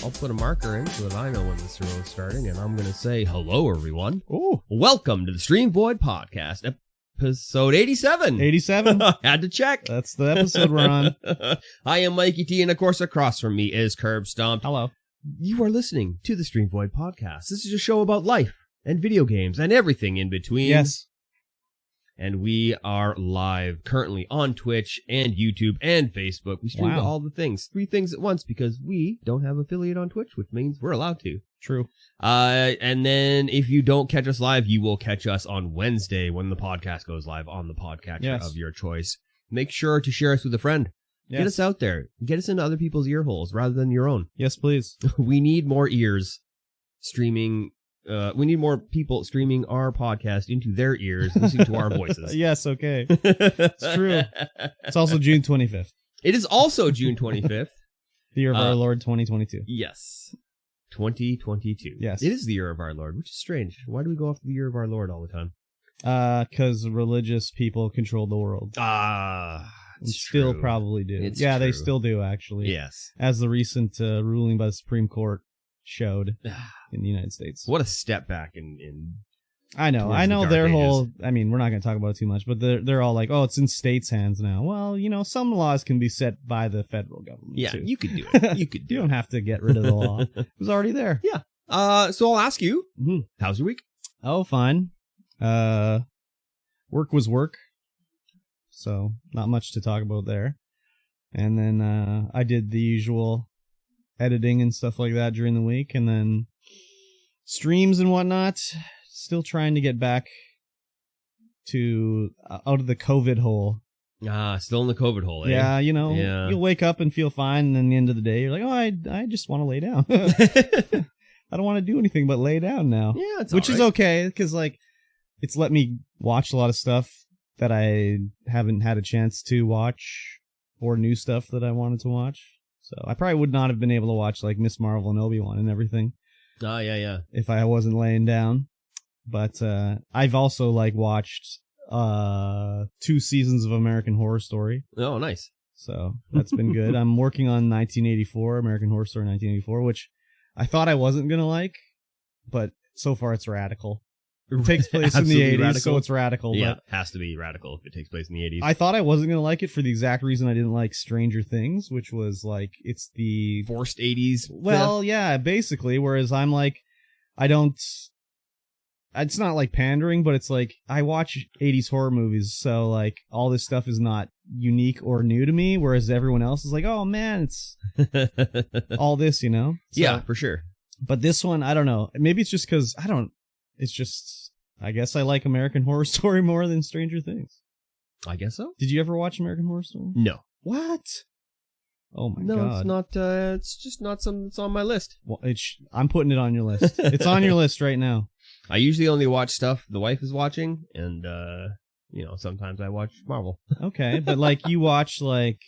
I'll put a marker in so that I know when the show is starting, and I'm going to say hello, everyone. Ooh. Welcome to the StreamVoid Podcast, episode 87. 87? Had to check. That's the episode we're on. I am MikeyT, and of course, across from me is KurbStomped. Hello. You are listening to the StreamVoid Podcast. This is a show about life and video games and everything in between. Yes. And we are live currently on Twitch and YouTube and Facebook. We stream to all the things, 3 things at once, because we don't have affiliate on Twitch, which means we're allowed to. True. And then if you don't catch us live, you will catch us on Wednesday when the podcast goes live on the podcatcher of your choice. Make sure to share us with a friend. Yes. Get us out there. Get us into other people's ear holes rather than your own. Yes, please. We need more ears streaming. We need more people streaming our podcast into their ears, listening to our voices. Yes, okay. It's true. It's also June 25th. It is also June 25th. The year of our Lord 2022. Yes. 2022. Yes. It is the year of our Lord, which is strange. Why do we go off the year of our Lord all the time? Because religious people control the world. And still true. Probably do. It's true. They still do, actually. Yes. As the recent ruling by the Supreme Court showed in the United States. What a step back in I know their whole, I mean, we're not going to talk about it too much, but they're all like, oh, it's in states' hands now. Well, you know, some laws can be set by the federal government. Yeah, too. you could do it. You could do You don't have to get rid of the law. It was already there. Yeah. So I'll ask you, how's your week? Oh, fine. Work was work. So not much to talk about there. And then I did the usual editing and stuff like that during the week, and then streams and whatnot. Still trying to get back to out of the COVID hole. Still in the COVID hole, eh? Yeah, you know, you'll wake up and feel fine, and then the end of the day, you're like, oh, I just want to lay down. I don't want to do anything but lay down now. Yeah, it's which is okay, because like it's let me watch a lot of stuff that I haven't had a chance to watch, or new stuff that I wanted to watch. So I probably would not have been able to watch like Miss Marvel and ObiWan and everything. Oh, yeah. If I wasn't laying down. But I've also like watched 2 seasons of American Horror Story. Oh, nice. So that's been good. I'm working on 1984, American Horror Story 1984, which I thought I wasn't going to like, but so far it's radical. It takes place in the 80s, radical. So it's radical. Yeah, but it has to be radical if it takes place in the 80s. I thought I wasn't going to like it for the exact reason I didn't like Stranger Things, which was like, it's the forced 80s. Well, yeah, basically, whereas I'm like, it's not like pandering, but it's like, I watch 80s horror movies, so like, all this stuff is not unique or new to me, whereas everyone else is like, oh man, it's all this, you know? So, yeah, for sure. But this one, I don't know. Maybe it's just because, it's just, I guess I like American Horror Story more than Stranger Things. I guess so. Did you ever watch American Horror Story? No. What? Oh my God. No, it's not, it's just not something that's on my list. Well, I'm putting it on your list. It's on your list right now. I usually only watch stuff the wife is watching, and, sometimes I watch Marvel. Okay, but like you watch like,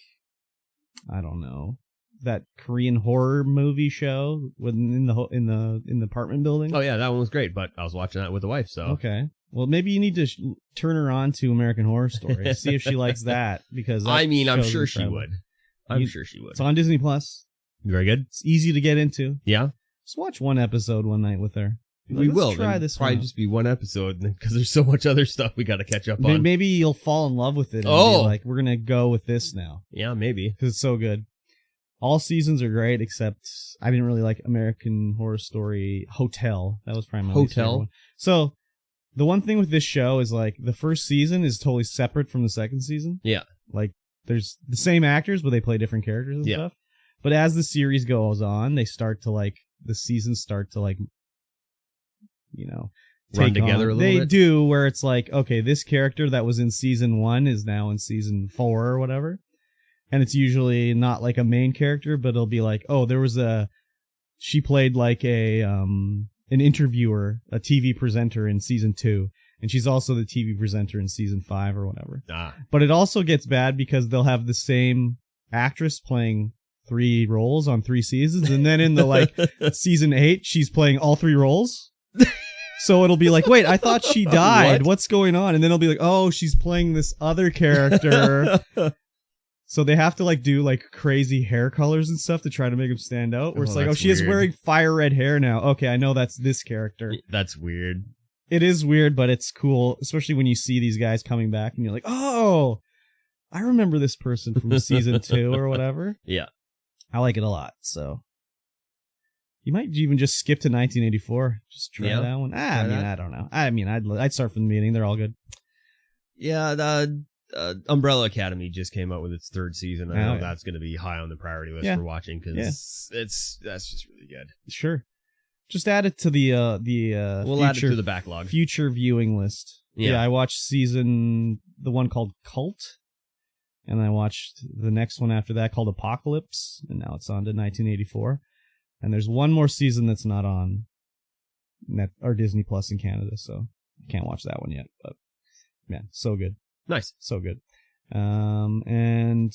I don't know, that Korean horror movie show in the apartment building. Oh yeah, that one was great, but I was watching that with the wife, so. Okay. Well, maybe you need to turn her on to American Horror Story, see if she likes that, because I'm sure she would. I'm sure she would. It's on Disney Plus. Very good. It's easy to get into. Yeah. Just watch one episode one night with her. We will. Try this. Probably just be one episode because there's so much other stuff we got to catch up on. Maybe you'll fall in love with it. And be like, we're gonna go with this now. Yeah, maybe because it's so good. All seasons are great, except I didn't really like American Horror Story Hotel. That was probably my favorite one. So the one thing with this show is like the first season is totally separate from the second season. Yeah, like there's the same actors, but they play different characters and stuff. But as the series goes on, the seasons start to like, run together a little bit. They do, where it's like, okay, this character that was in season 1 is now in season 4 or whatever. And it's usually not like a main character, but it'll be like, oh, she played like an interviewer, a TV presenter in season 2. And she's also the TV presenter in season 5 or whatever. But it also gets bad because they'll have the same actress playing 3 roles on 3 seasons. And then in the season 8, she's playing all 3 roles. So it'll be like, wait, I thought she died. What's going on? And then it'll be like, oh, she's playing this other character. So they have to like do like crazy hair colors and stuff to try to make him stand out. Where it's like, she is wearing fire red hair now. Okay, I know that's this character. That's weird. It is weird, but it's cool, especially when you see these guys coming back and you're like, oh, I remember this person from season 2 or whatever. Yeah. I like it a lot, so. You might even just skip to 1984. Just try that one. I don't know. I'd start from the beginning. They're all good. Yeah, the Umbrella Academy just came out with its 3rd season. I know that's going to be high on the priority list for watching because that's just really good. Sure. Just add it to the we'll add it to the backlog. Future viewing list. Yeah, I watched the one called Cult, and I watched the next one after that called Apocalypse, and now it's on to 1984. And there's one more season that's not on Disney Plus in Canada, so I can't watch that one yet. But man, so good. Nice. So good. And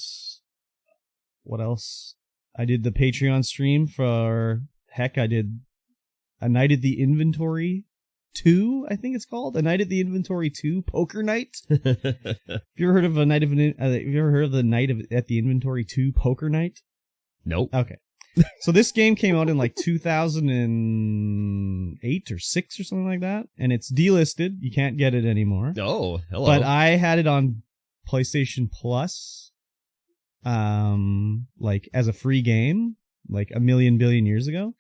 what else? I did the Patreon stream for I did A Night at the Inventory 2, I think it's called. A Night at the Inventory 2 Poker Night. Have you ever heard of the Night at the Inventory 2 Poker Night? Nope. Okay. So this game came out in like 2008 or 6 or something like that, and it's delisted. You can't get it anymore. Oh, hello. But I had it on PlayStation Plus, like as a free game, like a million billion years ago.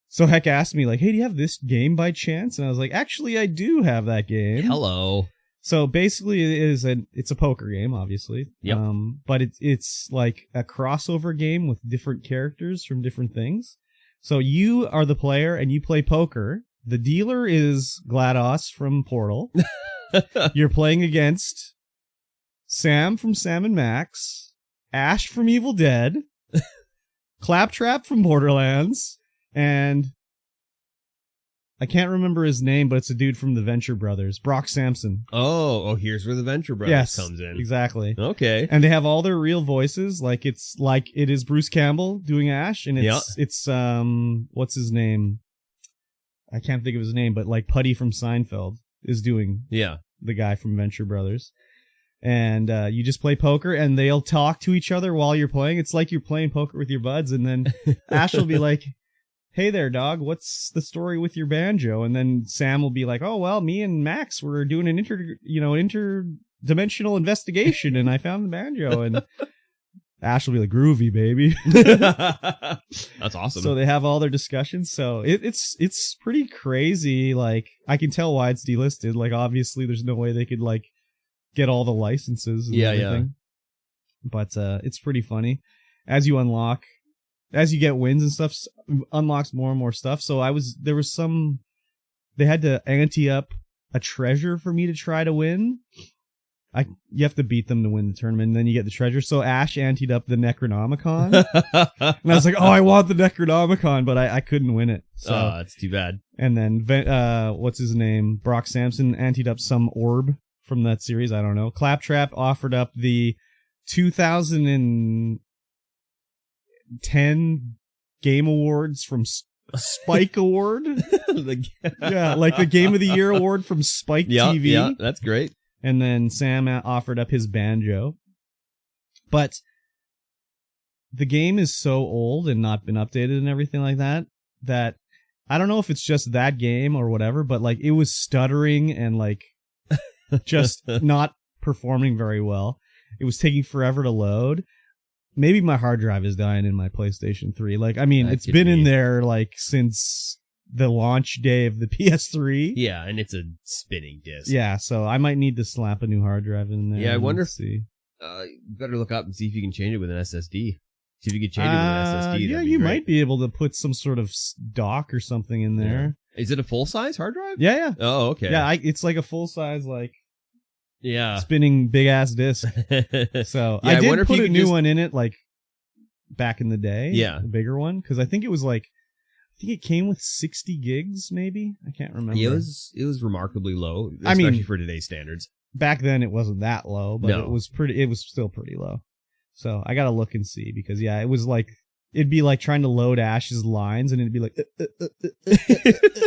So Heck asked me like, "Hey, do you have this game by chance?" And I was like, "Actually, I do have that game." Hello. So basically, it's a poker game, obviously. Yep. But it's like a crossover game with different characters from different things. So you are the player and you play poker. The dealer is GLaDOS from Portal. You're playing against Sam from Sam and Max, Ash from Evil Dead, Claptrap from Borderlands, and I can't remember his name, but it's a dude from the Venture Brothers, Brock Sampson. Oh, here's where the Venture Brothers comes in. Exactly. Okay. And they have all their real voices, like it is Bruce Campbell doing Ash, and it's what's his name? I can't think of his name, but like Putty from Seinfeld is doing the guy from Venture Brothers. And you just play poker, and they'll talk to each other while you're playing. It's like you're playing poker with your buds, and then Ash will be like, "Hey there, dog, what's the story with your banjo?" And then Sam will be like, "Oh, well, me and Max were doing an interdimensional investigation, and I found the banjo." And Ash will be like, "Groovy, baby." That's awesome. So they have all their discussions. So it's pretty crazy. Like, I can tell why it's delisted. Like, obviously, there's no way they could like get all the licenses and everything. But it's pretty funny. As you get wins and stuff, unlocks more and more stuff. So they had to ante up a treasure for me to try to win. You have to beat them to win the tournament, and then you get the treasure. So Ash anteed up the Necronomicon. And I was like, "Oh, I want the Necronomicon," but I couldn't win it. So that's too bad. And then, what's his name? Brock Sampson anteed up some orb from that series. I don't know. Claptrap offered up the 2010 Game Awards from Spike Award. Like the Game of the Year award from Spike TV. Yeah, that's great. And then Sam offered up his banjo. But the game is so old and not been updated and everything like that I don't know if it's just that game or whatever, but like it was stuttering and like just not performing very well. It was taking forever to load. Maybe my hard drive is dying in my PlayStation 3. Like, I mean, it's been in there like since the launch day of the PS3. Yeah, and it's a spinning disc. Yeah, so I might need to slap a new hard drive in there. Yeah, I wonder if you better look up and see if you can change it with an SSD. See if you can change it with an SSD. Yeah, you might be able to put some sort of dock or something in there. Yeah. Is it a full-size hard drive? Yeah. Oh, okay. Yeah, it's like a full-size, like, spinning big-ass disc. So I did put a new one in it, like, back in the day. Yeah. A bigger one, because I think it was like, it came with 60 gigs, maybe? I can't remember. Yeah, it was remarkably low, especially for today's standards. Back then it wasn't that low, but it was still pretty low. So I gotta look and see, because it was like, it'd be like trying to load Ash's lines, and it'd be like,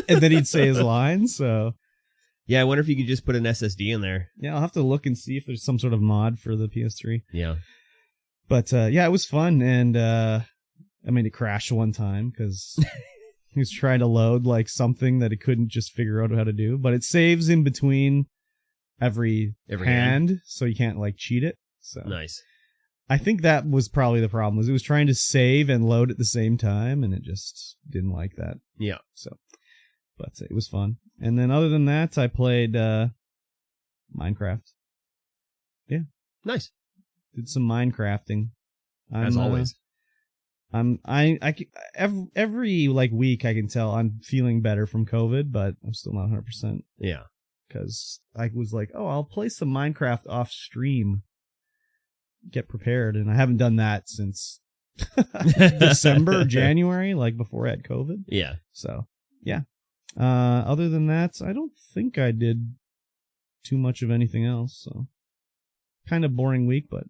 and then he'd say his lines, so. Yeah, I wonder if you could just put an SSD in there. Yeah, I'll have to look and see if there's some sort of mod for the PS3. Yeah. But yeah, it was fun, and I made it crash one time because he was trying to load like something that he couldn't just figure out how to do. But it saves in between every hand, so you can't like cheat it. So nice. I think that was probably the problem. Was it was trying to save and load at the same time, and it just didn't like that. Yeah. So, but it was fun. And then other than that, I played Minecraft. Yeah. Nice. Did some Minecrafting. As always. Every like week I can tell I'm feeling better from COVID, but I'm still not 100%. Yeah. Because I was like, oh, I'll play some Minecraft off stream. Get prepared, and I haven't done that since December, January, like before I had COVID. Yeah. So, yeah. Other than that, I don't think I did too much of anything else. So, kind of boring week, but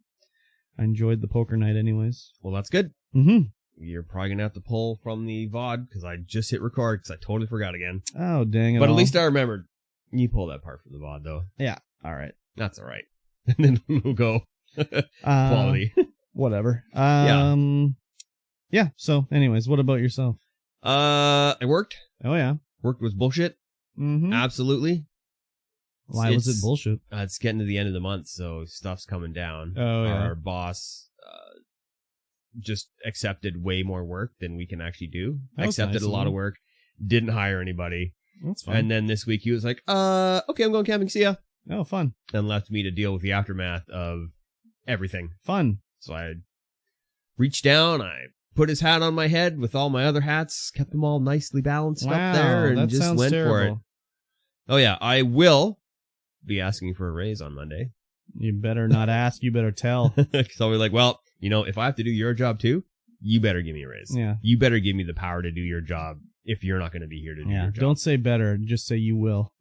I enjoyed the poker night anyways. Well, that's good. Mm-hmm. You're probably going to have to pull from the VOD because I just hit record because I totally forgot again. Oh, dang it. But at least I remembered. You pull that part for the VOD, though. Yeah. All right. That's all right. And then we'll go. Quality. Whatever. Yeah. So, anyways, what about yourself? I worked. Oh, yeah. Worked was bullshit. Mm-hmm. Absolutely. Why was it bullshit? It's getting to the end of the month, so stuff's coming down. Oh, yeah. Our boss just accepted way more work than we can actually do. Accepted a lot of work. Didn't hire anybody. That's fine. And then this week he was like, okay, I'm going camping. See ya. Oh, fun. And left me to deal with the aftermath of everything. Fun. So I reached down, I put his hat on my head with all my other hats, kept them all nicely balanced up there, and just went for it. Oh yeah, I will be asking for a raise on Monday. You better not ask, you better tell. So I'll be like, well, you know, if I have to do your job too, you better give me a raise. Yeah. You better give me the power to do your job if you're not going to be here to do your job. Don't say better, just say you will.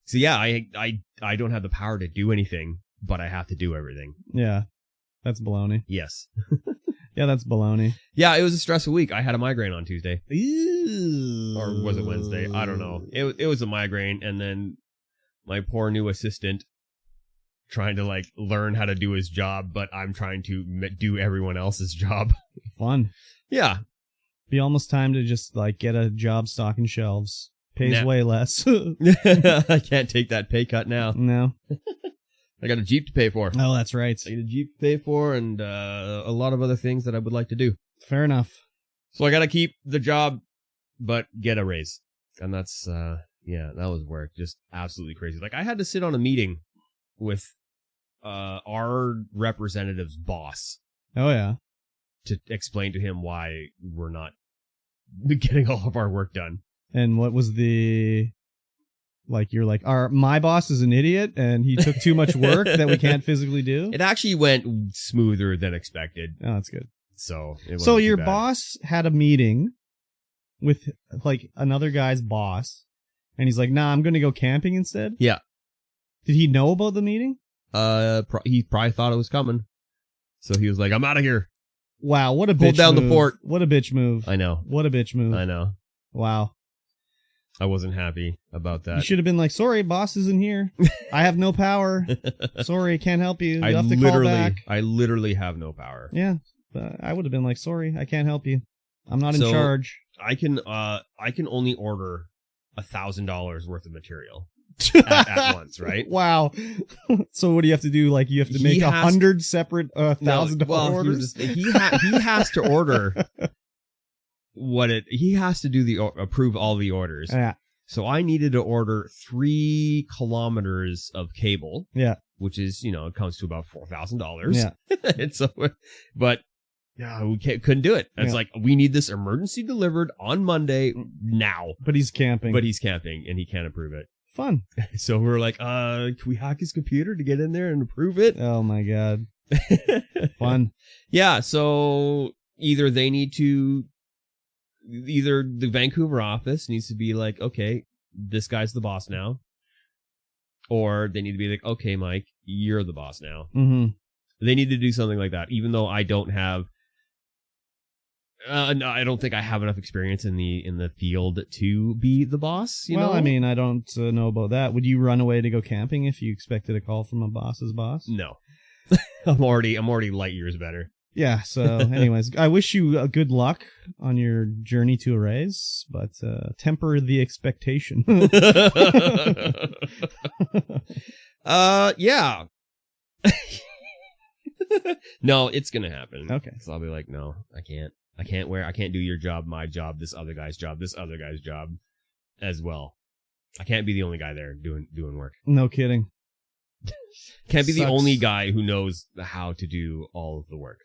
So yeah, I don't have the power to do anything, but I have to do everything. Yeah. That's baloney. Yes. Yeah, that's baloney. Yeah, it was a stressful week. I had a migraine on Tuesday. Ew. Or was it Wednesday? I don't know. It was a migraine, and then my poor new assistant trying to like learn how to do his job, but I'm trying to do everyone else's job. Fun. Yeah. Be almost time to just like get a job stocking shelves. Pays way less. I can't take that pay cut now. No. I got a Jeep to pay for. Oh, that's right. I got a Jeep to pay for and a lot of other things that I would like to do. Fair enough. So I got to keep the job, but get a raise. And that's, yeah, that was work. Just absolutely crazy. Like I had to sit on a meeting with our representative's boss. Oh, yeah. To explain to him why we're not getting all of our work done. And what was the... Like, you're like, my boss is an idiot, and he took too much work that we can't physically do? It actually went smoother than expected. Oh, that's good. So your boss had a meeting with, like, another guy's boss, and he's like, nah, I'm going to go camping instead? Yeah. Did he know about the meeting? He probably thought it was coming. So he was like, I'm out of here. Wow, what a bitch move. Pulled down the fort. What a bitch move. I know. What a bitch move. I know. Wow. I wasn't happy about that. You should have been like, sorry, boss isn't here. I have no power. Sorry, can't help you. You have to call back. I literally have no power. Yeah. I would have been like, sorry, I can't help you. I'm not in charge. I can only order $1,000 worth of material at once, right? Wow. So what do you have to do? Like, you have to make 100 separate $1,000 orders? He has to order he has to do approve all the orders. Yeah. So I needed to order 3 kilometers of cable. Yeah. Which is, it comes to about $4,000. Yeah. And so, but yeah, we couldn't do it. It's like, we need this emergency delivered on Monday now. But he's camping. And he can't approve it. Fun. So we were like, can we hack his computer to get in there and approve it? Oh my God. Fun. Yeah. So either the Vancouver office needs to be like, okay, this guy's the boss now. Or they need to be like, okay, Mike, you're the boss now. Mm-hmm. They need to do something like that, even though I don't have, no, I don't think I have enough experience in the field to be the boss. You know? I mean, I don't know about that. Would you run away to go camping if you expected a call from a boss's boss? No. I'm already light years better. Yeah, so anyways, I wish you good luck on your journey to a raise, but temper the expectation. Yeah. No, it's gonna happen. Okay. So I'll be like, no, I can't do your job, my job, this other guy's job as well. I can't be the only guy there doing work. No kidding. Can't be the only guy who knows how to do all of the work.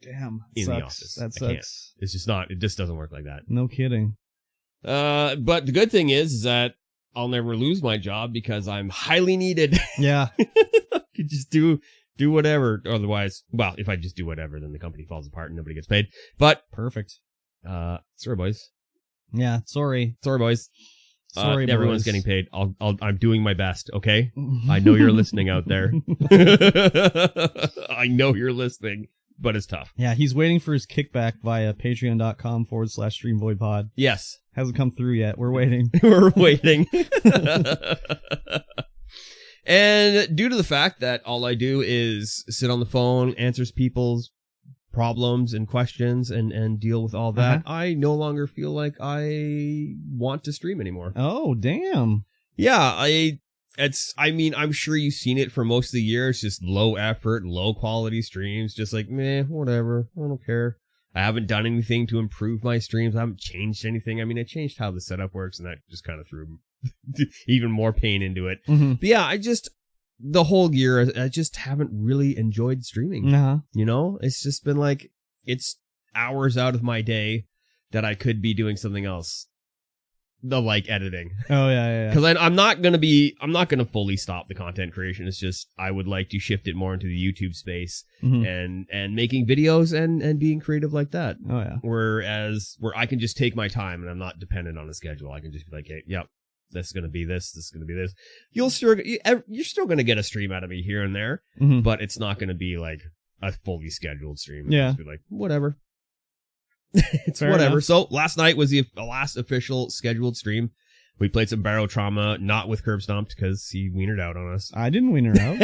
Damn. In the office. That sucks. It's just not, it just doesn't work like that. No kidding. But the good thing is that I'll never lose my job because I'm highly needed. Yeah. Could just do whatever. Otherwise, well, if I just do whatever, then the company falls apart and nobody gets paid. But perfect. Sorry, boys. Yeah. Sorry, boys. Sorry, everyone's boys. getting paid. I'm doing my best. Okay. I know you're listening out there. I know you're listening, but it's tough. Yeah. He's waiting for his kickback via patreon.com/StreamVoid. Yes. Hasn't come through yet. We're waiting. We're waiting. And due to the fact that all I do is sit on the phone, answers people's problems and questions and deal with all that, I no longer feel like I want to stream anymore. Oh, damn. Yeah, I'm sure you've seen it for most of the year. It's just low effort, low quality streams, just like, meh, whatever. I don't care. I haven't done anything to improve my streams. I haven't changed anything. I mean, I changed how the setup works, and that just kind of threw even more pain into it. Mm-hmm. But yeah, the whole year, I just haven't really enjoyed streaming. You know, it's just been like, it's hours out of my day that I could be doing something else. Like editing. Oh, yeah. Because I'm not going to fully stop the content creation. It's just, I would like to shift it more into the YouTube space and making videos and being creative like that. Oh, yeah. Where I can just take my time and I'm not dependent on a schedule. I can just be like, hey, yep, this is going to be this. This is going to be this. You're still going to get a stream out of me here and there, but it's not going to be like a fully scheduled stream. Yeah. Just be like, whatever. It's Fair whatever. enough. So last night was the last official scheduled stream. We played some Barrow Trauma, not with KurbStomped because he wienered out on us. I didn't wiener out.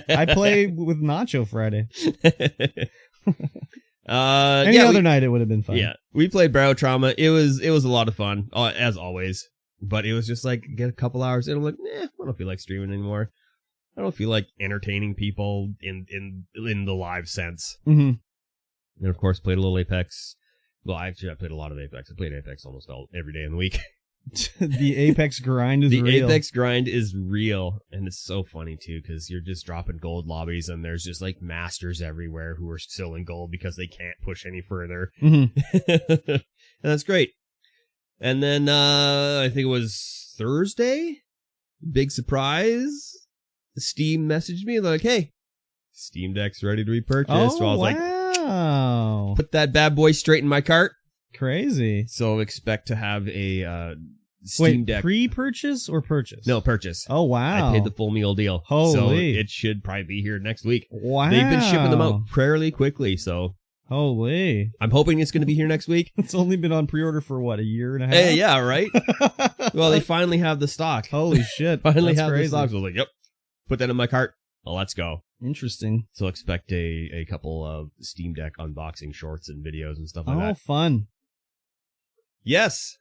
I play with Nacho Friday. Any other night it would have been fun. Yeah, we played Barrow Trauma. It was a lot of fun, as always. But it was just like, get a couple hours in. I'm like, I don't feel like streaming anymore. I don't feel like entertaining people in the live sense. Mm-hmm. And of course, played a little Apex. Well, I played a lot of Apex. I played Apex almost every day in the week. The Apex grind is real. The Apex grind is real. And it's so funny, too, because you're just dropping gold lobbies and there's just like masters everywhere who are still in gold because they can't push any further. Mm-hmm. And that's great. And then I think it was Thursday. Big surprise. Steam messaged me like, hey, Steam Deck's ready to be purchased. Oh, so I was wow. like, put that bad boy straight in my cart. Crazy. So expect to have a Steam Deck. Pre-purchase or purchase? No, purchase. Oh, wow. I paid the full meal deal. Holy. So it should probably be here next week. Wow. They've been shipping them out fairly quickly, so. Holy. I'm hoping it's going to be here next week. It's only been on pre-order for, what, a year and a half? Hey, yeah, right? Well, they finally have the stock. Holy shit. Finally That's have crazy. the stock. So I was like, yep. Put that in my cart. Well, let's go. Interesting. So expect a couple of Steam Deck unboxing shorts and videos and stuff like that. Oh, fun. Yes.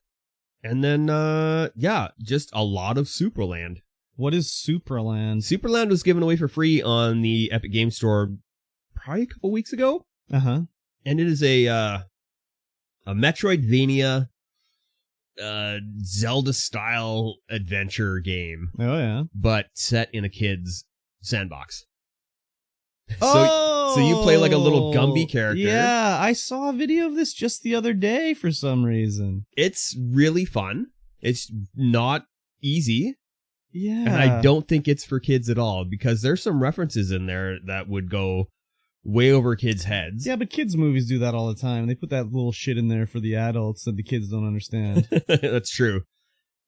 And then, just a lot of Superland. What is Superland? Superland was given away for free on the Epic Game Store probably a couple weeks ago. Uh-huh. And it is a Metroidvania, Zelda-style adventure game. Oh, yeah. But set in a kid's sandbox. So you play like a little Gumby character. Yeah, I saw a video of this just the other day for some reason. It's really fun. It's not easy. Yeah. And I don't think it's for kids at all because there's some references in there that would go way over kids' heads. Yeah, but kids' movies do that all the time. They put that little shit in there for the adults that the kids don't understand. That's true.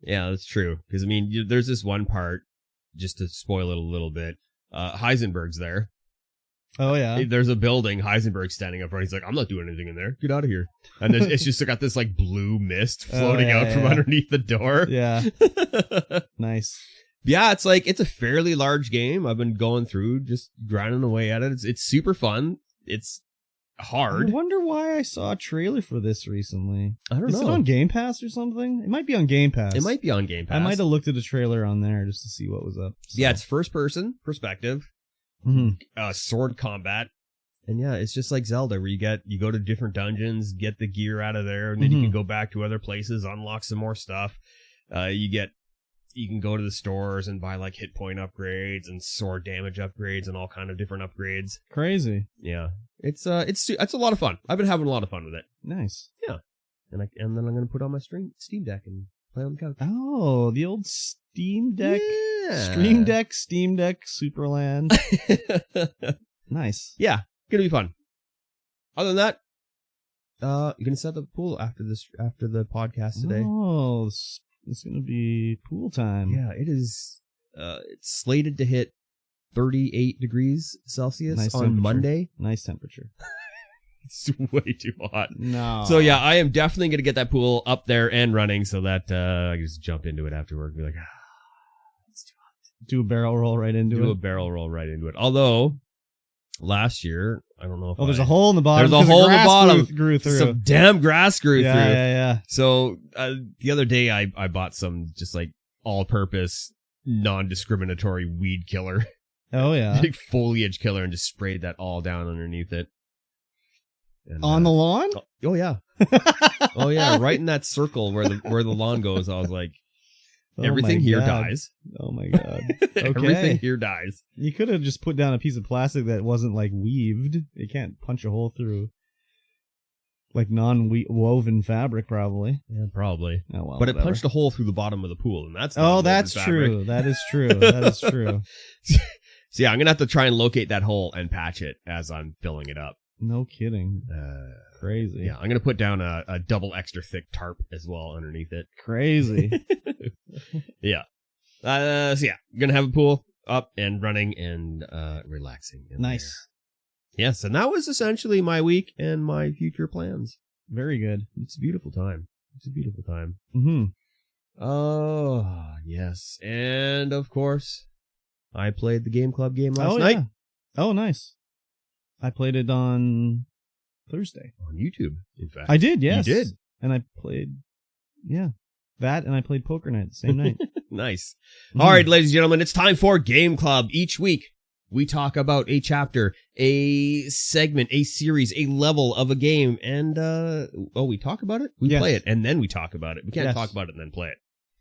Yeah, that's true. Because, I mean, there's this one part, just to spoil it a little bit, Heisenberg's there. Oh, yeah. There's a building, Heisenberg's standing up front. He's like, I'm not doing anything in there. Get out of here. And then it's just got this, like, blue mist floating out from underneath the door. Yeah. Nice. Yeah, it's a fairly large game. I've been going through, just grinding away at it. It's super fun. It's hard. I wonder why I saw a trailer for this recently. I don't know. Is it on Game Pass or something? It might be on Game Pass. It might be on Game Pass. I might have looked at a trailer on there just to see what was up. So. Yeah, it's first person perspective, sword combat. And yeah, it's just like Zelda, where you go to different dungeons, get the gear out of there, and then you can go back to other places, unlock some more stuff. You can go to the stores and buy like hit point upgrades and sword damage upgrades and all kind of different upgrades. Crazy. Yeah, it's a lot of fun. I've been having a lot of fun with it. Nice. Yeah, and then I'm gonna put on my Steam Deck and play on the couch. Oh, the old Steam Deck, yeah. Steam Deck, Superland. Nice. Yeah, gonna be fun. Other than that, you're gonna set up the pool after the podcast today. Oh. It's going to be pool time. Yeah, it is. It's slated to hit 38 degrees Celsius on Monday. Nice temperature. It's way too hot. No. So yeah, I am definitely going to get that pool up there and running so that I can just jump into it after work and be like, it's too hot. Do a barrel roll right into it. Do a barrel roll right into it. Although, last year, I don't know if there's a hole in the bottom. There's a hole in the bottom. Grew through. Some damn grass grew through. Yeah. So the other day, I bought some just like all-purpose, non-discriminatory weed killer. Oh yeah, like foliage killer, and just sprayed that all down underneath it. And, on the lawn? Oh yeah, oh yeah, right in that circle where the lawn goes. I was like, everything here dies. Oh my god. Okay. Everything here dies. You could have just put down a piece of plastic that wasn't like weaved. It can't punch a hole through like non-woven fabric, probably. Yeah, probably. Oh, well, but whatever. It punched a hole through the bottom of the pool, and that's true. That is true. That is true. So yeah, I'm gonna have to try and locate that hole and patch it as I'm filling it up. No kidding. Crazy. Yeah, I'm gonna put down a double extra thick tarp as well underneath it. Crazy. Yeah. So yeah, gonna have a pool up and running and relaxing. Nice. There. Yes, and that was essentially my week and my future plans. Very good. It's a beautiful time. Mm-hmm. Oh, yes. And of course, I played the Game Club game last night. Yeah. Oh, nice. I played it on Thursday. On YouTube, in fact. I did, yes. You did. And I played, that, and I played Poker Night the same night. Nice. All right, ladies and gentlemen, it's time for Game Club. Each week, we talk about a chapter, a segment, a series, a level of a game, and, we talk about it? We play it, and then we talk about it. We can't talk about it and then play it.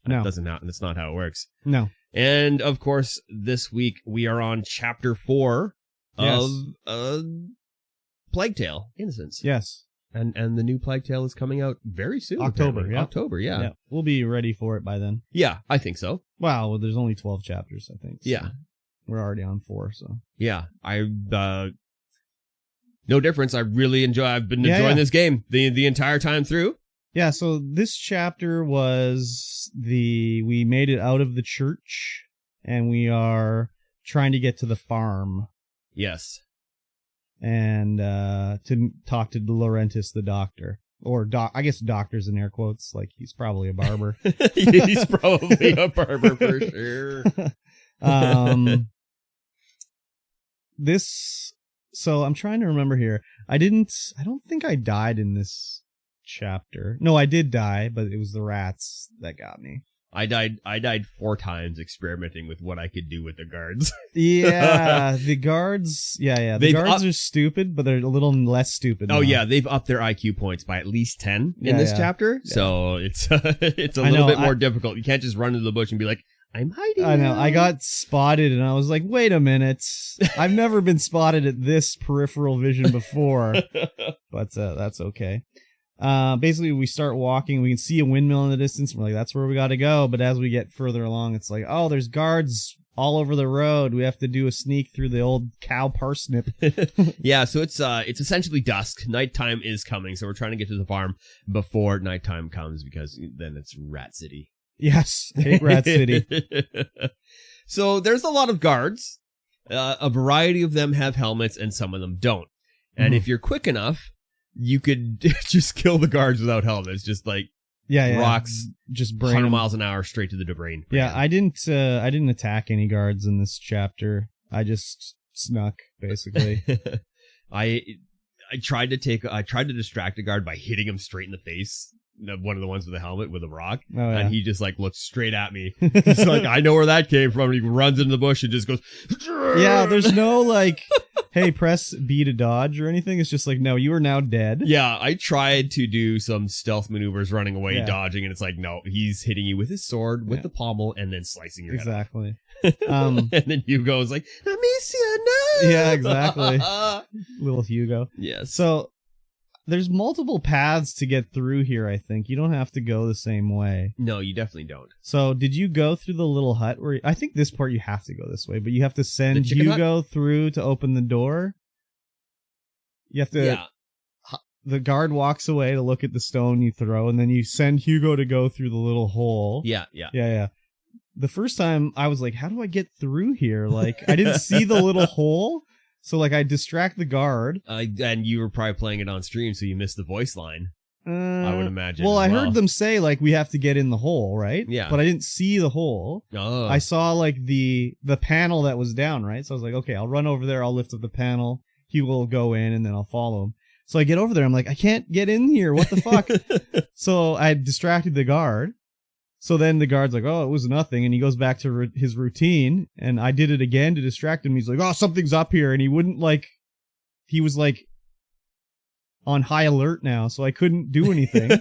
No. That's not how it works. No. And, of course, this week, we are on Chapter 4 of Plague Tale: Innocence. Yes. And the new Plague Tale is coming out very soon. October, apparently. yeah. October, yeah. We'll be ready for it by then. Yeah, I think so. Wow, well, there's only 12 chapters, I think. So yeah. We're already on 4, so. Yeah, no difference. I've been enjoying this game the entire time through. Yeah, so this chapter was we made it out of the church, and we are trying to get to the farm. Yes. And to talk to Laurentis, the doctor. Or, I guess doctor's in air quotes, like he's probably a barber. He's probably a barber for sure. So I'm trying to remember here. I don't think I died in this chapter. No, I did die, but it was the rats that got me. I died 4 times experimenting with what I could do with the guards. Yeah, the guards. Yeah. The guards are stupid, but they're a little less stupid now. Oh yeah, they've upped their IQ points by at least 10 in this chapter. Yeah. So it's a little bit more difficult. You can't just run into the bush and be like, I'm hiding. I know. I got spotted, and I was like, wait a minute. I've never been spotted at this peripheral vision before, but that's okay. Basically, we start walking. We can see a windmill in the distance. We're like, that's where we got to go. But as we get further along, it's like, oh, there's guards all over the road. We have to do a sneak through the old cow parsnip. Yeah, so it's essentially dusk. Nighttime is coming, so we're trying to get to the farm before nighttime comes because then it's Rat City. Yes, I hate Rat City. So there's a lot of guards. A variety of them have helmets, and some of them don't. And if you're quick enough, you could just kill the guards without helmets. Just like rocks, just 100 miles an hour straight to the brain. Yeah, I didn't attack any guards in this chapter. I just snuck, basically. I tried to distract a guard by hitting him straight in the face. One of the ones with the helmet with a rock, and he just like looked straight at me. He's like, I know where that came from. And he runs into the bush and just goes. Yeah, there's no like, hey, press B to dodge or anything. It's just like, no, you are now dead. Yeah, I tried to do some stealth maneuvers, running away, dodging, and it's like, no, he's hitting you with his sword, with the pommel, and then slicing your head off. And then Hugo's like, I miss you, no. Yeah, exactly. Little Hugo. Yes. So there's multiple paths to get through here, I think. You don't have to go the same way. No, you definitely don't. So did you go through the little hut where... I think this part you have to go this way, but you have to send Hugo through to open the door. You have to... Yeah. The guard walks away to look at the stone you throw, and then you send Hugo to go through the little hole. Yeah. The first time, I was like, how do I get through here? Like, I didn't see the little hole. So, like, I distract the guard. And you were probably playing it on stream, so you missed the voice line. I would imagine. Well, I heard them say, like, we have to get in the hole, right? Yeah. But I didn't see the hole. Oh. I saw, like, the panel that was down, right? So I was like, okay, I'll run over there. I'll lift up the panel. He will go in, and then I'll follow him. So I get over there. I'm like, I can't get in here. What the fuck? So I distracted the guard. So then the guard's like, oh, it was nothing. And he goes back to his routine. And I did it again to distract him. He's like, oh, something's up here. And he wouldn't he was like on high alert now. So I couldn't do anything.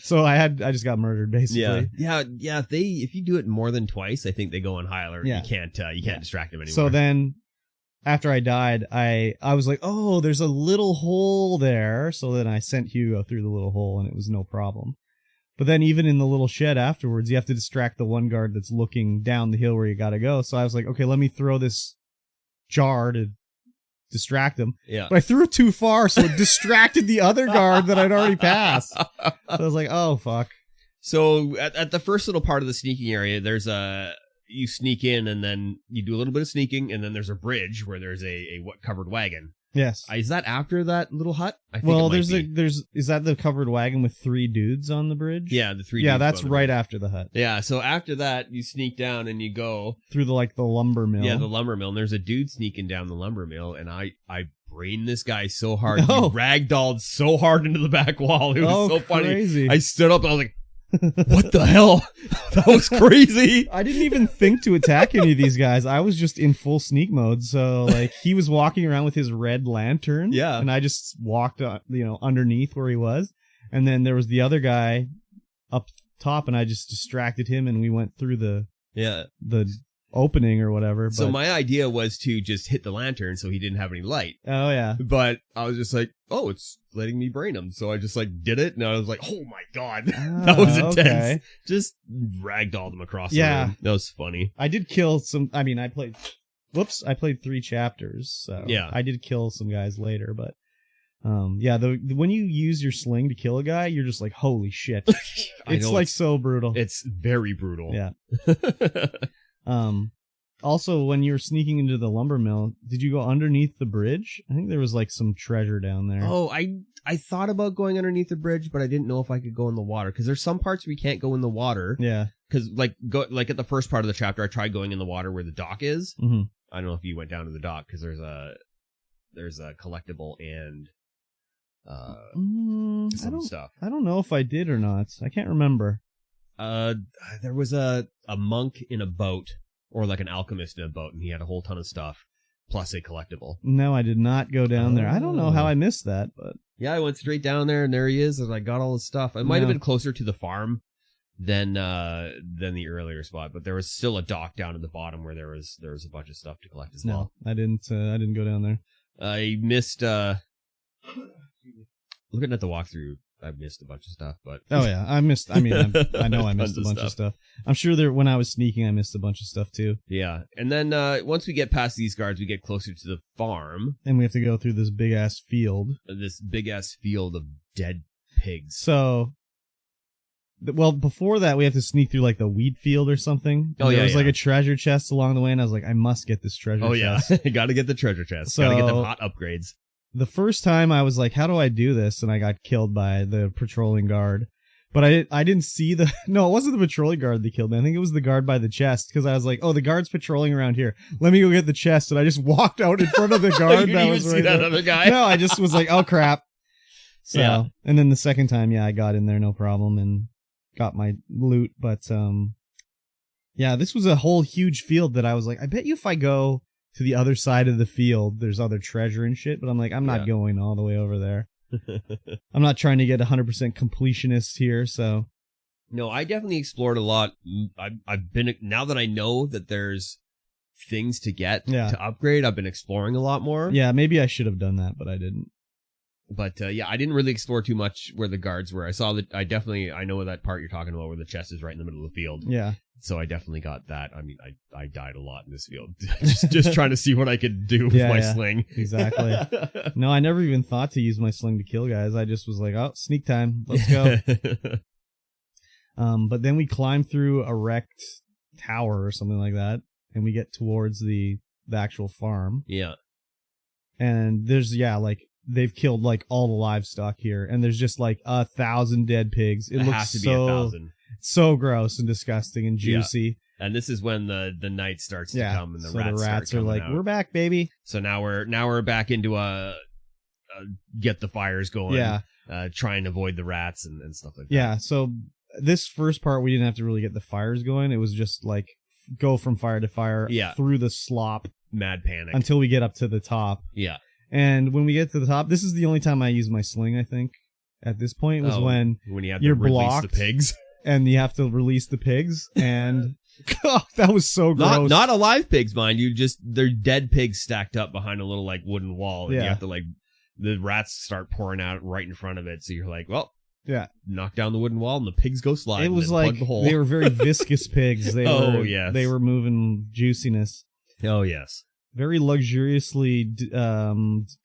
So I just got murdered basically. Yeah. If you do it more than twice, I think they go on high alert. Yeah. You can't distract them anymore. So then after I died, I was like, oh, there's a little hole there. So then I sent Hugo through the little hole and it was no problem. But then even in the little shed afterwards, you have to distract the one guard that's looking down the hill where you gotta go. So I was like, okay, let me throw this jar to distract him. Yeah. But I threw it too far, so it distracted the other guard that I'd already passed. So I was like, oh, fuck. So at the first little part of the sneaking area, there's you sneak in and then you do a little bit of sneaking, and then there's a bridge where there's a covered wagon. Yes. Is that after that little hut? I think is that the covered wagon with 3 dudes on the bridge? Yeah, the 3 dudes. Yeah, that's right after the hut. Yeah, so after that, you sneak down and you go through the lumber mill. Yeah, the lumber mill. And there's a dude sneaking down the lumber mill, and I brained this guy so hard. He ragdolled so hard into the back wall. It was so funny. Crazy. I stood up and I was like, what the hell? That was crazy. I didn't even think to attack any of these guys. I was just in full sneak mode. So like he was walking around with his red lantern. Yeah. And I just walked underneath where he was. And then there was the other guy up top and I just distracted him and we went through the opening or whatever. So my idea was to just hit the lantern so he didn't have any light. Oh yeah. But I was just like, oh, it's letting me brain him. So I just did it and I was like, oh my God. That was intense. Okay. Just ragdolled him across the room. That was funny. I did kill some, I played 3 chapters. So yeah. I did kill some guys later, but when you use your sling to kill a guy, you're just like, holy shit. It's so brutal. It's very brutal. Yeah. Also, when you were sneaking into the lumber mill, did you go underneath the bridge? I think there was some treasure down there. Oh, I thought about going underneath the bridge, but I didn't know if I could go in the water because there's some parts where you can't go in the water. Yeah. Because at the first part of the chapter, I tried going in the water where the dock is. Mm-hmm. I don't know if you went down to the dock because there's a collectible and some stuff. I don't know if I did or not. I can't remember. There was a monk in a boat, or like an alchemist in a boat, and he had a whole ton of stuff, plus a collectible. No, I did not go down there. I don't know how I missed that, but yeah, I went straight down there, and there he is, and I got all his stuff. It might have been closer to the farm than the earlier spot, but there was still a dock down at the bottom where there was a bunch of stuff to collect as well. No, I didn't go down there. I missed. Looking at the walkthrough, I missed a bunch of stuff, but I missed. I know I missed a bunch of stuff. I'm sure when I was sneaking, I missed a bunch of stuff too. Yeah, and then once we get past these guards, we get closer to the farm, and we have to go through this big ass field. This big ass field of dead pigs. So, before that, we have to sneak through the wheat field or something. Oh yeah, there was a treasure chest along the way, and I was like, I must get this treasure chest. Oh yeah, got to get the treasure chest. Got to get them hot upgrades. The first time I was like, how do I do this? And I got killed by the patrolling guard. But I didn't see no, it wasn't the patrolling guard that killed me. I think it was the guard by the chest, because I was like, oh, the guard's patrolling around here. Let me go get the chest. And I just walked out in front of the guard. You didn't even see that other guy? No, I just was like, oh, crap. So, yeah. And then the second time, I got in there, no problem, and got my loot. But, yeah, this was a whole huge field that I was like, I bet you if I go to the other side of the field, there's other treasure and shit. But I'm like, I'm not going all the way over there. I'm not trying to get 100% completionist here, so. No, I definitely explored a lot. I've been, now that I know that there's things to get to upgrade, I've been exploring a lot more. Yeah, maybe I should have done that, but I didn't. But yeah, I didn't really explore too much where the guards were. I saw that. I know that part you're talking about where the chest is right in the middle of the field. Yeah. So I definitely got that. I mean, I died a lot in this field, just trying to see what I could do with my sling. Exactly. No, I never even thought to use my sling to kill guys. I just was like, oh, sneak time, let's go. But then we climb through a wrecked tower or something like that, and we get towards the actual farm. Yeah. And there's like they've killed like all the livestock here, and there's just like 1,000 dead pigs. It looks has to be 1,000. So gross and disgusting and juicy. Yeah. And this is when the night starts to come, and the rats are like, "We're back, baby." So now we're back into a get the fires going. Yeah. Try and avoid the rats and stuff like that. Yeah. So this first part we didn't have to really get the fires going. It was just like go from fire to fire through the slop, mad panic until we get up to the top. Yeah. And when we get to the top, this is the only time I use my sling. I think at this point was when you have you're to release blocked the pigs. And you have to release the pigs, and that was so gross. Not alive pigs, mind you. Just they're dead pigs stacked up behind a little like wooden wall, and you have to like the rats start pouring out right in front of it. So you're like, well, knock down the wooden wall, and the pigs go slide. It was like they were very viscous pigs. They they were moving juiciness. Oh yes. Very luxuriously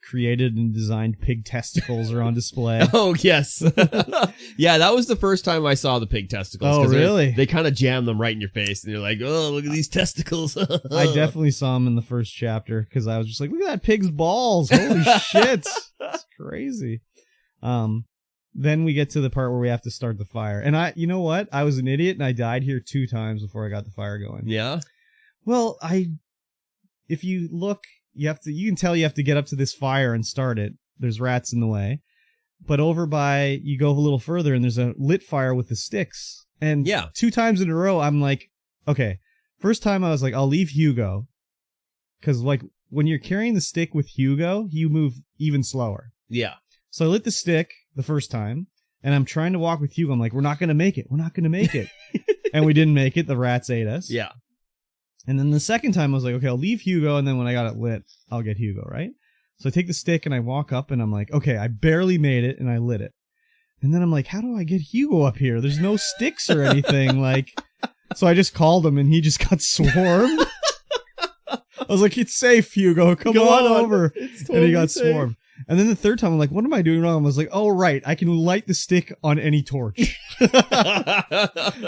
created and designed pig testicles are on display. Oh, yes. Yeah, that was the first time I saw the pig testicles. Oh, really? They kind of jam them right in your face, and you're like, oh, look at these testicles. I definitely saw them in the first chapter, because I was just like, look at that pig's balls. Holy shit. That's crazy. Then we get to the part where we have to start the fire. And you know what? I was an idiot, and I died here 2 times before I got the fire going. Yeah? Well, if you look, you can tell you have to get up to this fire and start it. There's rats in the way. But you go a little further, and there's a lit fire with the sticks. And 2 times in a row, I'm like, okay. First time I was like, I'll leave Hugo. Because like when you're carrying the stick with Hugo, you move even slower. Yeah. So I lit the stick the first time, and I'm trying to walk with Hugo. I'm like, we're not going to make it. We're not going to make it. And we didn't make it. The rats ate us. Yeah. And then the second time I was like, okay, I'll leave Hugo, and then when I got it lit, I'll get Hugo, right? So I take the stick and I walk up, and I'm like, okay, I barely made it, and I lit it. And then I'm like, how do I get Hugo up here? There's no sticks or anything. So I just called him, and he just got swarmed. I was like, it's safe, Hugo. Come on over. Totally and he got swarmed. And then the third time, I'm like, what am I doing wrong? I was like, oh, right. I can light the stick on any torch.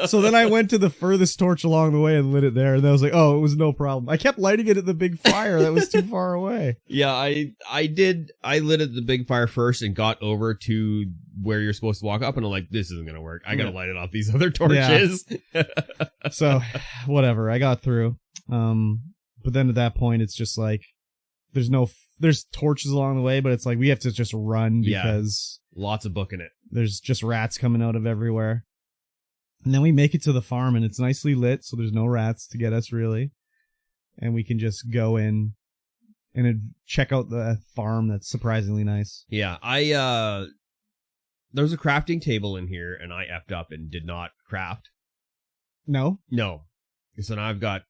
So then I went to the furthest torch along the way and lit it there. And I was like, oh, it was no problem. I kept lighting it at the big fire that was too far away. Yeah, I did. I lit at the big fire first and got over to where you're supposed to walk up. And I'm like, this isn't going to work. I got to light it off these other torches. Yeah. So whatever. I got through. But then at that point, it's just like, there's torches along the way, but it's like we have to just run because lots of booking it. There's just rats coming out of everywhere. And then we make it to the farm, and it's nicely lit, so there's no rats to get us really. And we can just go in and check out the farm. That's surprisingly nice. Yeah, there's a crafting table in here, and I effed up and did not craft. No. So now I've got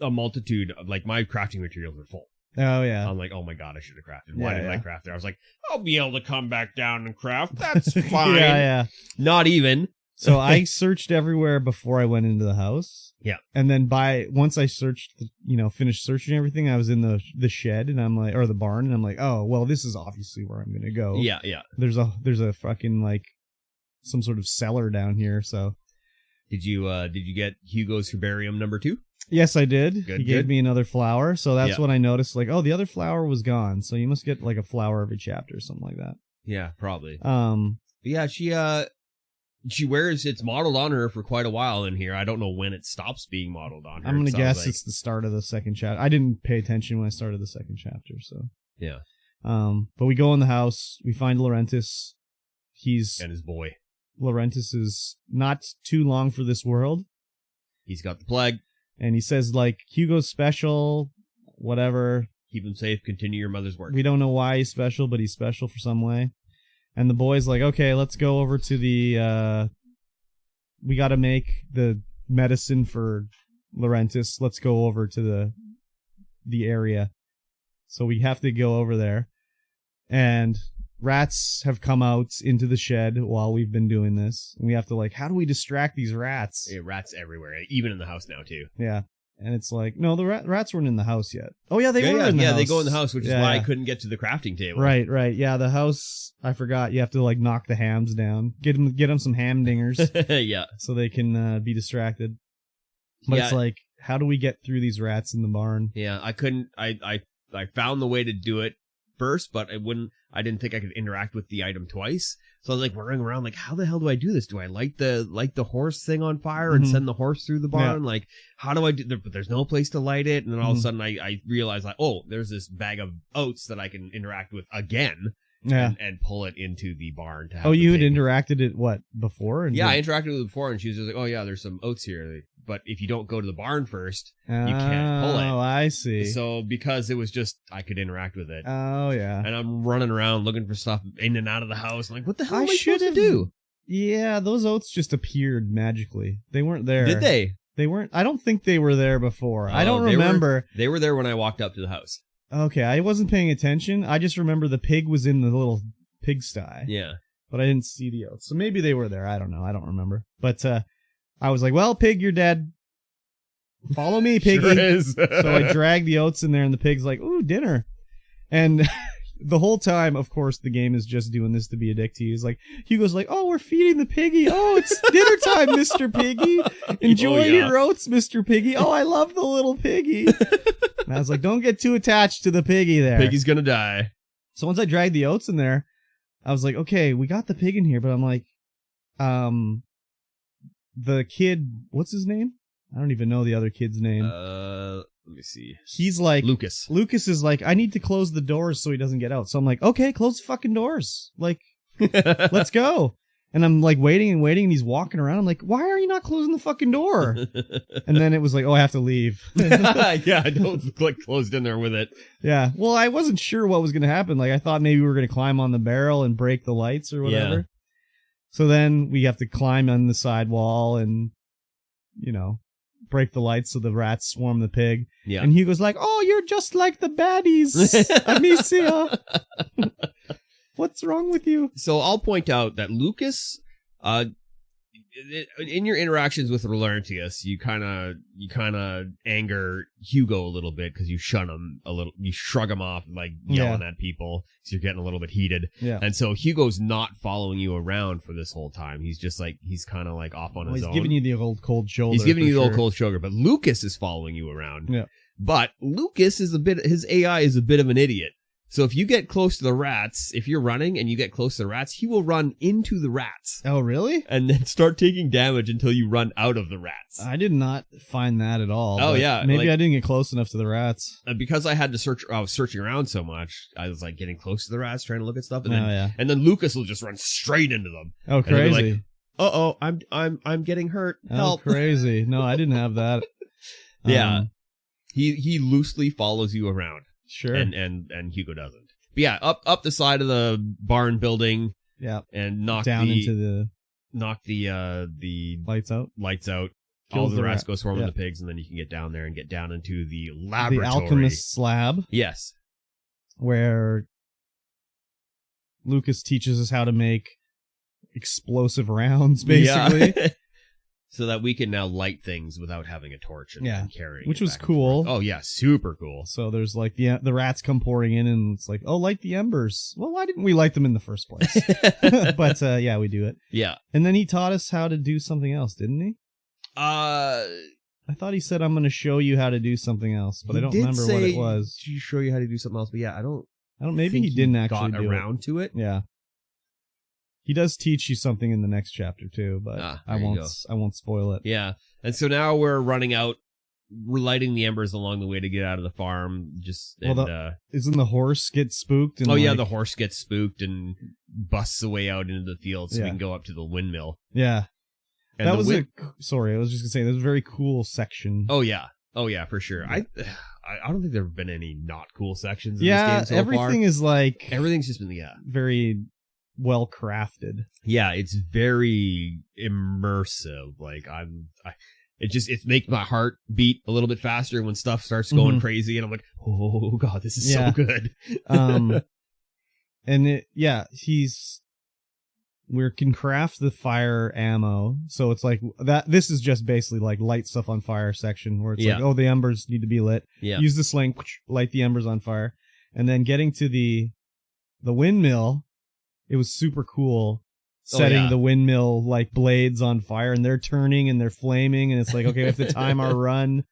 a multitude of, like, my crafting materials are full. Oh, yeah. I'm like, oh my god, I should have crafted. Why didn't I craft there? I was like, I'll be able to come back down and craft. That's fine. Yeah. Not even. So I searched everywhere before I went into the house. Yeah. And then once I searched, finished searching everything, I was in the shed, and I'm like, or the barn, and I'm like, oh, well, this is obviously where I'm going to go. Yeah. There's a fucking, like, some sort of cellar down here, so. Did you get Hugo's herbarium number 2? Yes, I did. He gave me another flower, so that's when I noticed, like, oh, the other flower was gone, so you must get, like, a flower every chapter or something like that. Yeah, probably. But yeah, she, she wears, it's modeled on her for quite a while in here. I don't know when it stops being modeled on her. I'm going to guess it's the start of the second chapter. I didn't pay attention when I started the second chapter, so. Yeah. But we go in the house, we find Laurentis. And his boy. Laurentis is not too long for this world. He's got the plague. And he says, like, Hugo's special, whatever. Keep him safe, continue your mother's work. We don't know why he's special, but he's special for some way. And the boy's like, okay, let's go over to the, we got to make the medicine for Laurentis. Let's go over to the area. So we have to go over there. And rats have come out into the shed while we've been doing this. And we have to, like, how do we distract these rats? Yeah, rats everywhere, even in the house now, too. Yeah. And it's like, no, the rats weren't in the house yet. Oh, yeah, they were in the house. Yeah, they go in the house, which is why I couldn't get to the crafting table. Right. Yeah, the house, I forgot. You have to, like, knock the hams down. Get them some ham dingers. Yeah. So they can be distracted. But it's like, how do we get through these rats in the barn? Yeah, I couldn't. I found the way to do it first, but I didn't think I could interact with the item twice. So I was like running around like, how the hell do I do this? Do I light the horse thing on fire and send the horse through the barn? Like, how do I do but there's no place to light it. And then all of a sudden I realized, like, oh, there's this bag of oats that I can interact with again. Yeah. And pull it into the barn to have you had interacted it before? And I interacted with it before, and she was just like, oh yeah, there's some oats here. But if you don't go to the barn first, you can't pull it. Oh, I see. So because it was just, I could interact with it. Oh, yeah. And I'm running around looking for stuff in and out of the house. I'm like, what the hell am I supposed to do? Yeah, those oats just appeared magically. They weren't there. Did they? They weren't. I don't think they were there before. I don't remember. They were there when I walked up to the house. Okay, I wasn't paying attention. I just remember the pig was in the little pigsty. Yeah. But I didn't see the oats. So maybe they were there. I don't know. I don't remember. But I was like, well, pig, you're dead. Follow me, piggy. Sure is. So I dragged the oats in there, and the pig's like, ooh, dinner. And the whole time, of course, the game is just doing this to be a dick to you. He's like, Hugo's like, oh, we're feeding the piggy. Oh, it's dinner time, Mr. Piggy. Enjoy your oats, Mr. Piggy. Oh, I love the little piggy. And I was like, don't get too attached to the piggy there. Piggy's gonna die. So once I dragged the oats in there, I was like, okay, we got the pig in here, but I'm like, the kid, what's his name? I don't even know the other kid's name. Let me see. He's like... Lucas. Lucas is like, I need to close the doors so he doesn't get out. So I'm like, okay, close the fucking doors. Like, let's go. And I'm like waiting, and he's walking around. I'm like, why are you not closing the fucking door? And then it was like, oh, I have to leave. Yeah, I don't click closed in there with it. Yeah. Well, I wasn't sure what was going to happen. Like, I thought maybe we were going to climb on the barrel and break the lights or whatever. Yeah. So then we have to climb on the side wall and, break the lights so the rats swarm the pig. Yeah. And Hugo's like, oh, you're just like the baddies. Amicia. What's wrong with you? So I'll point out that Lucas, in your interactions with Laurentis, you kind of anger Hugo a little bit because you shun him a little, you shrug him off, like yelling at people, so you're getting a little bit heated. Yeah. And so Hugo's not following you around for this whole time. He's just like, he's kind of like off on his own. He's giving you the old cold shoulder. He's giving you the old cold shoulder, but Lucas is following you around. Yeah. But Lucas is his AI is a bit of an idiot. So if you get close to the rats, if you're running and you get close to the rats, he will run into the rats. Oh, really? And then start taking damage until you run out of the rats. I did not find that at all. Oh, yeah. Maybe I didn't get close enough to the rats. Because I was searching around so much, I was like getting close to the rats, trying to look at stuff. And and then Lucas will just run straight into them. Oh, crazy. Like, uh-oh, I'm getting hurt. Help. Oh, crazy. No, I didn't have that. Yeah. He loosely follows you around. Sure. And Hugo doesn't. But yeah, up the side of the barn building. Yeah. And knock the lights out. Kills all the rats go swarming the pigs, and then you can get down there and get down into the laboratory. The alchemist's lab. Yes. Where Lucas teaches us how to make explosive rounds, basically. Yeah. So that we can now light things without having a torch and carrying which was cool. Oh, yeah, super cool. So there's like the rats come pouring in, and it's like, oh, light the embers. Well, why didn't we light them in the first place? But we do it. Yeah. And then he taught us how to do something else, didn't he? I thought he said, I'm going to show you how to do something else, but I don't remember what it was. Did he show you how to do something else? But yeah, I don't. Maybe he didn't actually got around to it. Yeah. He does teach you something in the next chapter too, but I won't spoil it. Yeah. And so now we're running out. We're lighting the embers along the way to get out of the farm. Isn't the horse get spooked? And the horse gets spooked and busts away out into the field so we can go up to the windmill. Yeah. And that was sorry, I was just gonna say, that was a very cool section. Oh yeah, for sure. Yeah. I don't think there have been any not cool sections in this game so everything far. is like... Everything's just been, very well crafted. Yeah, it's very immersive. Like, it makes my heart beat a little bit faster when stuff starts going crazy, and I'm like, oh god, this is so good. And we can craft the fire ammo, so it's like that. This is just basically like light stuff on fire section, where it's like, oh, the embers need to be lit. Yeah. Use the sling, light the embers on fire, and then getting to the windmill, it was super cool. Setting the windmill like blades on fire, and they're turning and they're flaming, and it's like, okay, we have to time our run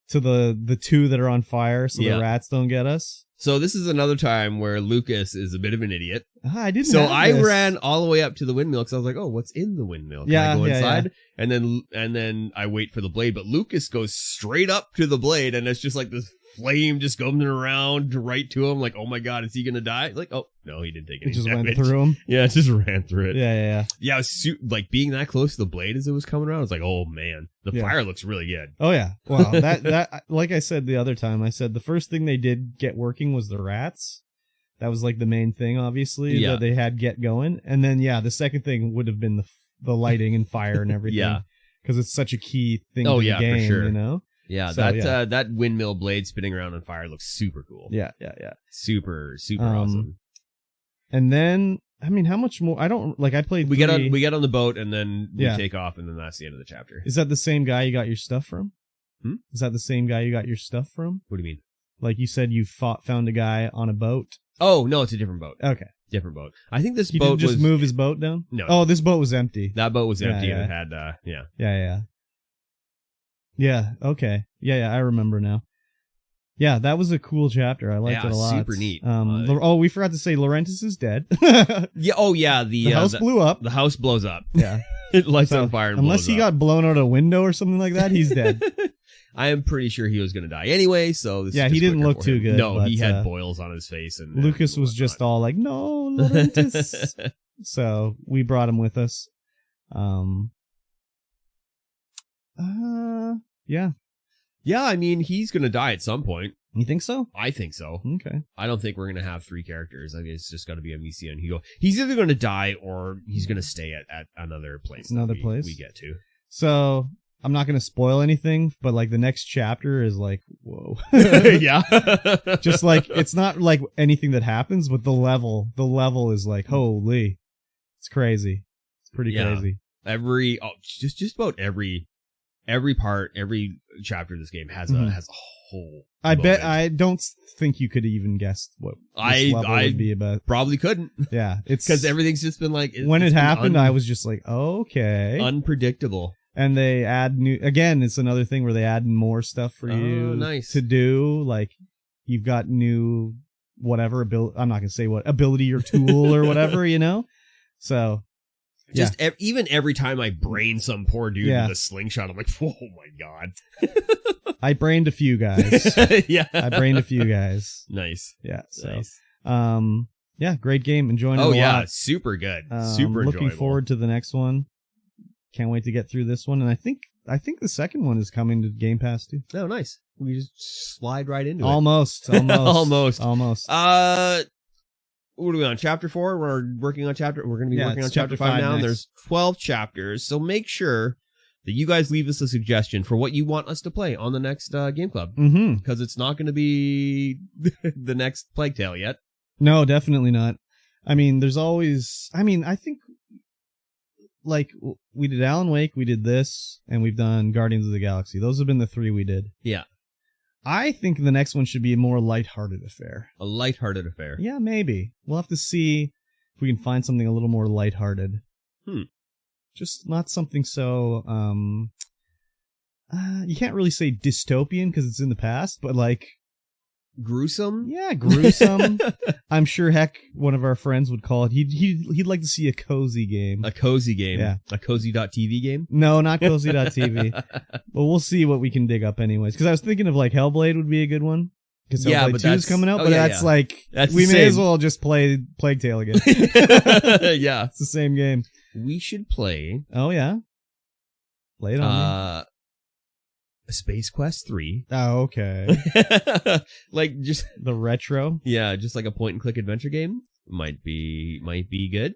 to the two that are on fire so the rats don't get us. So this is another time where Lucas is a bit of an idiot. I didn't. So I ran all the way up to the windmill because I was like, oh, what's in the windmill? Can I go inside? And then I wait for the blade, but Lucas goes straight up to the blade, and it's just like this flame just going around right to him. Like, oh my god, is he gonna die? Like, oh no, he didn't take any damage. It just went through him. Yeah, it just ran through it. Yeah. Yeah, it was like being that close to the blade as it was coming around. I was like, oh man, the fire looks really good. Oh yeah, wow. that like I said the other time, I said the first thing they did get working was the rats. That was like the main thing, obviously, that they had get going, and then the second thing would have been the lighting and fire and everything. Because it's such a key thing to the game, for sure. You know. Yeah, so, that windmill blade spinning around on fire looks super cool. Yeah. Super awesome. And then, I mean, how much more? I don't like. I played. We get on the boat and then we take off, and then that's the end of the chapter. Is that the same guy you got your stuff from? Is that the same guy you got your stuff from? What do you mean? Like you said, you found a guy on a boat. Oh no, it's a different boat. Okay, different boat. I think this boat just move his boat down. No. Oh, this boat was empty. That boat was empty and it had Yeah, okay. Yeah, I remember now. Yeah, that was a cool chapter. I liked it a lot. Super neat. We forgot to say Laurentis is dead. The house blew up. The house blows up. Yeah. It lights on fire and unless he got blown out a window or something like that, he's dead. I am pretty sure he was going to die anyway, so this is he didn't look too good. No, he had boils on his face. And Lucas was just all like, no, Laurentis. So we brought him with us. Yeah. Yeah, I mean, he's going to die at some point. You think so? I think so. Okay. I don't think we're going to have three characters. I mean, it's just got to be Amicia and Hugo. He's either going to die or he's going to stay at another place. We get to. So, I'm not going to spoil anything, but like the next chapter is like, whoa. Yeah. Just like, it's not like anything that happens, but the level is like, holy. It's crazy. It's pretty crazy. Just about every part, every chapter of this game has a whole. I don't think you could even guess what this level would be about. Probably couldn't. Yeah, it's because everything's just been like when it happened. I was just like, okay, unpredictable. And they add it's another thing where they add more stuff for you to do. Like you've got new whatever ability. I'm not gonna say what ability or tool or whatever, you know. So. Just even every time I brain some poor dude with a slingshot, I'm like, oh my god. I brained a few guys. I brained a few guys. Nice. Yeah. So, nice. Great game. Enjoying it a lot. Oh yeah, super good. Super enjoyable. Looking forward to the next one. Can't wait to get through this one, and I think the second one is coming to Game Pass too. Oh, nice. We just slide right into it. Almost. What are we on? Chapter 4? We're going to be working on chapter 5 now. And there's 12 chapters. So make sure that you guys leave us a suggestion for what you want us to play on the next Game Club. Because it's not going to be the next Plague Tale yet. No, definitely not. I mean, I think like we did Alan Wake, we did this, and we've done Guardians of the Galaxy. Those have been the 3 we did. Yeah. I think the next one should be a more lighthearted affair. A lighthearted affair? Yeah, maybe. We'll have to see if we can find something a little more lighthearted. Just not something so, you can't really say dystopian because it's in the past, but like, gruesome. Yeah, gruesome. I'm sure, heck, one of our friends would call it. He'd like to see a cozy game. A cozy game. Yeah. A cozy.tv game? No, not cozy.tv. But we'll see what we can dig up anyways. Because I was thinking of like Hellblade would be a good one. Because Hellblade 2 is coming out, but that's like, we may as well just play Plague Tale again. Yeah. It's the same game. We should play. Oh, yeah. Lay it on me. Space Quest 3. Oh, okay. Like just the retro. Yeah, just like a point and click adventure game. Might be good.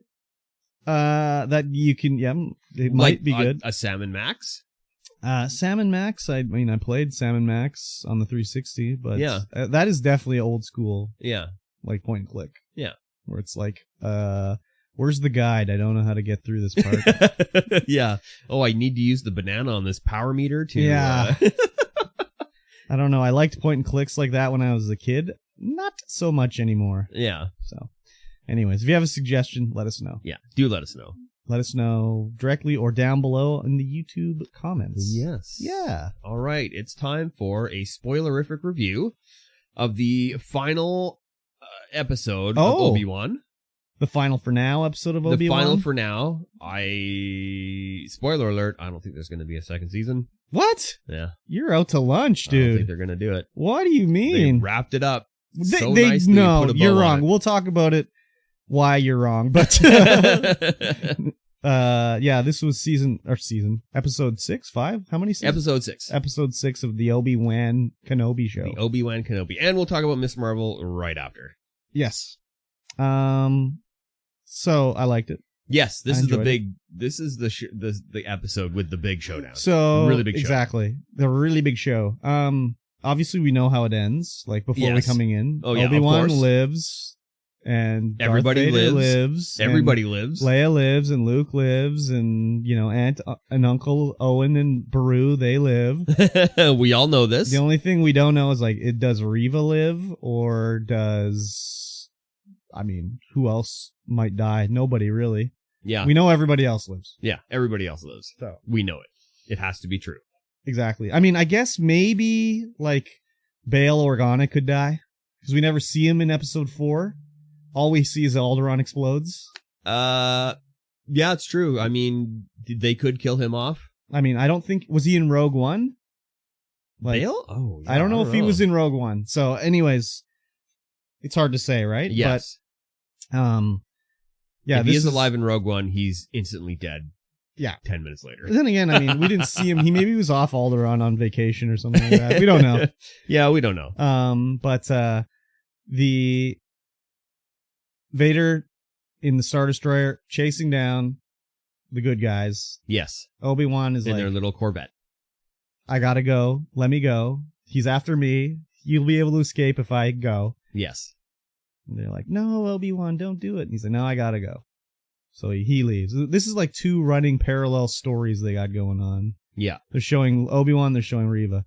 That you can, yeah, it might be good. A Salmon Max. Salmon Max. I mean, I played Salmon Max on the 360, but yeah, that is definitely old school. Yeah, like point and click. Yeah, where it's like, where's the guide? I don't know how to get through this part. Yeah. Oh, I need to use the banana on this power meter to. Yeah. I don't know. I liked point and clicks like that when I was a kid. Not so much anymore. Yeah. So, anyways, if you have a suggestion, let us know. Yeah, do let us know. Let us know directly or down below in the YouTube comments. Yes. Yeah. All right. It's time for a spoilerific review of the final episode of ObiWan. The final for now episode of ObiWan? The final for now. Spoiler alert, I don't think there's going to be a second season. What? Yeah. You're out to lunch, dude. I don't think they're going to do it. What do you mean? They wrapped it up. No, you're wrong. We'll talk about it, why you're wrong. But yeah, this was episode 6, 5? How many seasons? Episode 6. Episode 6 of the Obi-Wan Kenobi show. The Obi-Wan Kenobi. And we'll talk about Miss Marvel right after. Yes. So I liked it. Yes, this is the episode with the big showdown. So really big show. Exactly. The really big show. Obviously we know how it ends, like before we coming in. Oh yeah, Obi-Wan lives and everybody lives. Everybody lives. Leia lives and Luke lives and Aunt and Uncle Owen and Beru, they live. We all know this. The only thing we don't know is does Reva live or who else might die? Nobody really. Yeah. We know everybody else lives. Yeah, everybody else lives. So we know it. It has to be true. Exactly. I mean, I guess maybe Bail Organa could die because we never see him in episode 4. All we see is Alderaan explodes. Yeah, it's true. I mean, they could kill him off. I mean, I don't think was he in Rogue One? Bail? Oh, yeah, I don't know if he was in Rogue One. So, anyways, it's hard to say, right? Yes. But, yeah, if he is alive in Rogue One, he's instantly dead. Yeah. 10 minutes later. But then again, I mean, we didn't see him. He maybe was off Alderaan on vacation or something like that. We don't know. Yeah, we don't know. But the Vader in the Star Destroyer chasing down the good guys. Yes. Obi-Wan is in their little Corvette. I gotta go. Let me go. He's after me. You'll be able to escape if I go. Yes. And they're like, no, Obi-Wan, don't do it. And he's like, no, I gotta go. So he leaves. This is 2 running parallel stories they got going on. Yeah. They're showing Obi-Wan, they're showing Reva.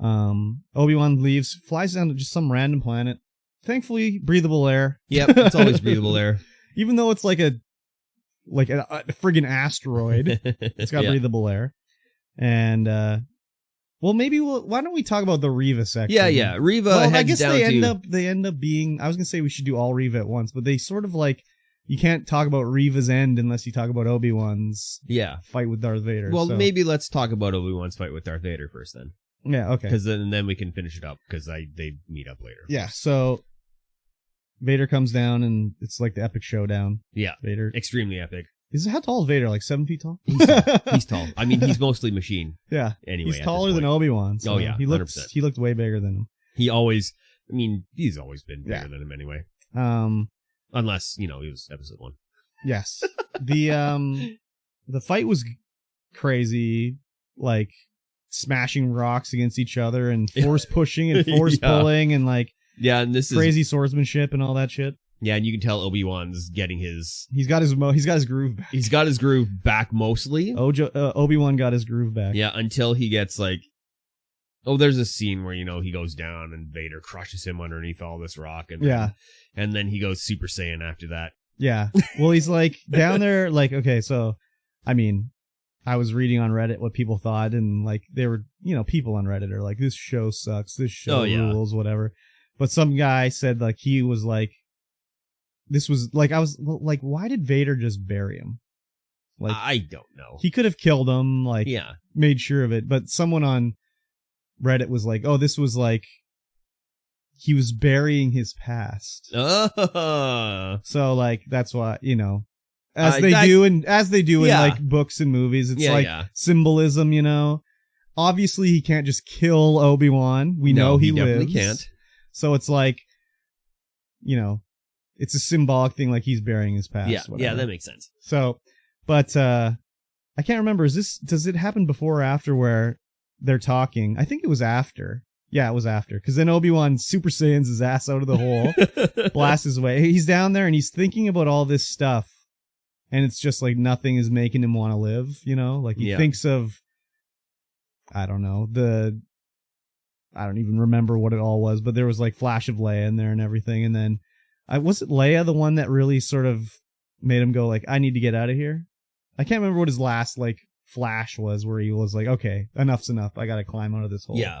Obi-Wan leaves, flies down to just some random planet. Thankfully, breathable air. Yep, it's always breathable air. Even though it's like a friggin' asteroid, it's got breathable air. And, well, maybe why don't we talk about the Reva section? Yeah. Reva heads down they end up being, I was going to say we should do all Reva at once, but they sort of you can't talk about Reva's end unless you talk about Obi-Wan's fight with Darth Vader. Well, maybe let's talk about Obi-Wan's fight with Darth Vader first then. Yeah, okay. Because then we can finish it up because they meet up later. Yeah, so Vader comes down and it's like the epic showdown. Yeah, Vader. Extremely epic. How tall is Vader? 7 feet tall? He's tall. I mean, he's mostly machine. Yeah. Anyway, he's taller than Obi-Wan. So yeah, he looked way bigger than him. He's always been bigger than him anyway. Unless, he was episode 1. Yes. The fight was crazy, smashing rocks against each other and force pushing and force pulling and and this crazy swordsmanship and all that shit. Yeah, and you can tell Obi-Wan's getting his... He's got his groove back. He's got his groove back mostly. Obi-Wan got his groove back. Yeah, until he gets there's a scene where, he goes down and Vader crushes him underneath all this rock. And then he goes Super Saiyan after that. Yeah. Well, he's down there, okay, so, I mean, I was reading on Reddit what people thought, and they were, people on Reddit are this show sucks, this show rules, whatever. But some guy said like he was like, this was like, I was like, why did Vader just bury him? Like, I don't know. He could have killed him, like, made sure of it. But someone on Reddit was like, oh, this was like, he was burying his past. So like, that's why, you know, as they do in like books and movies, it's like symbolism, you know. Obviously, he can't just kill Obi-Wan. We know he lives. Definitely can't. So it's like, you know, it's a symbolic thing, like he's burying his past. Yeah, that makes sense. So, but I can't remember. Does it happen before or after where they're talking? I think it was after. Yeah, it was after. Because then Obi-Wan Super Saiyans his ass out of the hole, blasts his way. He's down there and he's thinking about all this stuff. And it's just like nothing is making him want to live, you know? Like he thinks of, I don't know, I don't even remember what it all was, but there was like Flash of Leia in there and everything. And then, was it Leia the one that really sort of made him go like, I need to get out of here? I can't remember what his last like flash was where he was like, okay, enough's enough. I got to climb out of this hole. Yeah.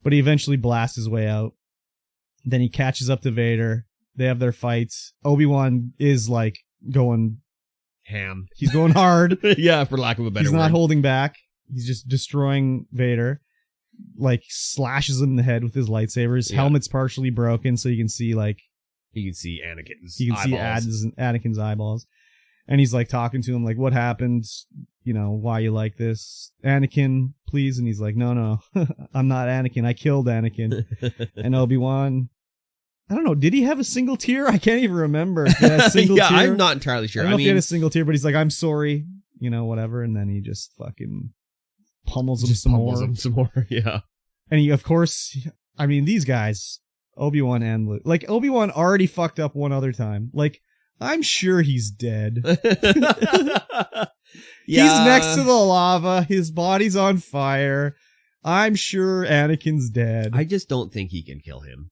But he eventually blasts his way out. Then he catches up to Vader. They have their fights. Obi-Wan is like going ham. He's going hard. Yeah, for lack of a better word. He's not holding back. He's just destroying Vader. Like slashes him in the head with his lightsaber. His helmet's partially broken, so you can see like Anakin's Anakin's eyeballs. And he's like talking to him like, what happened? You know, why you like this? Anakin, please. And he's like, no, I'm not Anakin. I killed Anakin. And Obi-Wan, I don't know. Did he have a single tear? I can't even remember. Tear? I'm not entirely sure. I don't know if he had a single tear, but he's like, I'm sorry, you know, whatever. And then he just fucking pummels him some more. Yeah. And he, of course, I mean, these guys, Obi-Wan and Luke, like Obi-Wan already fucked up one other time. Like, I'm sure he's dead. He's next to the lava. His body's on fire. I'm sure Anakin's dead. I just don't think he can kill him.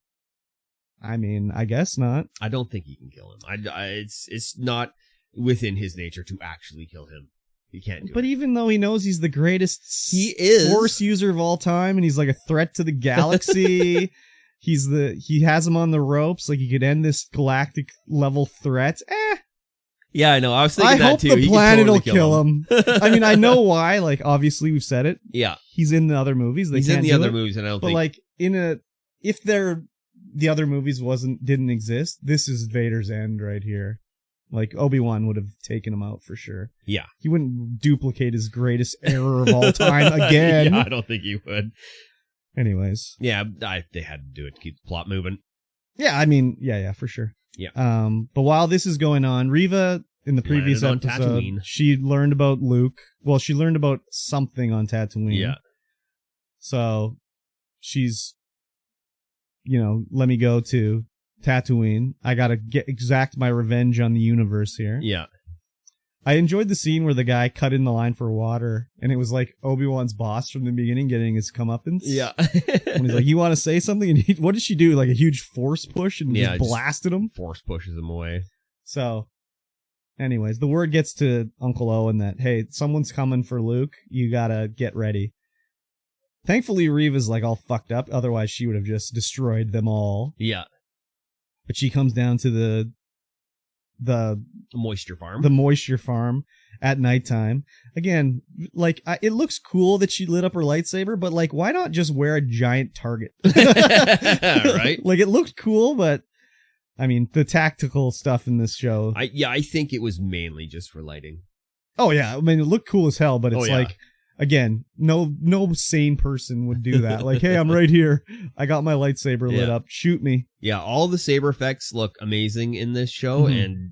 I mean, I guess not. I don't think he can kill him. It's not within his nature to actually kill him. He can't do it. But even though he knows he's the greatest Force user of all time, and he's like a threat to the galaxy, he has him on the ropes. Like he could end this galactic level threat. Yeah, I know. I was thinking that too. I hope the planet will kill him. I mean, I know why. Like, obviously, we've said it. Yeah, he's in the other movies. He's in the other movies, and I don't think. But like, if the other movies didn't exist, this is Vader's end right here. Like, Obi-Wan would have taken him out for sure. Yeah. He wouldn't duplicate his greatest error of all time again. Yeah, I don't think he would. Anyways. Yeah, they had to do it to keep the plot moving. Yeah, I mean, yeah, for sure. Yeah. But while this is going on, Reva, in the previous episode, she learned about Luke. Well, she learned about something on Tatooine. Yeah. So, she's, let me go to Tatooine. I gotta exact my revenge on the universe here. Yeah. I enjoyed the scene where the guy cut in the line for water, and it was like Obi-Wan's boss from the beginning getting his comeuppance. Yeah. And he's like, you want to say something? And what did she do? Like a huge force push and just blasted him? Force pushes him away. So, anyways, the word gets to Uncle Owen that, hey, someone's coming for Luke. You gotta get ready. Thankfully, Reva's like all fucked up. Otherwise, she would have just destroyed them all. Yeah. But she comes down to the moisture farm. The moisture farm at nighttime. Again, like, it looks cool that she lit up her lightsaber, but like, why not just wear a giant target? Right? Like, it looked cool, but I mean, the tactical stuff in this show. I think it was mainly just for lighting. Oh yeah, I mean, it looked cool as hell, but it's like, again, no sane person would do that. Like, hey, I'm right here. I got my lightsaber lit up. Shoot me. Yeah, all the saber effects look amazing in this show, and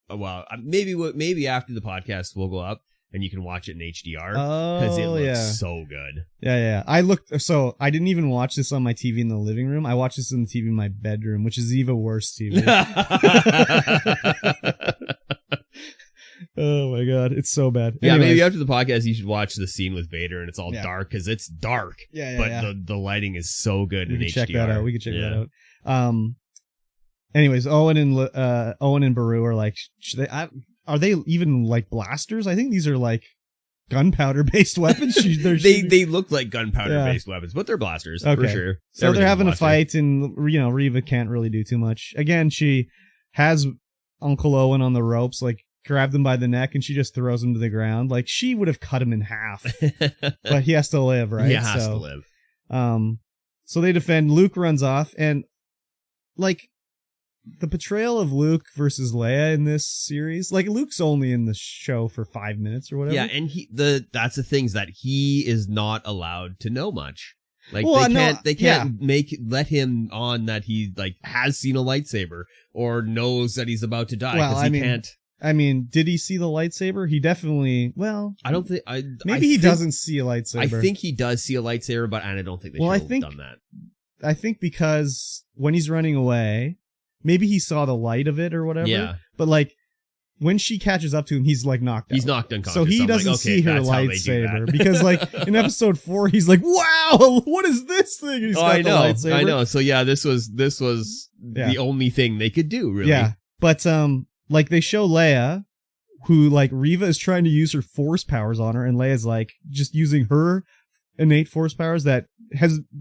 maybe after the podcast we'll go up and you can watch it in HDR because it looks so good. Yeah. I didn't even watch this on my TV in the living room. I watched this on the TV in my bedroom, which is even worse TV. Oh my god, it's so bad. Yeah, maybe after the podcast you should watch the scene with Vader and it's all dark because it's dark. But the lighting is so good in HDR. We can check that out. Anyways, Owen and Beru are like, are they even like blasters? I think these are like gunpowder-based weapons. They look like gunpowder-based weapons, but they're blasters, for sure. So they're having a fight, and, Reva can't really do too much. Again, she has Uncle Owen on the ropes, like, grabbed him by the neck, and she just throws him to the ground. Like, she would have cut him in half. But he has to live, right? He has to live. So they defend. Luke runs off, and, like, the portrayal of Luke versus Leia in this series, like, Luke's only in the show for 5 minutes or whatever. Yeah, and that's the thing, is that he is not allowed to know much. Like, they can't let him on that he, like, has seen a lightsaber or knows that he's about to die, because he can't. I mean, did he see the lightsaber? He definitely, I don't think, maybe he doesn't see a lightsaber. I think he does see a lightsaber, but I don't think they should have done that. I think because when he's running away, maybe he saw the light of it or whatever. Yeah. But, like, when she catches up to him, he's, like, knocked out. He's knocked unconscious. So he doesn't see her lightsaber. Because, like, in episode 4, he's like, wow, what is this thing? He's got the lightsaber. I know. So, yeah, this was the only thing they could do, really. Yeah. But, like, they show Leia, who, like, Reva is trying to use her force powers on her, and Leia's, like, just using her innate force powers that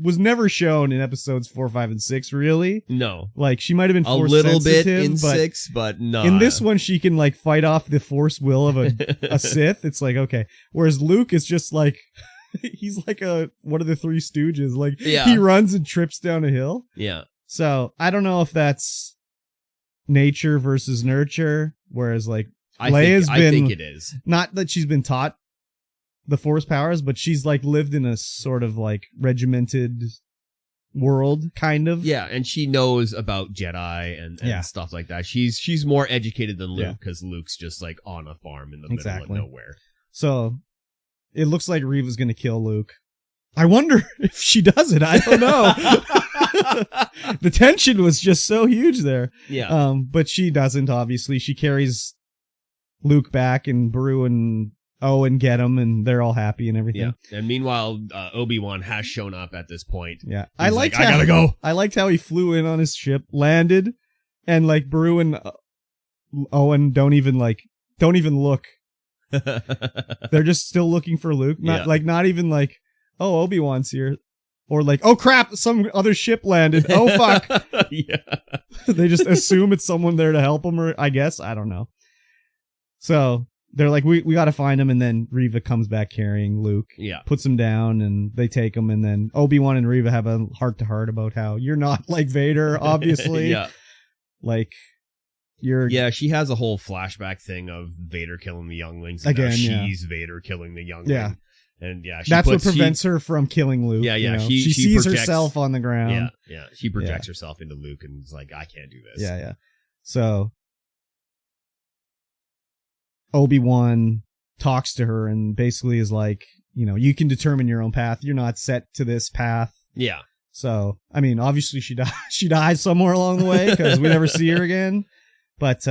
was never shown in episodes 4, 5, and 6, really. No. Like, she might have been force a little bit sensitive, in 6, but no. In this one, she can, like, fight off the force will of a Sith. It's like, okay. Whereas Luke is just like, he's like one of the Three Stooges. Like, he runs and trips down a hill. Yeah. So, I don't know if that's nature versus nurture, whereas, like, I think it is. Not that she's been taught the force powers, but she's, like, lived in a sort of, like, regimented world, kind of. Yeah, and she knows about Jedi and stuff like that. She's more educated than Luke, because Luke's just, like, on a farm in the middle of nowhere. So it looks like Reva's gonna kill Luke. I wonder if she does it. I don't know. The tension was just so huge there. Yeah. But she doesn't, obviously. She carries Luke back, and Beru and Owen get him, and they're all happy and everything. Yeah. And meanwhile, ObiWan has shown up at this point. Yeah. I gotta go. I liked how he flew in on his ship, landed, and, like, Beru and Owen don't even look. They're just still looking for Luke. Not even like, oh, Obi-Wan's here. Or like, oh crap, some other ship landed. Oh fuck. Yeah. They just assume it's someone there to help them, or I guess, I don't know. So they're like, we got to find him, and then Reva comes back carrying Luke. Yeah. Puts him down, and they take him, and then Obi-Wan and Reva have a heart-to-heart about how you're not like Vader, obviously. Yeah. Like, Yeah, she has a whole flashback thing of Vader killing the younglings. And again, she's Vader killing the youngling. Yeah. And yeah, that's what prevents her from killing Luke. Yeah, yeah. You know? She sees herself on the ground. Yeah, yeah. She projects herself into Luke and is like, I can't do this. Yeah, yeah. So Obi-Wan talks to her and basically is like, you know, you can determine your own path. You're not set to this path. Yeah. So, I mean, obviously she dies somewhere along the way because we never see her again. But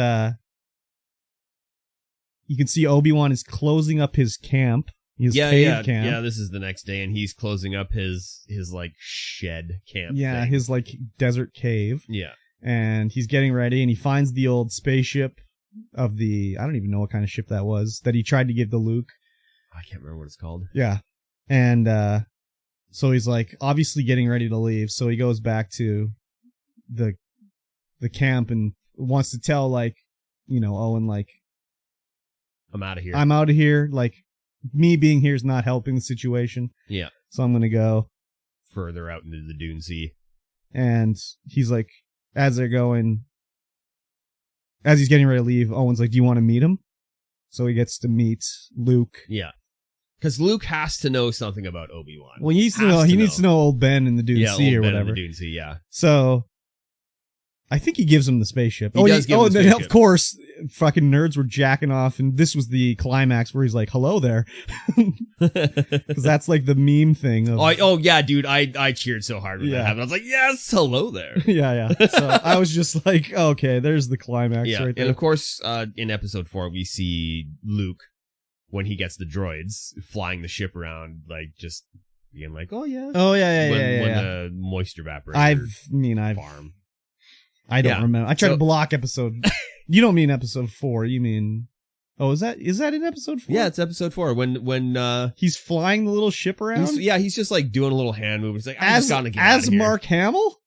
you can see Obi-Wan is closing up his camp. His cave camp. Yeah, this is the next day, and he's closing up his like shed camp. Yeah, thing. His like desert cave. Yeah. And he's getting ready, and he finds the old spaceship of I don't even know what kind of ship that was, that he tried to give to Luke. I can't remember what it's called. Yeah. And so he's like obviously getting ready to leave, so he goes back to the camp and wants to tell, like, you know, Owen, like, I'm out of here. I'm out of here. Like, me being here is not helping the situation. Yeah. So I'm going to go further out into the Dune Sea. And he's like, as he's getting ready to leave, Owen's like, do you want to meet him? So he gets to meet Luke. Yeah. Because Luke has to know something about Obi-Wan. Well, he needs to know old Ben in the Dune Sea or whatever. In the Dune Sea, yeah. So I think he gives him the spaceship. He does give him the spaceship. Of course, fucking nerds were jacking off, and this was the climax where he's like, hello there. Because that's like the meme thing. Yeah, dude, I cheered so hard when that happened. I was like, yes, hello there. Yeah. So I was just like, okay, there's the climax right there. And of course, in episode 4, we see Luke, when he gets the droids, flying the ship around, like, just being like, oh yeah. When the moisture evaporator farm. I don't remember. I tried to block episode. You don't mean episode 4. You mean Oh, is that in episode 4? Yeah, it's episode 4 when he's flying the little ship around. He's just like doing a little hand move. He's like, I'm just gonna get out of as here. Mark Hamill.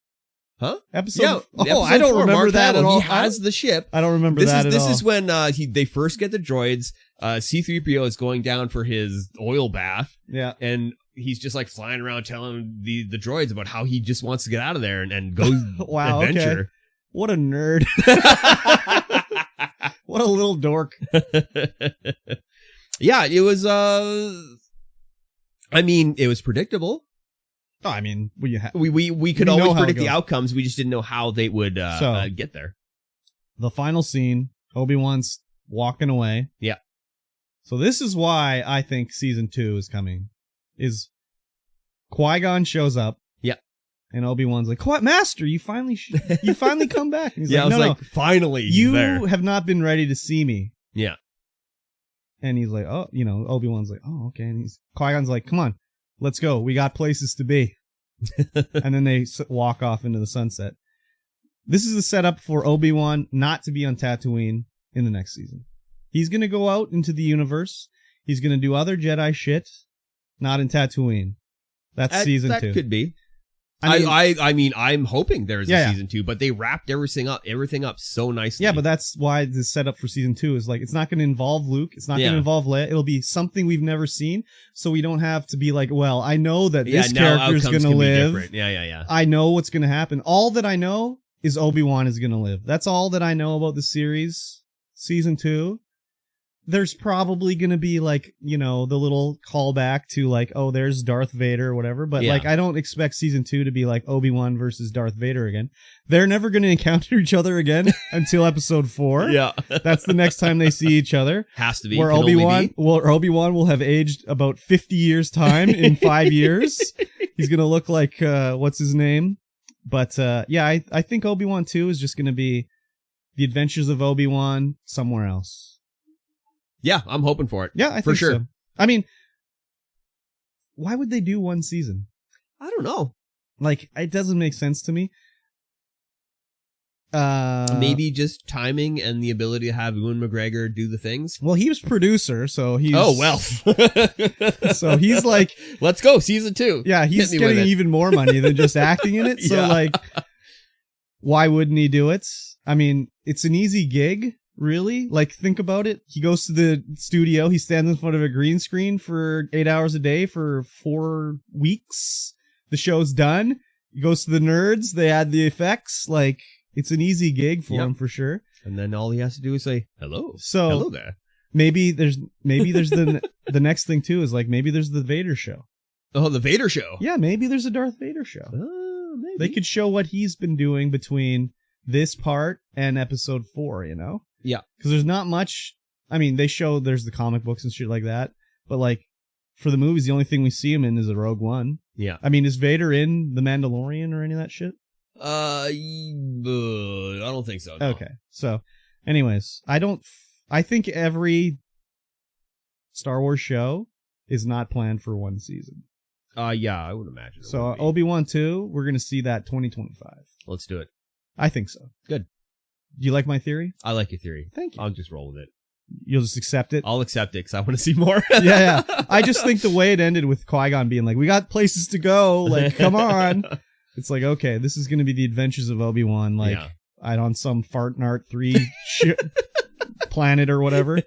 Huh? Episode. Yeah, episode I don't 4, remember Mark that Hamill, at all. He has the ship. I don't remember that at all. This is when they first get the droids. C-3PO is going down for his oil bath. Yeah, and he's just like flying around telling the droids about how he just wants to get out of there and go wow, adventure. Okay. What a nerd. What a little dork. Yeah, it was I mean, it was predictable. Oh, I mean, we could always predict the outcomes. We just didn't know how they would get there. The final scene, Obi-Wan's walking away. Yeah. So this is why I think season 2 is coming. Is Qui-Gon shows up. Yeah. And Obi-Wan's like, Master, you finally come back. And he's yeah, like, I was like, finally, you there. have not been ready to see me. Yeah. And he's like, oh, Obi-Wan's like, oh, okay. And Qui-Gon's like, come on, let's go. We got places to be. And then they walk off into the sunset. This is the setup for Obi-Wan not to be on Tatooine in the next season. He's going to go out into the universe. He's going to do other Jedi shit, not in Tatooine. That's season 2. That could be. I mean, I'm hoping there's a season 2, but they wrapped everything up so nicely. Yeah, but that's why the setup for season 2 is like, it's not going to involve Luke. It's not going to involve Leia. It'll be something we've never seen. So we don't have to be like, well, I know that this character is going to live. Yeah. I know what's going to happen. All that I know is Obi-Wan is going to live. That's all that I know about the series. Season 2. There's probably going to be like, the little callback to like, oh, there's Darth Vader or whatever. But like, I don't expect season 2 to be like Obi-Wan versus Darth Vader again. They're never going to encounter each other again until episode 4. Yeah. That's the next time they see each other. Has to be. Where Obi-Wan will have aged about 50 years time in 5 years. He's going to look like, what's his name? But, I think Obi-Wan 2 is just going to be the adventures of Obi-Wan somewhere else. Yeah, I'm hoping for it. Yeah, I think for sure. So. I mean, why would they do one season? I don't know. Like, it doesn't make sense to me. Maybe just timing and the ability to have Ewan McGregor do the things. Well, he was producer, so he's... Oh, well. So he's like... Let's go, season 2. Yeah, he's getting even more money than just acting in it. So, like, why wouldn't he do it? I mean, it's an easy gig. Really? Like, think about it. He goes to the studio. He stands in front of a green screen for 8 hours a day for 4 weeks. The show's done. He goes to the nerds. They add the effects. Like, it's an easy gig for him for sure. And then all he has to do is say, hello. So, hello there. Maybe there's the next thing too is like, maybe there's the Vader show. Oh, the Vader show. Yeah, maybe there's a Darth Vader show. Maybe. They could show what he's been doing between this part and episode 4, Yeah. Because there's not much. I mean, they show there's the comic books and shit like that. But, like, for the movies, the only thing we see him in is a Rogue One. Yeah. I mean, is Vader in The Mandalorian or any of that shit? I don't think so. No. Okay. So, anyways, I think every Star Wars show is not planned for one season. Yeah, I would imagine. So, Obi-Wan 2, we're going to see that 2025. Let's do it. I think so. Good. Do you like my theory? I like your theory. Thank you. I'll just roll with it. You'll just accept it? I'll accept it because I want to see more. Yeah. I just think the way it ended with Qui-Gon being like, we got places to go. Like, come on. It's like, okay, this is going to be the adventures of Obi-Wan. Like, on some Fartnart 3 planet or whatever.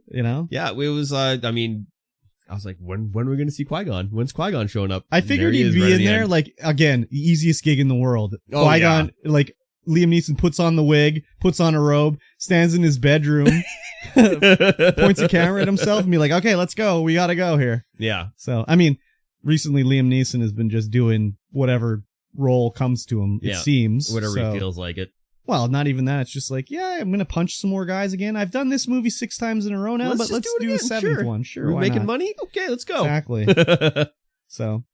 Yeah, it was, I was like, when are we going to see Qui-Gon? When's Qui-Gon showing up? I figured he'd be in there. Like, again, the easiest gig in the world. Oh, Qui-Gon, like, Liam Neeson puts on the wig, puts on a robe, stands in his bedroom, points a camera at himself and be like, okay, let's go. We got to go here. Yeah. So, I mean, recently Liam Neeson has been just doing whatever role comes to him, it seems. Whatever he feels like it. Well, not even that. It's just like, yeah, I'm going to punch some more guys again. I've done this movie 6 times in a row now, but let's do a 7th one. Sure, we're making money? Okay, let's go. Exactly. So,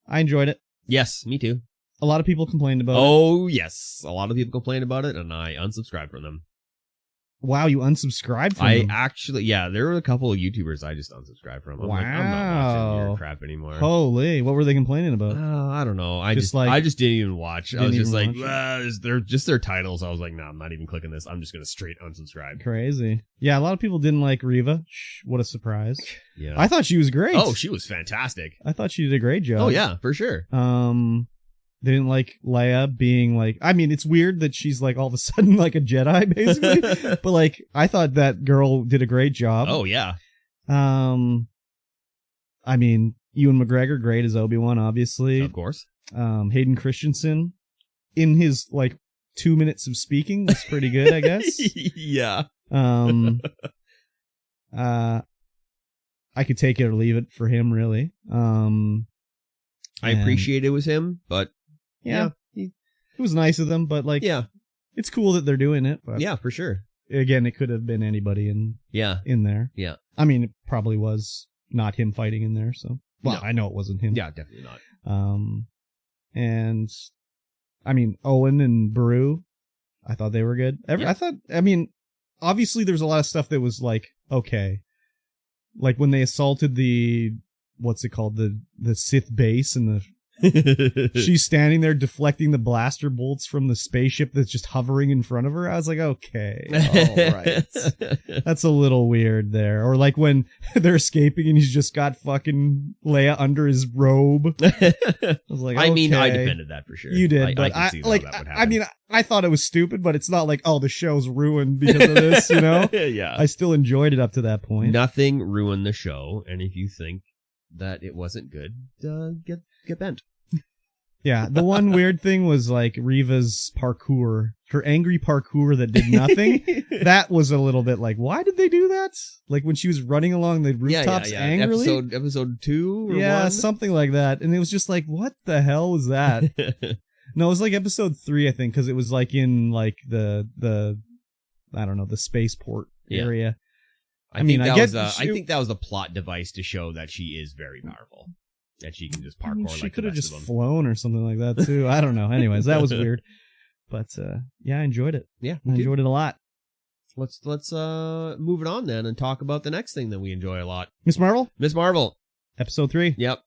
I enjoyed it. Yes, me too. A lot of people complained about it. Oh, yes. A lot of people complained about it, and I unsubscribed from them. Wow, you unsubscribed from them. There were a couple of YouTubers I just unsubscribed from. I'm like, I'm not watching your crap anymore. Holy, what were they complaining about? I don't know. I just didn't even watch. I was just like, they're just their titles. I was like, no, I'm not even clicking this. I'm just going to straight unsubscribe. Crazy. Yeah, a lot of people didn't like Reva. What a surprise. Yeah. I thought she was great. Oh, she was fantastic. I thought she did a great job. Oh, yeah, for sure. They didn't like Leia being like, I mean, it's weird that she's like all of a sudden like a Jedi basically, but like I thought that girl did a great job. Oh yeah. I mean, Ewan McGregor, great as Obi-Wan, obviously. Of course. Hayden Christensen in his like 2 minutes of speaking was pretty good, I guess. Yeah. I could take it or leave it for him, really. I appreciate it was him, but yeah, it was nice of them, but like, yeah, it's cool that they're doing it. But yeah, for sure. Again, it could have been anybody in there. Yeah. I mean, it probably was not him fighting in there. So, well, no. I know it wasn't him. Yeah, definitely not. And I mean, Owen and Beru, I thought they were good. I mean, obviously there's a lot of stuff that was like, okay. Like when they assaulted what's it called? The Sith base and the she's standing there deflecting the blaster bolts from the spaceship that's just hovering in front of her. I was like, okay, all right. That's a little weird there. Or like when they're escaping and he's just got fucking Leia under his robe. I was like, okay. I mean, I defended that for sure. You did, but I that would happen. I mean, I thought it was stupid, but it's not like, oh, the show's ruined because of this, you know? Yeah. I still enjoyed it up to that point. Nothing ruined the show, and if you think that it wasn't good, get bent. Yeah, the one weird thing was like Reva's parkour, her angry parkour that did nothing. That was a little bit like, why did they do that? Like when she was running along the rooftops angrily. Episode 2 or 1? Something like that. And it was just like, what the hell was that? No, it was like episode 3, I think, because it was like in like the I don't know, the spaceport area. I think that was a plot device to show that she is very powerful. That she can just parkour. I mean, she could have just flown or something like that too. I don't know. Anyways, that was weird. But yeah, I enjoyed it. Yeah, I enjoyed it a lot. Let's move it on then and talk about the next thing that we enjoy a lot. Miss Marvel, episode 3. Yep.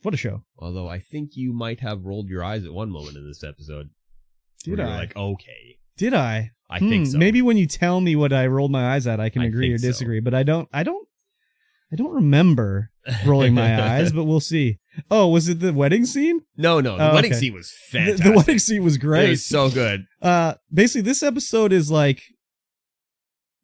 What a show. Although I think you might have rolled your eyes at one moment in this episode. Did I? Like, okay. Did I? I think so. Maybe when you tell me what I rolled my eyes at, I can agree or disagree. So. But I don't remember rolling my eyes, but we'll see. Oh, was it the wedding scene? No. The wedding scene was fantastic. The wedding scene was great. It was so good. Basically, this episode is like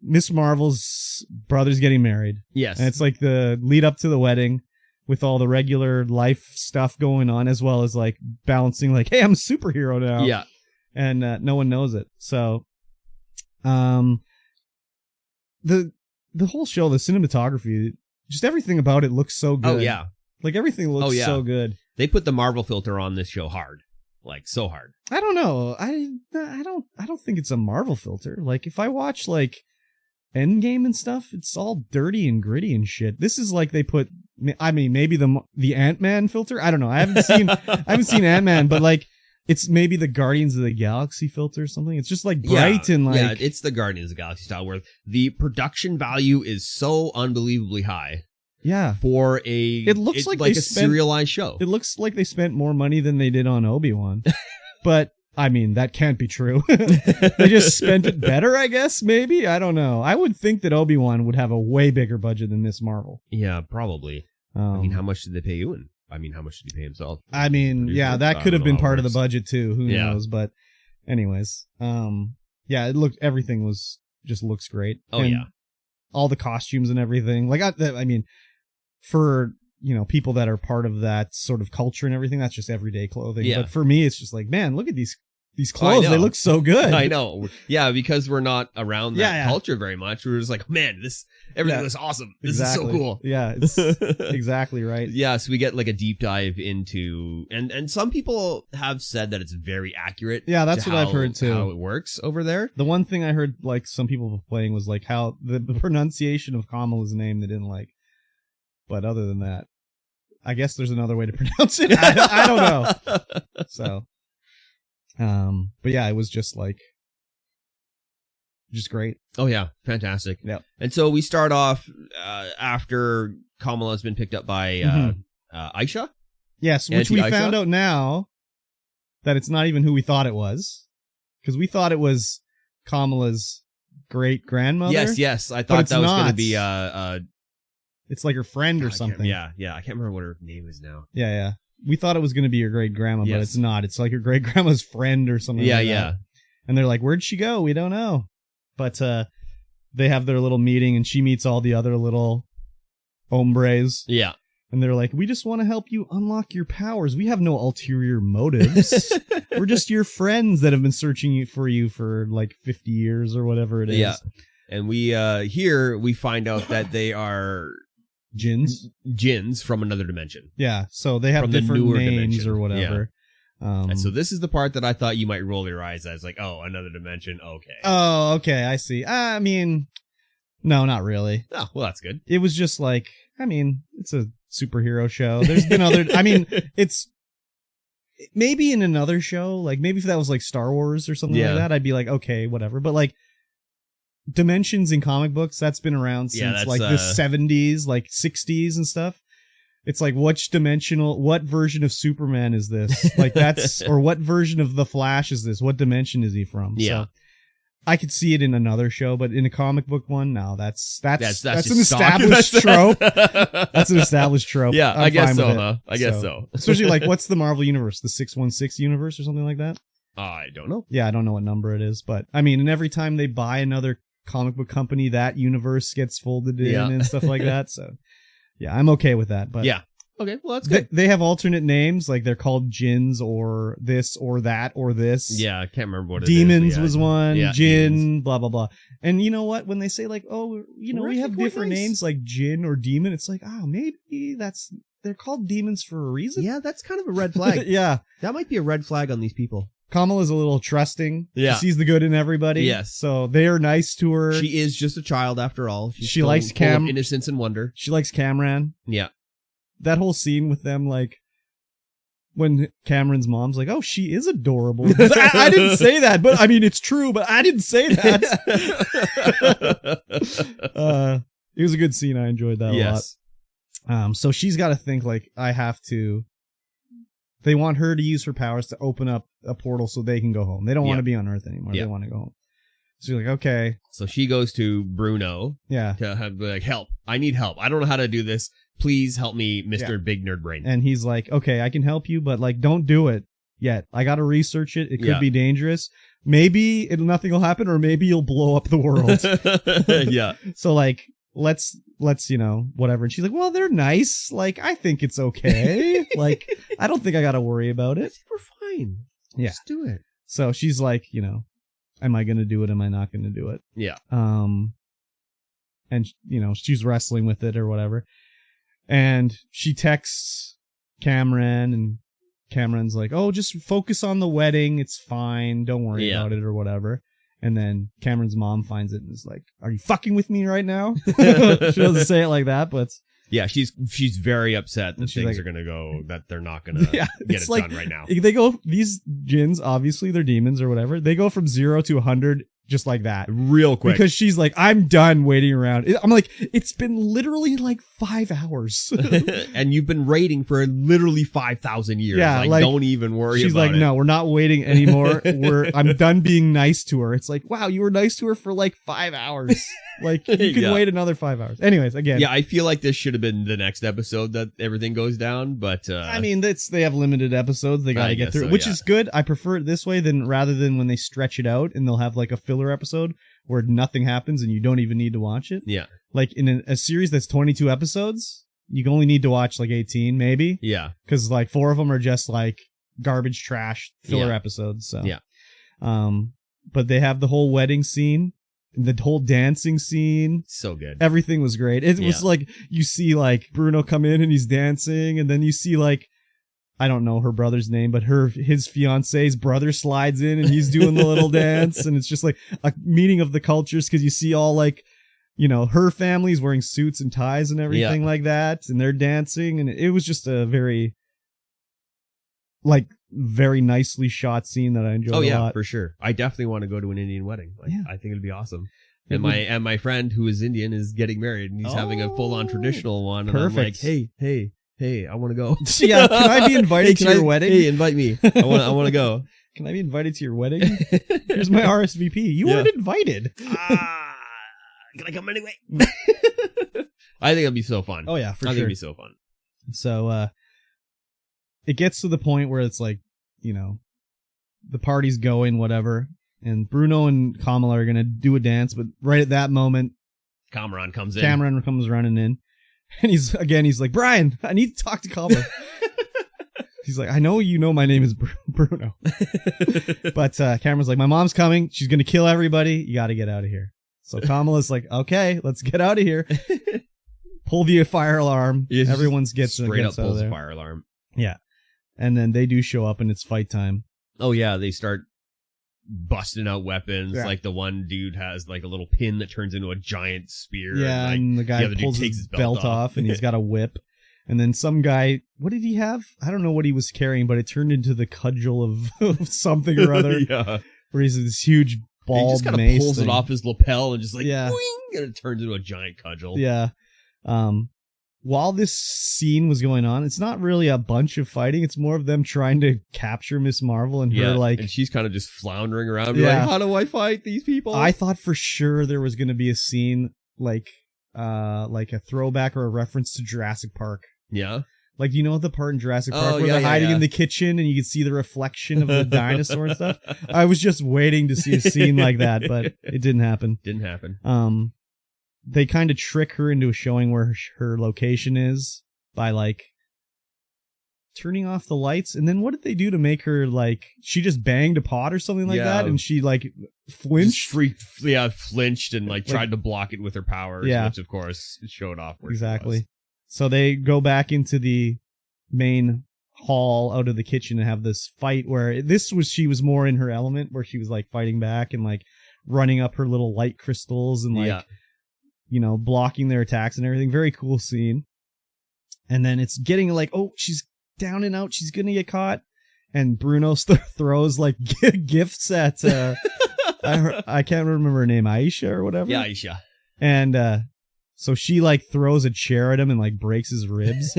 Miss Marvel's brother's getting married. Yes. And it's like the lead up to the wedding with all the regular life stuff going on, as well as like balancing like, hey, I'm a superhero now. Yeah. And no one knows it. So, the whole show, the cinematography, just everything about it looks so good. Oh, yeah. Like, everything looks so good. They put the Marvel filter on this show hard. Like, so hard. I don't know. I don't think it's a Marvel filter. Like, if I watch, like, Endgame and stuff, it's all dirty and gritty and shit. This is like they put, I mean, maybe the Ant-Man filter? I don't know. I haven't seen Ant-Man, but, like, it's maybe the Guardians of the Galaxy filter or something. It's just like bright and like... Yeah, it's the Guardians of the Galaxy style where the production value is so unbelievably high. Yeah. For it looks like a serialized show. It looks like they spent more money than they did on Obi-Wan. But, I mean, that can't be true. They just spent it better, I guess, maybe? I don't know. I would think that Obi-Wan would have a way bigger budget than Miss Marvel. Yeah, probably. I mean, how much did they pay Ewan? I mean, how much did he pay himself? I mean, yeah, that could have been part of the budget too. Who knows? But anyways, yeah, everything just looks great. Oh, and all the costumes and everything. Like, I mean, for, people that are part of that sort of culture and everything, that's just everyday clothing. Yeah. But for me, it's just like, man, look at these clothes. They look so good. I know. Yeah, because we're not around that culture very much. We're just like, man, everything looks awesome. This is so cool. Yeah, it's exactly right. Yeah, so we get like a deep dive into, and some people have said that it's very accurate. Yeah, that's what I've heard too. How it works over there. The one thing I heard, like, some people playing was like how the pronunciation of Kamala's name they didn't like. But other than that, I guess there's another way to pronounce it. I don't know. So. But yeah, it was just like, which is great. Oh, yeah. Fantastic. Yep. And so we start off after Kamala's been picked up by Aisha. Yes, which we found out now that it's not even who we thought it was. Because we thought it was Kamala's great-grandmother. Yes. I thought that was going to be... it's like her friend or something. Yeah. I can't remember what her name is now. Yeah. We thought it was going to be her great-grandma, but it's not. It's like her great-grandma's friend or something like that. Yeah. And they're like, where'd she go? We don't know. But they have their little meeting, and she meets all the other little hombres. Yeah. And they're like, we just want to help you unlock your powers. We have no ulterior motives. We're just your friends that have been searching for you for like 50 years or whatever it is. Yeah. And we here we find out that they are Jinns from another dimension. Yeah. So they have different names or whatever. Yeah. And so this is the part that I thought you might roll your eyes as like, oh, another dimension. Okay. Oh, okay. I see. I mean, no, not really. Oh, well, that's good. It was just like, I mean, it's a superhero show. There's been other, I mean, it's maybe in another show, like maybe if that was like Star Wars or something like that, I'd be like, okay, whatever. But like dimensions in comic books, that's been around since like the 70s, like 60s and stuff. It's like, what version of Superman is this? Like that's, or what version of the Flash is this? What dimension is he from? Yeah. So I could see it in another show, but in a comic book one, no, that's an established trope. That's an established trope. Yeah, I guess so, huh? I guess so. Especially like, what's the Marvel universe? The 616 universe or something like that? I don't know. Yeah, I don't know what number it is, but I mean, and every time they buy another comic book company, that universe gets folded in and stuff like that. So yeah, I'm okay with that. But yeah. Okay, well, that's good. They have alternate names, like they're called Jinns or this or that or this. Yeah, I can't remember what it Demons is. was one, Jinn, blah, blah, blah. And you know what? When they say like, oh, you know, we have different names like Jinn or Demon, it's like, oh, maybe they're called demons for a reason. Yeah, that's kind of a red flag. Yeah. That might be a red flag on these people. Kamala's a little trusting. Yeah. She sees the good in everybody. Yes. So they are nice to her. She is just a child after all. She likes full of innocence and wonder. She likes Cameron. Yeah. That whole scene with them, like, when Cameron's mom's like, oh, she is adorable. I didn't say that, but I mean, it's true, but I didn't say that. It was a good scene. I enjoyed that a lot. So she's got to think, like, they want her to use her powers to open up a portal so they can go home. They don't want to be on Earth anymore. They want to go home. So you're like, okay. So she goes to Bruno. Yeah. To have, like, help. I need help. I don't know how to do this. Please help me, Mr. Big Nerd Brain. And he's like, okay, I can help you, but like, don't do it yet. I got to research it. It could be dangerous. Maybe nothing will happen, or maybe you'll blow up the world. Yeah. So like, let's, you know, whatever. And she's like, well, they're nice. Like, I think it's okay. Like, I don't think I got to worry about it. We're fine. Yeah. Just do it. So she's like, you know, am I going to do it? Am I not going to do it? Yeah. And you know, she's wrestling with it or whatever. And she texts Cameron, and Cameron's like, oh, just focus on the wedding. It's fine. Don't worry about it or whatever. And then Cameron's mom finds it and is like, are you fucking with me right now? She doesn't say it like that, but... Yeah, she's very upset that things are going to go, that they're not going to get it done right now. They go, these Jinns, obviously they're demons or whatever. They go from 0 to 100 just like that. Real quick. Because she's like, I'm done waiting around. I'm like, it's been literally like 5 hours. And you've been raiding for literally 5,000 years. Yeah, like, don't even worry about it. She's like, no, we're not waiting anymore. I'm done being nice to her. It's like, wow, you were nice to her for like 5 hours. Like, you can wait another 5 hours. Anyways, again. Yeah, I feel like this should have been the next episode that everything goes down, but... I mean, they have limited episodes. They got to get through it, which is good. I prefer it this way rather than when they stretch it out and they'll have like a filler episode where nothing happens and you don't even need to watch it. Yeah. Like in a series that's 22 episodes, you only need to watch like 18 maybe. Yeah. Because like 4 of them are just like garbage trash filler episodes. So yeah. But they have the whole wedding scene. The whole dancing scene. So good. Everything was great. It was like, you see like Bruno come in and he's dancing, and then you see like, I don't know her brother's name, but his fiance's brother slides in and he's doing the little dance, and it's just like a meeting of the cultures, because you see all like, you know, her family's wearing suits and ties and everything like that, and they're dancing, and it was just a very like very nicely shot scene that I enjoyed a lot. Oh yeah, for sure. I definitely want to go to an Indian wedding. Like, I think it'd be awesome. And my friend who is Indian is getting married, and he's having a full on traditional one. And perfect. I'm like, hey, I want to go. Yeah, can I be invited to your wedding? Hey, invite me. I want to go. Can I be invited to your wedding? Here's my RSVP. You weren't invited. Can I come anyway? I think it'll be so fun. Oh yeah, for sure. I think it'll be so fun. So it gets to the point where it's like, you know, the party's going, whatever, and Bruno and Kamala are gonna do a dance, but right at that moment, Cameron comes running in, and he's like, Brian, I need to talk to Kamala. He's like, I know you know my name is Bruno. But Cameron's like, my mom's coming. She's going to kill everybody. You got to get out of here. So Kamala's like, okay, let's get out of here. Pull the fire alarm. Everyone gets straight up pulls the fire alarm. Yeah. And then they do show up and it's fight time. Oh, yeah. They start busting out weapons. Yeah. Like the one dude has like a little pin that turns into a giant spear. Yeah. And the guy pulls his belt off and he's got a whip. And then some guy, what did he have? I don't know what he was carrying, but it turned into the cudgel of something or other. Yeah. Where he's this huge bald mace. He just kind of pulls it off his lapel and just like, wing, and it turns into a giant cudgel. Yeah. While this scene was going on, it's not really a bunch of fighting. It's more of them trying to capture Miss Marvel and her like. And she's kind of just floundering around. Yeah. Like, how do I fight these people? I thought for sure there was going to be a scene like a throwback or a reference to Jurassic Park. Yeah. Like, you know the part in Jurassic Park where they're hiding in the kitchen and you can see the reflection of the dinosaur and stuff? I was just waiting to see a scene like that, but it didn't happen. They kind of trick her into showing where her location is by, like, turning off the lights. And then what did they do to make her, like, she just banged a pot or something like that? And she, like, flinched? Flinched and, like, tried to block it with her powers, which, of course, showed off where exactly. She was. So they go back into the main hall out of the kitchen and have this fight where she was more in her element, where she was like fighting back and like running up her little light crystals and like, you know, blocking their attacks and everything. Very cool scene. And then it's getting like, oh, she's down and out. She's going to get caught. And Bruno throws like gifts at, I can't remember her name, Aisha or whatever. Yeah, Aisha. And, so she like throws a chair at him and like breaks his ribs.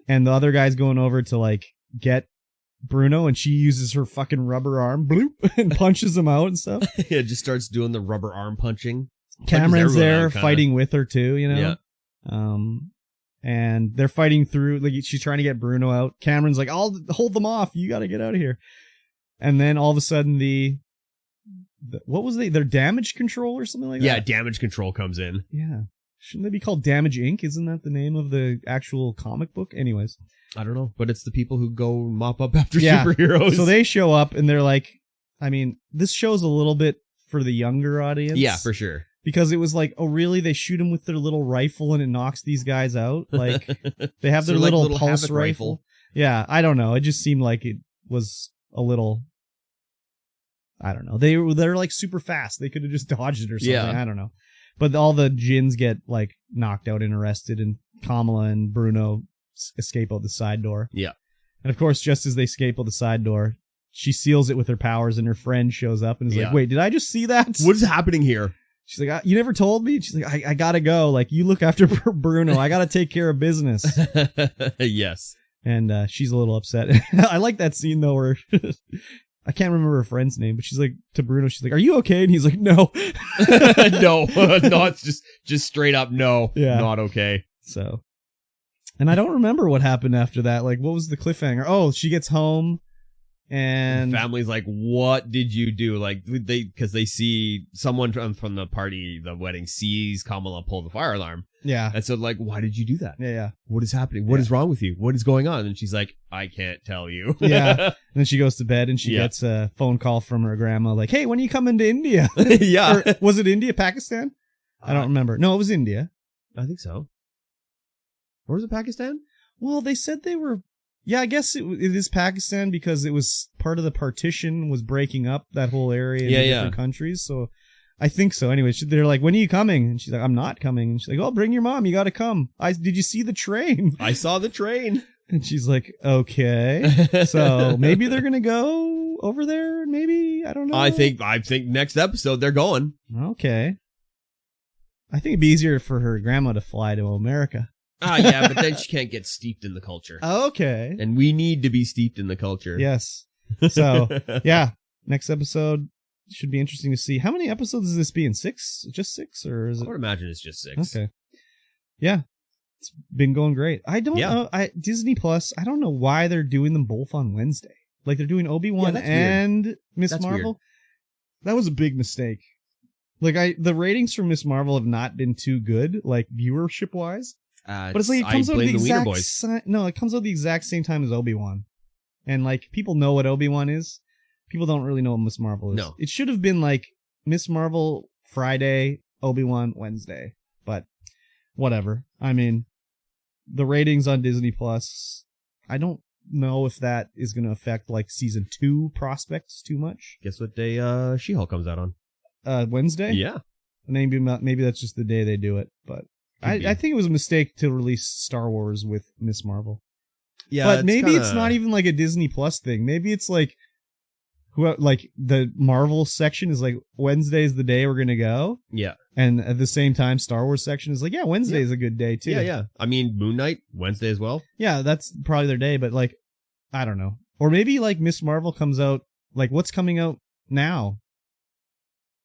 And the other guy's going over to like get Bruno and she uses her fucking rubber arm bloop, and punches him out and stuff. Yeah, just starts doing the rubber arm punching. Cameron's there fighting with her too, you know? Yeah. And they're fighting through, like she's trying to get Bruno out. Cameron's like, I'll hold them off. You got to get out of here. And then all of a sudden what was their damage control or something like that? Yeah, damage control comes in. Yeah. Shouldn't they be called Damage Inc.? Isn't that the name of the actual comic book? Anyways. I don't know, but it's the people who go mop up after superheroes. So they show up and they're like, I mean, this show's a little bit for the younger audience. Yeah, for sure. Because it was like, oh really? They shoot them with their little rifle and it knocks these guys out? Like, they have their little pulse rifle. Yeah, I don't know. It just seemed like it was a little, I don't know. They're like super fast. They could have just dodged it or something. Yeah. I don't know. But all the Jins get like knocked out and arrested, and Kamala and Bruno escape out the side door. Yeah. And of course, just as they escape out the side door, she seals it with her powers, and her friend shows up and is like, wait, did I just see that? What is happening here? She's like, you never told me? She's like, I gotta go. Like, you look after Bruno. I gotta take care of business. Yes. And she's a little upset. I like that scene, though, where I can't remember her friend's name, but she's like, to Bruno, she's like, are you okay? And he's like, no. No, it's just straight up no. Yeah. Not okay. So, and I don't remember what happened after that. Like, what was the cliffhanger? Oh, she gets home and the family's like, what did you do? Like, because they see someone from the party, the wedding, sees Kamala pull the fire alarm. Yeah. And so like, why did you do that? Yeah. What is happening? What is wrong with you? What is going on? And she's like, I can't tell you. Yeah. And then she goes to bed and she gets a phone call from her grandma like, hey, when are you coming to India? Yeah. Or, was it India, Pakistan? I don't remember. No, it was India. I think so. Or was it Pakistan? Well, they said they were. Yeah, I guess it is Pakistan because it was part of the partition was breaking up that whole area into different countries. So I think so. Anyway, they're like, when are you coming? And she's like, I'm not coming. And she's like, oh, bring your mom. You got to come. Did you see the train? I saw the train. And she's like, okay. So maybe they're going to go over there. Maybe. I don't know. I think next episode they're going. Okay. I think it'd be easier for her grandma to fly to America. Yeah, but then she can't get steeped in the culture. Okay. And we need to be steeped in the culture. Yes. So, yeah. Next episode should be interesting to see. How many episodes is this being? 6? Just 6? Or is it? I would imagine it's just 6. Okay. Yeah. It's been going great. I don't know. Disney Plus, I don't know why they're doing them both on Wednesday. Like they're doing ObiWan and Miss Marvel. Weird. That was a big mistake. Like the ratings for Miss Marvel have not been too good, like viewership wise. But it's like it comes out the exact it comes out the exact same time as ObiWan. And like people know what ObiWan is. People don't really know what Miss Marvel is. No. It should have been like Miss Marvel Friday, ObiWan Wednesday. But whatever. I mean, the ratings on Disney Plus, I don't know if that is going to affect like season 2 prospects too much. Guess what day She-Hulk comes out on? Wednesday? Yeah. Maybe that's just the day they do it, but I think it was a mistake to release Star Wars with Miss Marvel. Yeah, but maybe it's not even like a Disney Plus thing. Maybe it's like the Marvel section is like Wednesday's the day we're gonna go. Yeah, and at the same time, Star Wars section is like Wednesday is a good day too. Yeah. I mean, Moon Knight Wednesday as well. Yeah, that's probably their day, but like I don't know. Or maybe like Miss Marvel comes out like what's coming out now.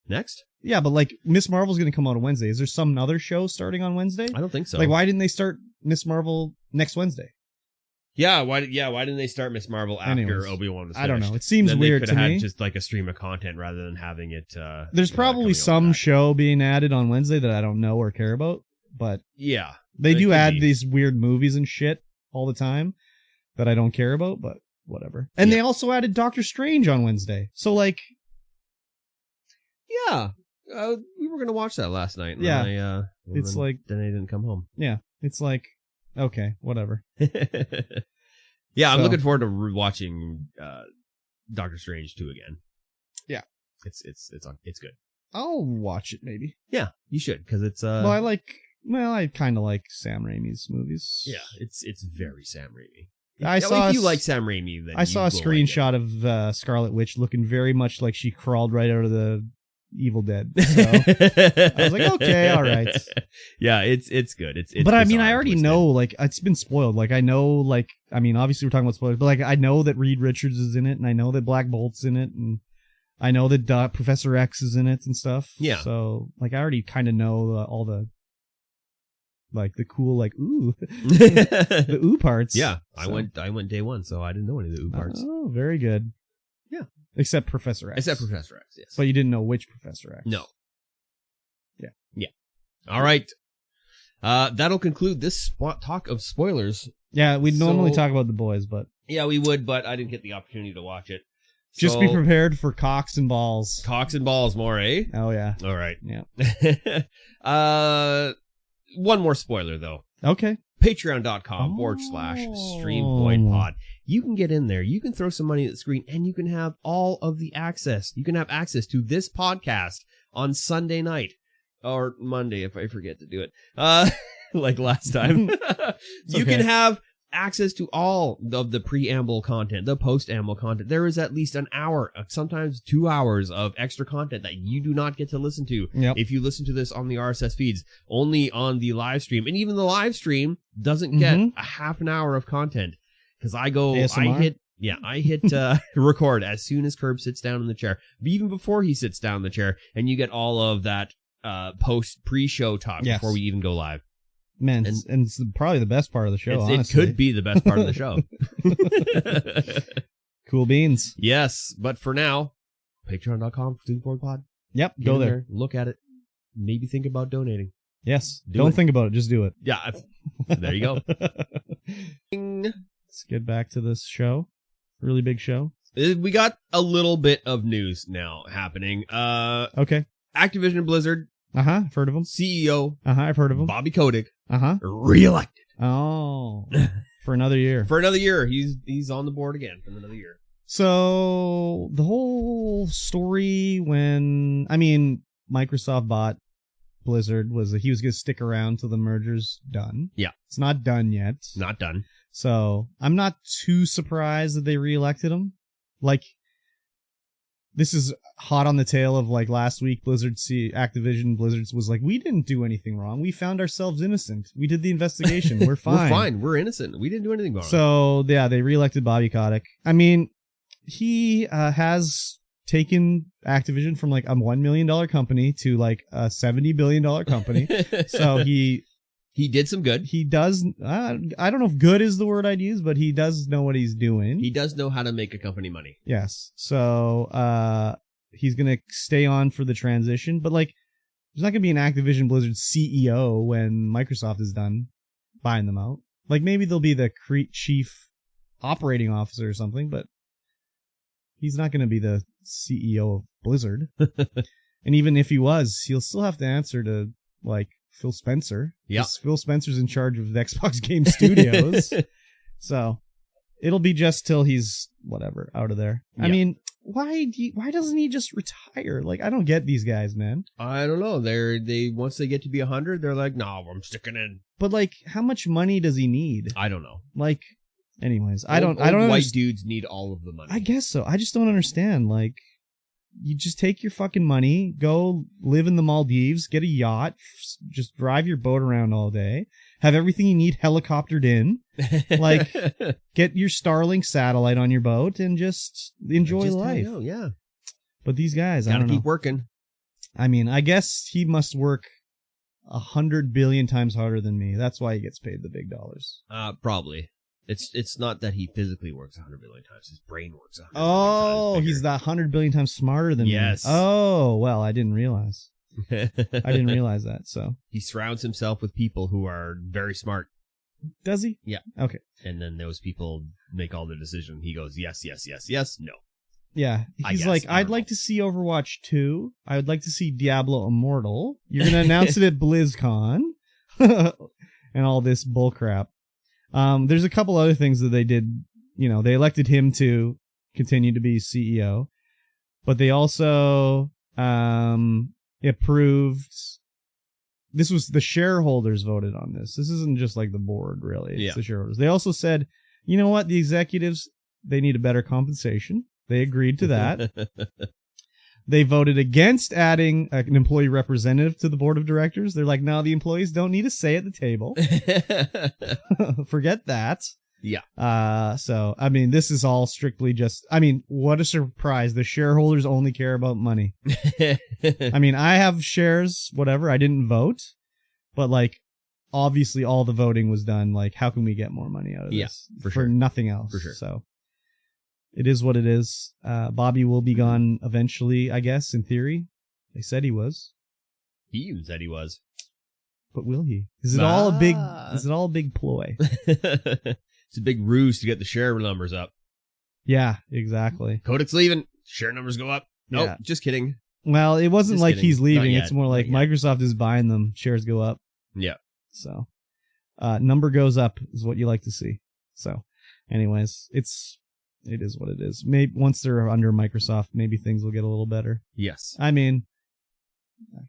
Next? Yeah, but like Miss Marvel's going to come out on Wednesday. Is there some other show starting on Wednesday? I don't think so. Like, why didn't they start Miss Marvel next Wednesday? Yeah, why didn't they start Miss Marvel after Obi-Wan was finished? I don't know. It seems weird to me. They could have had just like a stream of content rather than having it. There's probably some show being added on Wednesday that I don't know or care about, but yeah, they do add these weird movies and shit all the time that I don't care about, but whatever. And they also added Doctor Strange on Wednesday, so like. Yeah, we were gonna watch that last night. Yeah, then I didn't come home. Yeah, it's like okay, whatever. Yeah, I'm looking forward to watching Doctor Strange 2 again. Yeah, it's good. I'll watch it maybe. Yeah, you should because it's I kind of like Sam Raimi's movies. Yeah, it's very Sam Raimi. If you like Sam Raimi, then I saw a screenshot of Scarlet Witch looking very much like she crawled right out of the Evil Dead. So I was like, okay, all right. Yeah, it's good. It's but I mean, I already know, like, it's been spoiled. Like, I know, like, I mean, obviously we're talking about spoilers, but like, I know that Reed Richards is in it, and I know that Black Bolt's in it, and I know that Professor X is in it and stuff. Yeah. So, like, I already kind of know all the, like, the cool, like, ooh, the ooh parts. Yeah, so. I went day 1, so I didn't know any of the ooh parts. Oh, very good. Yeah. Except Professor X. Except Professor X, yes. But you didn't know which Professor X. No. Yeah. Yeah. All right. That'll conclude this talk of spoilers. Yeah, we'd normally talk about The Boys, but... Yeah, we would, but I didn't get the opportunity to watch it. Just be prepared for cocks and balls. Cocks and balls more, eh? Oh, yeah. All right. Yeah. One more spoiler, though. Okay. Patreon.com/StreamVoidPod. You can get in there. You can throw some money at the screen, and you can have all of the access. You can have access to this podcast on Sunday night. Or Monday, if I forget to do it. Like last time. You can have access to all of the preamble content, the post-amble content. There is at least an hour, sometimes 2 hours of extra content that you do not get to listen to if you listen to this on the RSS feeds, only on the live stream. And even the live stream doesn't get a half an hour of content because I hit record as soon as Curb sits down in the chair, but even before he sits down in the chair, and you get all of that pre-show talk before we even go live. Man, and it's probably the best part of the show, honestly. It could be the best part of the show. Cool beans. Yes, but for now, patreon.com/StreamVoidPod. Yep, go there. Look at it. Maybe think about donating. Yes, don't think about it, just do it. Yeah, there you go. Let's get back to this show. Really big show. We got a little bit of news now happening. Okay. Activision Blizzard. I've heard of him. CEO. I've heard of him. Bobby Kotick. Reelected. Oh. For another year. For another year. He's on the board again for another year. So the whole story when Microsoft bought Blizzard was that he was going to stick around till the merger's done. Yeah. It's not done yet. Not done. So I'm not too surprised that they reelected him. Like, this is hot on the tail of like last week. Activision Blizzard was like, we didn't do anything wrong. We found ourselves innocent. We did the investigation. We're fine. We're fine. We're innocent. We didn't do anything wrong. So yeah, they reelected Bobby Kotick. I mean, he has taken Activision from like a $1 million company to like a $70 billion company. So he did some good. He does. I don't know if good is the word I'd use, but he does know what he's doing. He does know how to make a company money. Yes. So he's going to stay on for the transition. But like, there's not going to be an Activision Blizzard CEO when Microsoft is done buying them out. Like, maybe they'll be the chief operating officer or something, but he's not going to be the CEO of Blizzard. And even if he was, he'll still have to answer to like Phil Spencer. Yeah. Phil Spencer's in charge of the Xbox Game Studios. So it'll be just till he's whatever out of there. Yeah. I mean, why doesn't he just retire? Like, I don't get these guys, man. I don't know. They once they get to be 100, they're like, no, I'm sticking in. But like, how much money does he need? I don't know. Like, anyways, I don't white dudes need all of the money. I guess so. I just don't understand. Like, you just take your fucking money, go live in the Maldives, get a yacht, just drive your boat around all day, have everything you need helicoptered in, like get your Starlink satellite on your boat and just enjoy life. Yeah. But these guys, gotta I don't know. Keep working. I mean, I guess he must work 100 billion times harder than me. That's why he gets paid the big dollars. Probably. It's not that he physically works 100 billion times. His brain works 100 billion times. He's that 100 billion times smarter than me. Yes. Oh, well, I didn't realize. I didn't realize that. So he surrounds himself with people who are very smart. Does he? Yeah. Okay. And then those people make all the decision. He goes, yes, no. Yeah. He's like, I'd like to see Overwatch 2. I would like to see Diablo Immortal. You're going to announce it at BlizzCon. And all this bullcrap. There's a couple other things that they did. You know, they elected him to continue to be CEO, but they also approved. This was the shareholders voted on this. This isn't just like the board, really. It's the shareholders. They also said, you know what, the executives, they need a better compensation. They agreed to that. They voted against adding an employee representative to the board of directors. They're like, no, the employees don't need a say at the table. Forget that. Yeah. So, I mean, this is all strictly just, I mean, what a surprise. The shareholders only care about money. I mean, I have shares, whatever. I didn't vote, but like, obviously all the voting was done. Like, how can we get more money out of this? For nothing else. For sure. So. It is what it is. Bobby will be gone eventually, I guess, in theory. They said he was. He even said he was. But will he? Is it all a big ploy? It's a big ruse to get the share numbers up. Yeah, exactly. Kotick's leaving. Share numbers go up. Nope, yeah. Just kidding. Well, it wasn't like he's leaving. It's more like Microsoft is buying them. Shares go up. Yeah. So, number goes up is what you like to see. So, anyways, it is what it is. Maybe once they're under Microsoft, maybe things will get a little better. Yes. I mean,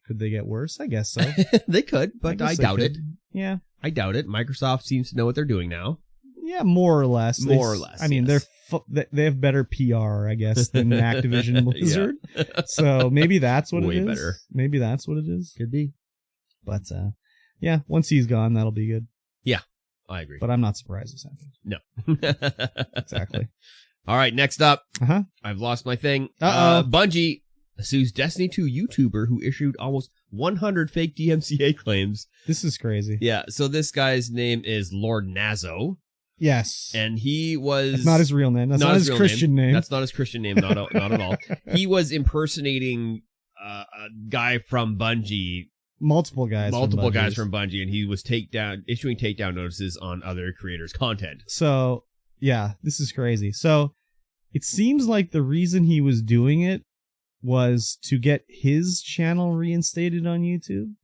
could they get worse? I guess so. They could, but I doubt it. Yeah. I doubt it. Microsoft seems to know what they're doing now. Yeah, more or less. More or less. I mean, they have better PR, I guess, than Activision Blizzard. Yeah. So maybe that's what it is. Way better. Maybe that's what it is. Could be. But yeah, once he's gone, that'll be good. Yeah. I agree. But I'm not surprised this happened. No. Exactly. All right, next up. Uh-huh. I've lost my thing. Uh-oh. Bungie sues Destiny 2 YouTuber who issued almost 100 fake DMCA claims. This is crazy. Yeah, so this guy's name is Lord Nazo. Yes. And he was... That's not his real name. That's not his Christian name. That's not his Christian name, not at all. He was impersonating a guy from Bungie. Multiple guys from Bungie, and he was issuing takedown notices on other creators' content. So, yeah, this is crazy. So, it seems like the reason he was doing it was to get his channel reinstated on YouTube.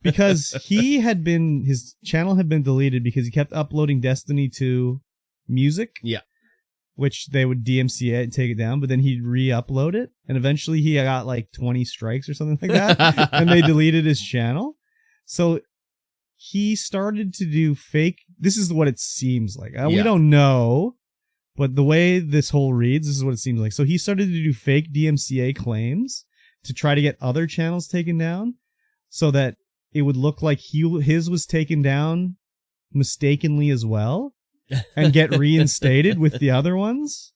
Because his channel had been deleted because he kept uploading Destiny 2 music. Yeah. Which they would DMCA it and take it down, but then he'd re-upload it, and eventually he got like 20 strikes or something like that, and they deleted his channel. So he started to do fake. This is what it seems like. Yeah. We don't know, but the way this whole reads, this is what it seems like. So he started to do fake DMCA claims to try to get other channels taken down, so that it would look like his was taken down mistakenly as well, and get reinstated with the other ones.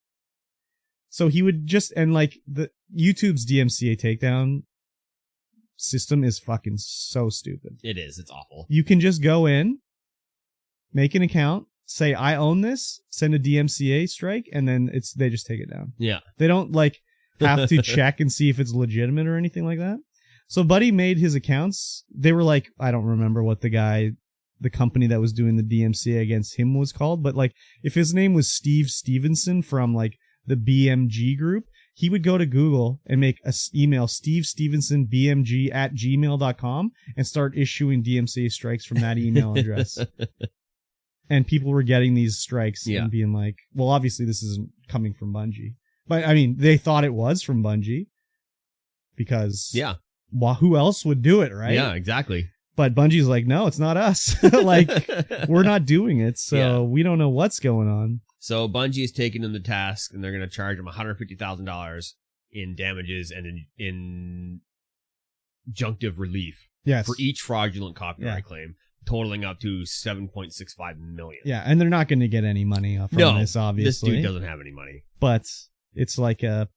So he would just, and like the YouTube's DMCA takedown system is fucking so stupid. It is. It's awful. You can just go in, make an account, say I own this, send a DMCA strike, and then they just take it down. Yeah. They don't like have to check and see if it's legitimate or anything like that. So Buddy made his accounts. They were like, I don't remember what the company that was doing the DMCA against him was called, but like if his name was Steve Stevenson from like the BMG group, he would go to Google and make an email stevestevensonbmg@gmail.com and start issuing DMCA strikes from that email address. And people were getting these strikes and being like, well, obviously this isn't coming from Bungie. But I mean, they thought it was from Bungie because who else would do it, right? Yeah, exactly. But Bungie's like, no, it's not us. Like, we're not doing it, so we don't know what's going on. So Bungie is taking them to task, and they're going to charge them $150,000 in damages and in injunctive relief for each fraudulent copyright claim, totaling up to $7.65 million. Yeah, and they're not going to get any money from this, obviously. This dude doesn't have any money. But it's like a,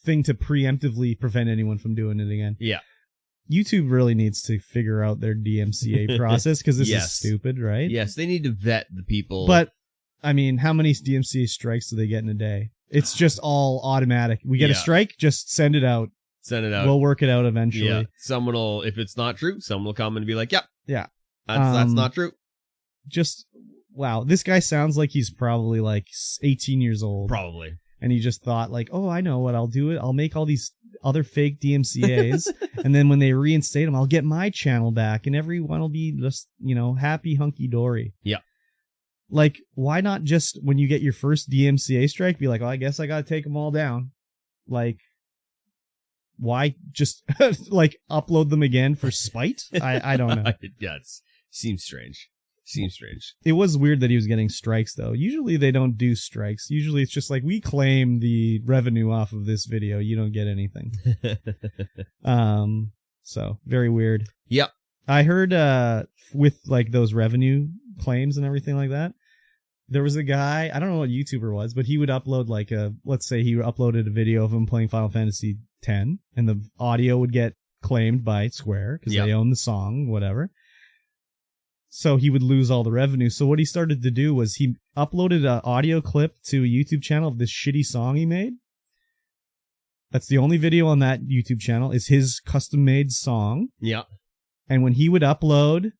thing to preemptively prevent anyone from doing it again. Yeah. YouTube really needs to figure out their DMCA process because this is stupid, right? Yes, they need to vet the people. But, I mean, how many DMCA strikes do they get in a day? It's just all automatic. We get a strike, just send it out. Send it out. We'll work it out eventually. Yeah. Someone will, if it's not true, someone will come and be like, yeah, that's not true. Just, wow. This guy sounds like he's probably like 18 years old. Probably. And he just thought like, oh, I know what I'll do. I'll make all these other fake DMCAs. And then when they reinstate them, I'll get my channel back and everyone will be just, happy hunky dory. Yeah. Like, why not just when you get your first DMCA strike, be like, oh, I guess I got to take them all down. Like, why just like upload them again for spite? I don't know. Yeah, it seems strange. It was weird that he was getting strikes, though. Usually they don't do strikes. Usually it's just like, we claim the revenue off of this video. You don't get anything. So very weird. Yep. I heard with like those revenue claims and everything like that, there was a guy, I don't know what YouTuber was, but he would upload like let's say he uploaded a video of him playing Final Fantasy X, and the audio would get claimed by Square because they own the song, whatever. So he would lose all the revenue. So what he started to do was he uploaded an audio clip to a YouTube channel of this shitty song he made. That's the only video on that YouTube channel, is his custom-made song. Yeah. And when he would upload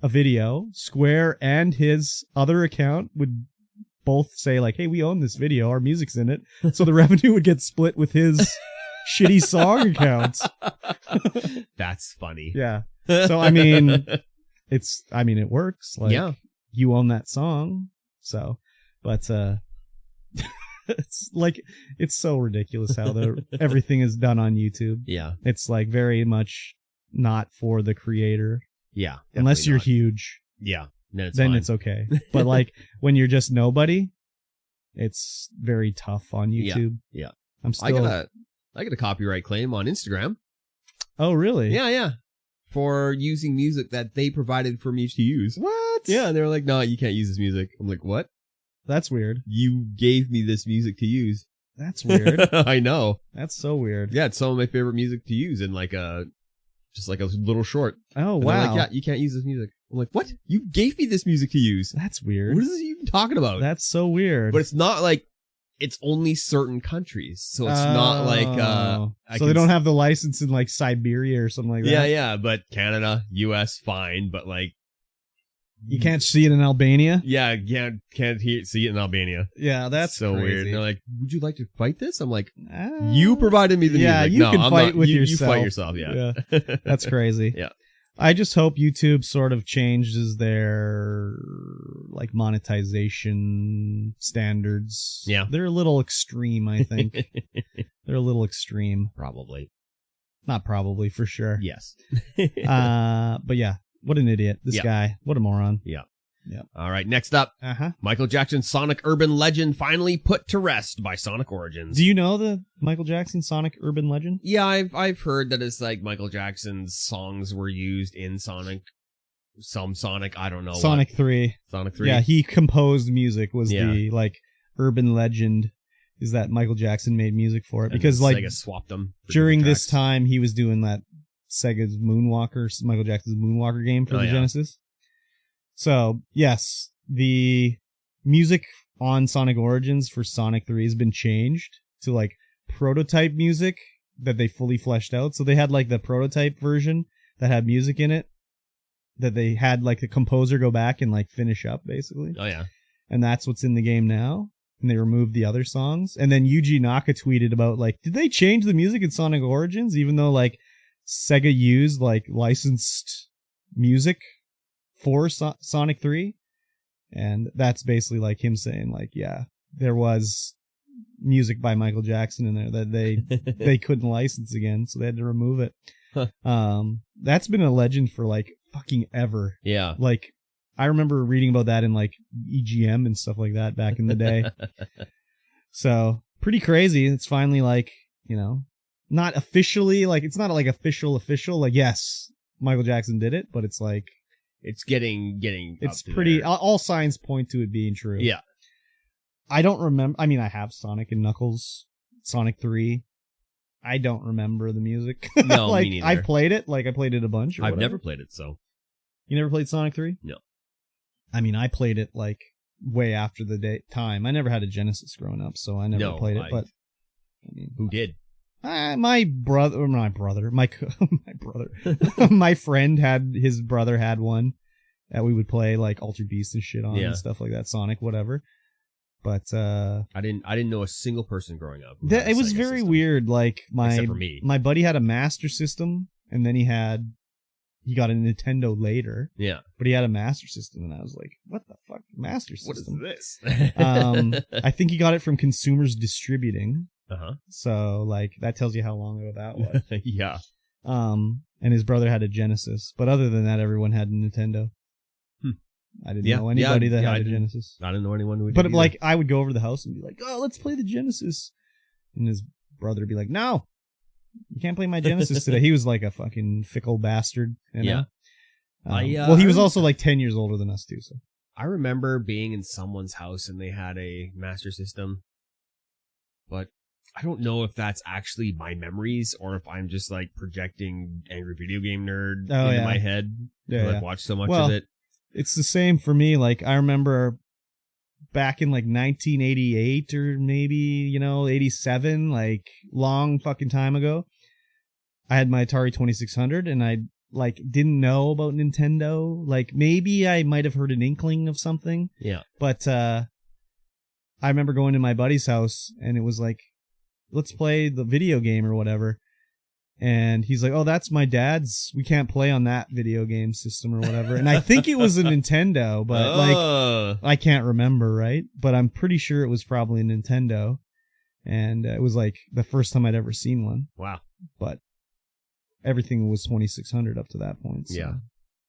a video, Square and his other account would both say like, hey, we own this video, our music's in it. So the revenue would get split with his shitty song account. That's funny. Yeah. So, I mean, it works. Like, you own that song. So, but, it's like, it's so ridiculous how everything is done on YouTube. Yeah. It's like very much not for the creator. Yeah. Unless you're huge. Yeah. Then it's okay. But like when you're just nobody, it's very tough on YouTube. Yeah. I got a copyright claim on Instagram. Oh, really? Yeah. For using music that they provided for me to use. What? Yeah, and they were like, no, you can't use this music. I'm like, what? That's weird. You gave me this music to use. That's weird. I know. That's so weird. Yeah, it's some of my favorite music to use in like just like a little short. Oh, and wow. like, yeah, you can't use this music. I'm like, what? You gave me this music to use. That's weird. What is this even talking about? That's so weird. But it's not like, it's only certain countries. So it's not like, so they don't have the license in like Siberia or something like that. Yeah. But Canada, US, fine. But like, you can't see it in Albania? Yeah, can't see it in Albania. Yeah, that's so crazy. weird. And they're like, would you like to fight this? I'm like, you provided me the music. Yeah, you can fight with yourself. You fight yourself, yeah. That's crazy. Yeah. I just hope YouTube sort of changes their like monetization standards. Yeah. They're a little extreme, I think. They're a little extreme. Probably. Not probably, for sure. Yes. But yeah, what an idiot. This guy. What a moron. Yeah. Yeah. All right, next up. Michael Jackson's Sonic Urban Legend finally put to rest by Sonic Origins. Do you know the Michael Jackson Sonic Urban Legend? Yeah, I've heard that it's like Michael Jackson's songs were used in Sonic. Some Sonic, I don't know. Sonic 3. Sonic 3. Yeah, he composed music was the like urban legend is that Michael Jackson made music for it. And because like Sega swapped them during this time he was doing that Sega's Moonwalker, Michael Jackson's Moonwalker game for the Genesis. So, yes, the music on Sonic Origins for Sonic 3 has been changed to, like, prototype music that they fully fleshed out. So they had, like, the prototype version that had music in it that they had, like, the composer go back and, like, finish up, basically. Oh, yeah. And that's what's in the game now. And they removed the other songs. And then Yuji Naka tweeted about, like, did they change the music in Sonic Origins even though, like, Sega used, like, licensed music for Sonic 3, and that's basically like him saying like, yeah, there was music by Michael Jackson in there that they couldn't license again, so they had to remove it. That's been a legend for like fucking ever. Yeah, like I remember reading about that in like EGM and stuff like that back in the day. So pretty crazy. It's finally like, you know, not officially, like it's not like official like, yes, Michael Jackson did it, but it's like it's getting it's pretty there. All signs point to it being true. Yeah. I don't remember. I mean, I have Sonic and Knuckles, Sonic 3. I don't remember the music. No, like, me neither. I played it. Like, I played it a bunch. I've never played it, so. You never played Sonic 3? No. I mean, I played it, like, way after the time. I never had a Genesis growing up, so I never played it. But I mean, who did? My friend his brother had one that we would play like Altered Beast and shit on and stuff like that, Sonic, whatever. But I didn't know a single person growing up. It was very weird. Like except for me. My buddy had a Master System, and then he got a Nintendo later. Yeah, but he had a Master System, and I was like, "What the fuck, Master System? What is this?" I think he got it from Consumers Distributing. So like that tells you how long ago that was. Yeah. And his brother had a Genesis, but other than that, everyone had a Nintendo. I didn't know anybody that had a Genesis. I didn't know anyone who did. But like, I would go over to the house and be like, "Oh, let's play the Genesis," and his brother would be like, "No, you can't play my Genesis today." He was like a fucking fickle bastard. You know? Well, he was also like 10 years older than us too. So I remember being in someone's house and they had a Master System, but I don't know if that's actually my memories or if I'm just like projecting angry video game nerd into my head. Yeah, I've watched so much of it. It's the same for me. Like I remember back in like 1988 or maybe, 87, like long fucking time ago, I had my Atari 2600 and I like didn't know about Nintendo. Like maybe I might have heard an inkling of something. Yeah. But I remember going to my buddy's house and it was like, let's play the video game or whatever. And he's like, "Oh, that's my dad's. We can't play on that video game system or whatever." And I think it was a Nintendo, but like I can't remember, right? But I'm pretty sure it was probably a Nintendo. And it was like the first time I'd ever seen one. Wow. But everything was 2600 up to that point. So. Yeah.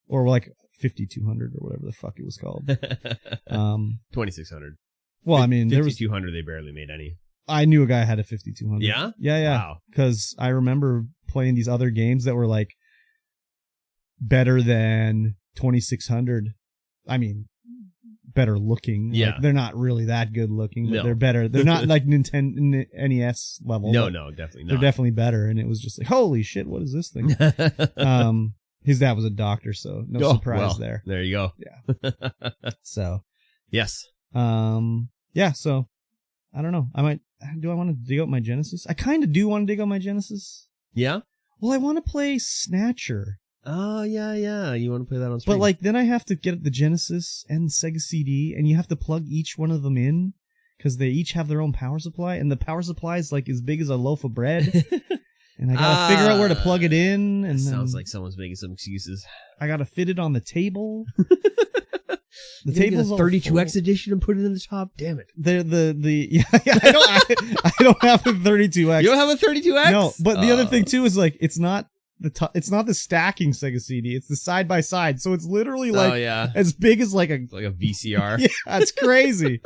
Or like 5200 or whatever the fuck it was called. 2600. Well, I mean, 5200 they barely made any. I knew a guy had a 5200. Yeah? Yeah. Wow. Because I remember playing these other games that were like better than 2600. I mean, better looking. Yeah. Like, they're not really that good looking, but they're better. They're not like Nintendo NES level. No, definitely not. They're definitely better. And it was just like, holy shit, what is this thing? His dad was a doctor, so no surprise there. There you go. Yeah. So. Yes. Yeah, so I don't know. Do I want to dig out my Genesis? I kind of do want to dig out my Genesis. Yeah? Well, I want to play Snatcher. Oh, yeah. You want to play that on stream? But, like, then I have to get the Genesis and Sega CD, and you have to plug each one of them in, because they each have their own power supply, and the power supply is, like, as big as a loaf of bread. And I gotta figure out where to plug it in. And sounds like someone's making some excuses. I gotta fit it on the table. The table's 32X edition and put it in the top. Damn it. I don't have a 32X. You don't have a 32X? No, but the other thing too is like it's not the stacking Sega CD. It's the side by side. So it's literally like as big as like a VCR. Yeah, it's crazy.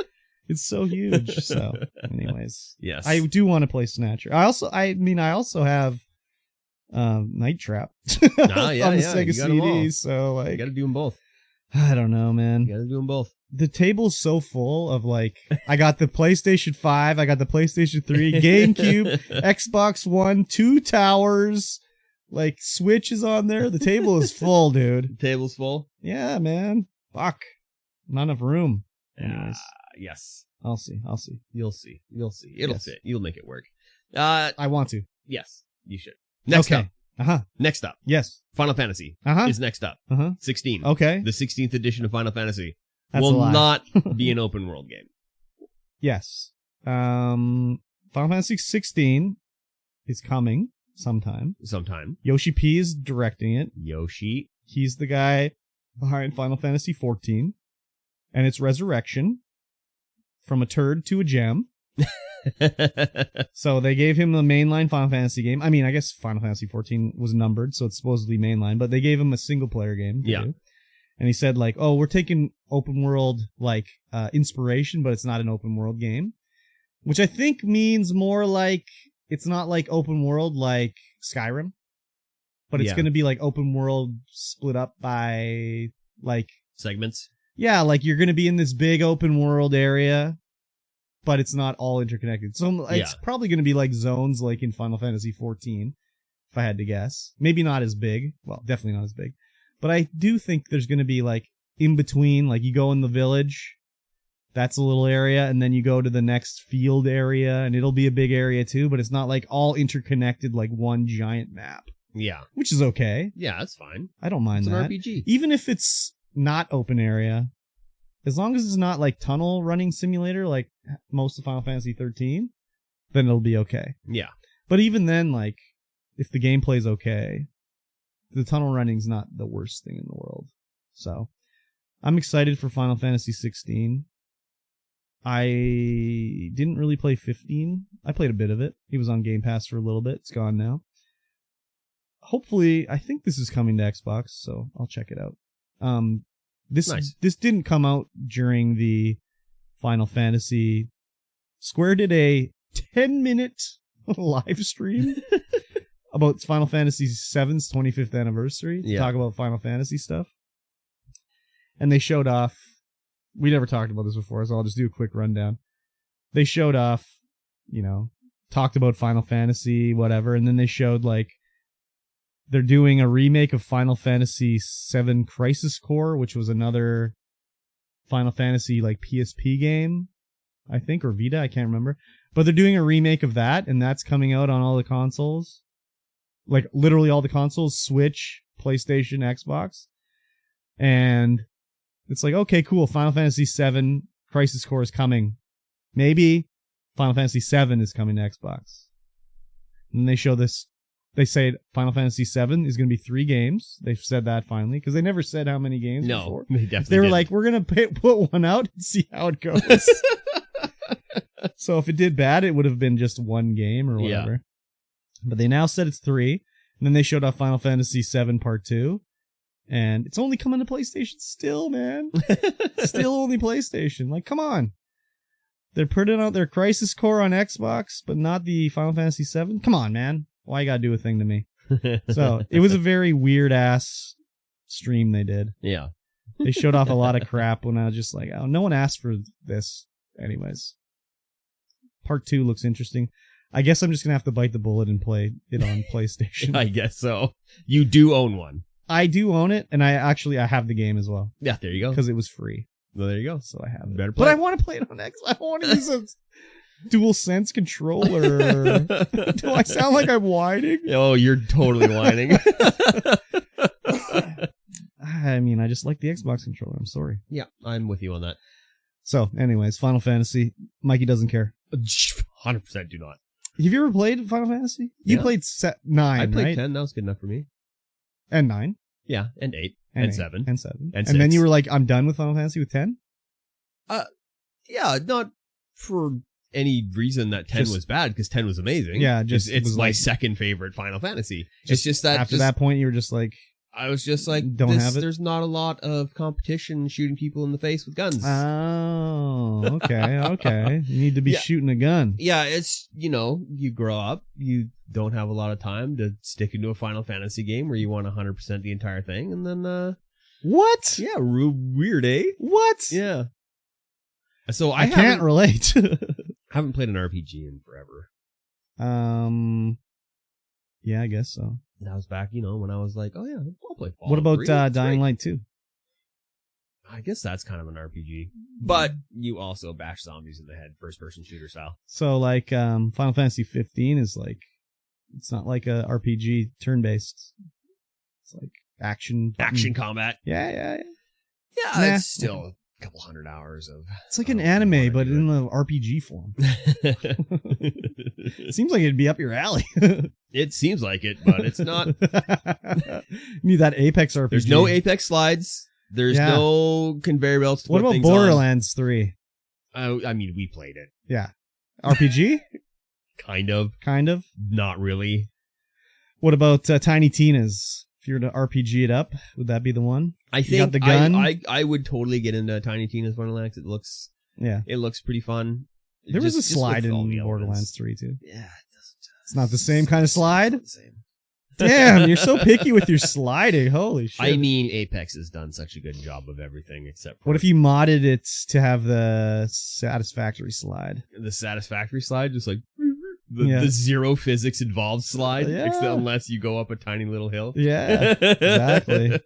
It's so huge. So, anyways, yes, I do want to play Snatcher. I also have Night Trap on the Sega CD. So like, you got to do them both. I don't know, man. You got to do them both. The table's so full of like, I got the PlayStation 5, I got the PlayStation 3, GameCube, Xbox One, 2 towers, like Switch is on there. The table is full, dude. The table's full? Yeah, man. Fuck. Not enough room. Yes. I'll see. You'll see. It'll fit. You'll make it work. I want to. Yes, you should. Next up. Next up. Yes. Final Fantasy is next up. 16. Okay. The 16th edition of Final Fantasy That's will not be an open world game. Yes. Final Fantasy 16 is coming sometime. Yoshi P is directing it. Yoshi. He's the guy behind Final Fantasy 14. And it's resurrection from a turd to a gem. So they gave him the mainline Final Fantasy game. I mean, I guess Final Fantasy 14 was numbered, so it's supposedly mainline, but they gave him a single player game. Yeah. Too. And he said like, oh, we're taking open world like inspiration, but it's not an open world game. Which I think means more like it's not like open world like Skyrim. But it's going to be like open world split up by like segments. Yeah, like you're going to be in this big open world area, but it's not all interconnected. So it's probably going to be like zones like in Final Fantasy 14, if I had to guess. Maybe not as big. Well, definitely not as big. But I do think there's going to be like in between, like you go in the village, that's a little area, and then you go to the next field area, and it'll be a big area too, but it's not like all interconnected like one giant map. Yeah. Which is okay. Yeah, that's fine. I don't mind that. It's an RPG. Even if it's not open area, as long as it's not like tunnel running simulator like most of Final Fantasy 13, then it'll be okay. Yeah. But even then, like, if the gameplay's okay, the tunnel running's not the worst thing in the world. So, I'm excited for Final Fantasy 16. I didn't really play 15. I played a bit of it. It was on Game Pass for a little bit. It's gone now. Hopefully, I think this is coming to Xbox, so I'll check it out. This didn't come out during the Final Fantasy. Square did a 10-minute live stream about Final Fantasy VII's 25th anniversary to talk about Final Fantasy stuff. And they showed off. We never talked about this before, so I'll just do a quick rundown. They showed off, talked about Final Fantasy, whatever, and then they showed like they're doing a remake of Final Fantasy VII Crisis Core, which was another Final Fantasy like PSP game, I think, or Vita, I can't remember. But they're doing a remake of that, and that's coming out on all the consoles. Like literally all the consoles, Switch, PlayStation, Xbox. And it's like, okay, cool, Final Fantasy VII Crisis Core is coming. Maybe Final Fantasy VII is coming to Xbox. And they show this. They say Final Fantasy VII is going to be 3 games. They've said that finally, because they never said how many games before. They definitely They were didn't. like, we're going to put one out and see how it goes. So if it did bad, it would have been just 1 game or whatever. Yeah. But they now said it's 3. And then they showed off Final Fantasy VII Part 2. And it's only coming to PlayStation still, man. Still only PlayStation. Like, come on. They're putting out their Crisis Core on Xbox, but not the Final Fantasy VII. Come on, man. Why you gotta do a thing to me? So it was a very weird ass stream they did. Yeah. They showed off a lot of crap when I was just like, oh, no one asked for this. Anyways. Part 2 looks interesting. I guess I'm just gonna have to bite the bullet and play it on PlayStation. I guess so. You do own one. I do own it, and I have the game as well. Yeah, there you go. Because it was free. Well, there you go. So I have it. Better play. But I want to play it on X. I don't want to use a dual sense controller. Do I sound like I'm whining? Oh, you're totally whining. I mean, I just like the Xbox controller. I'm sorry. Yeah, I'm with you on that. So, anyways, Final Fantasy. Mikey doesn't care. 100% do not. Have you ever played Final Fantasy? You played 9, I played right? 10. That was good enough for me. And 9. Yeah, and 8. And 7. And 7. And then 6. you were like, I'm done with Final Fantasy with 10? Yeah, not for any reason that 10 was bad, because 10 was amazing. Yeah, it's my second favorite Final Fantasy. It's just that after that point you were just like, I was just like, there's not a lot of competition shooting people in the face with guns. Oh, okay. You need to be shooting a gun. Yeah, it's, you grow up, you don't have a lot of time to stick into a Final Fantasy game where you want 100% the entire thing, and then, what? Yeah, weird, eh? What? Yeah. So I can't relate. I haven't played an RPG in forever. Yeah, I guess so. That was back, when I was like, oh yeah, I'll play Fallout. What about 3. Dying Light 2? I guess that's kind of an RPG. But you also bash zombies in the head, first-person shooter style. So, like, Final Fantasy 15 is like, it's not like a RPG turn-based. It's like action combat. Yeah. Yeah, it's still a couple hundred hours of... It's like an anime, but in the RPG form. Seems like it'd be up your alley. It seems like it, but it's not. Need that Apex RPG. There's no Apex slides. There's no conveyor belts to put things on. What about Borderlands 3? I mean, we played it. Yeah. RPG? Kind of. Not really. What about Tiny Tina's? If you were to RPG it up, would that be the one? I think got the gun? I would totally get into Tiny Tina's Borderlands. It looks pretty fun. There was a slide in Borderlands 3 too. Yeah. It's not the same kind of slide? Damn, you're so picky with your sliding. Holy shit. I mean, Apex has done such a good job of everything except for... What if you modded it to have the satisfactory slide? The satisfactory slide? Just like... The zero physics involved slide, unless you go up a tiny little hill. Yeah, exactly.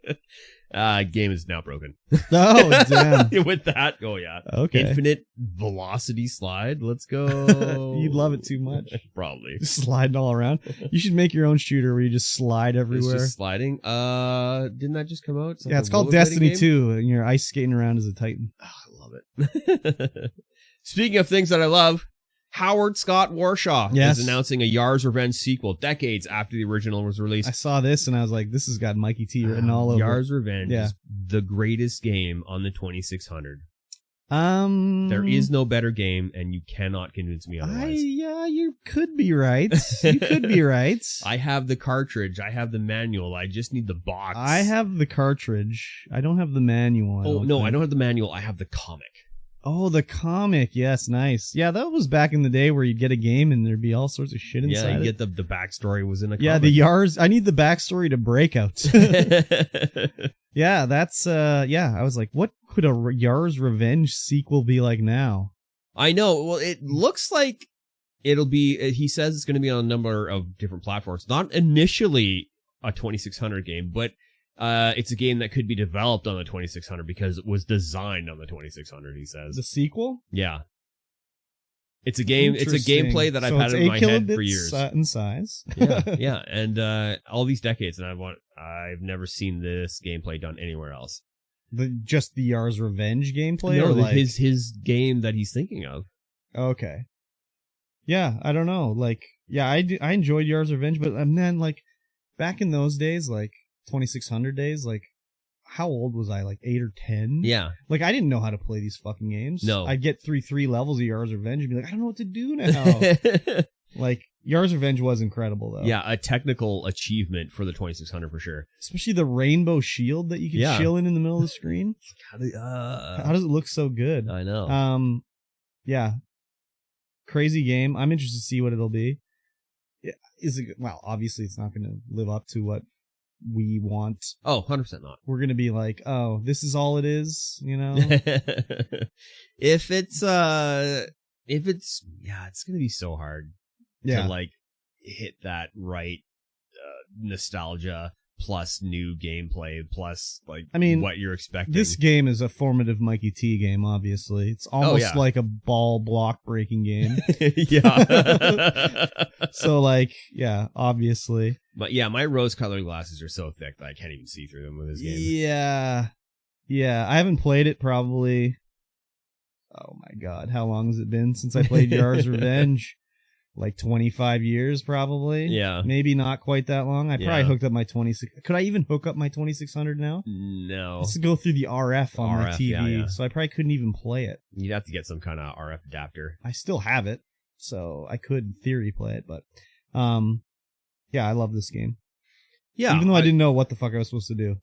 Game is now broken. Oh, damn. With that, yeah. Okay. Infinite velocity slide. Let's go. You'd love it too much. Probably. Just sliding all around. You should make your own shooter where you just slide everywhere. It's just sliding. Didn't that just come out? It's called Destiny 2, and you're ice skating around as a Titan. Oh, I love it. Speaking of things that I love, Howard Scott Warshaw is announcing a Yar's Revenge sequel decades after the original was released. I saw this and I was like, this has got Mikey T written all over. Yar's Revenge is the greatest game on the 2600. There is no better game, and you cannot convince me otherwise. You could be right. You could be right. I have the cartridge. I have the manual. I just need the box. I have the cartridge. I don't have the manual. I don't have the manual. I have the comic. Oh, the comic. Yes, nice. Yeah, that was back in the day where you'd get a game and there'd be all sorts of shit inside. Yeah, you get the backstory was in a comic. Yeah, the Yars. I need the backstory to Breakout. Yeah, that's I was like, what could a Yar's Revenge sequel be like now? I know. Well, it looks like it'll be, he says it's going to be on a number of different platforms. Not initially a 2600 game, but it's a game that could be developed on the 2600 because it was designed on the 2600, he says. The sequel? Yeah. It's a game. It's a gameplay that I've had in my head for years. In size. Yeah, and all these decades, and I've never seen this gameplay done anywhere else. Just the Yar's Revenge gameplay, no, or like his game that he's thinking of. Okay. Yeah, I don't know. Like, yeah, I enjoyed Yar's Revenge, but then like back in those days, like 2600 days, like. How old was I? Like 8 or 10? Yeah. Like, I didn't know how to play these fucking games. No. I'd get through 3 levels of Yar's Revenge and be like, I don't know what to do now. Like, Yar's Revenge was incrable, though. Yeah, a technical achievement for the 2600 for sure. Especially the rainbow shield that you can chill in the middle of the screen. How does it look so good? I know. Yeah. Crazy game. I'm interested to see what it'll be. Is it? Well, obviously, it's not going to live up to what we want. Oh, 100% not. We're gonna be like, oh, this is all it is, you know. if it's it's gonna be so hard to like hit that right nostalgia plus new gameplay plus like what you're expecting. This game is a formative Mikey T game, obviously. It's almost like a ball block breaking game. Yeah. So like, yeah, obviously. But yeah, my rose-colored glasses are so thick that I can't even see through them with this game. Yeah. I haven't played it probably. Oh my god, how long has it been since I played Yar's Revenge? like 25 years probably. Yeah. Maybe not quite that long. I probably hooked up my 26. Could I even hook up my 2600 now? No. It's to go through the RF on my TV, yeah. so I probably couldn't even play it. You'd have to get some kind of RF adapter. I still have it, so I could in theory play it, but yeah, I love this game. Yeah. Even though I didn't know what the fuck I was supposed to do.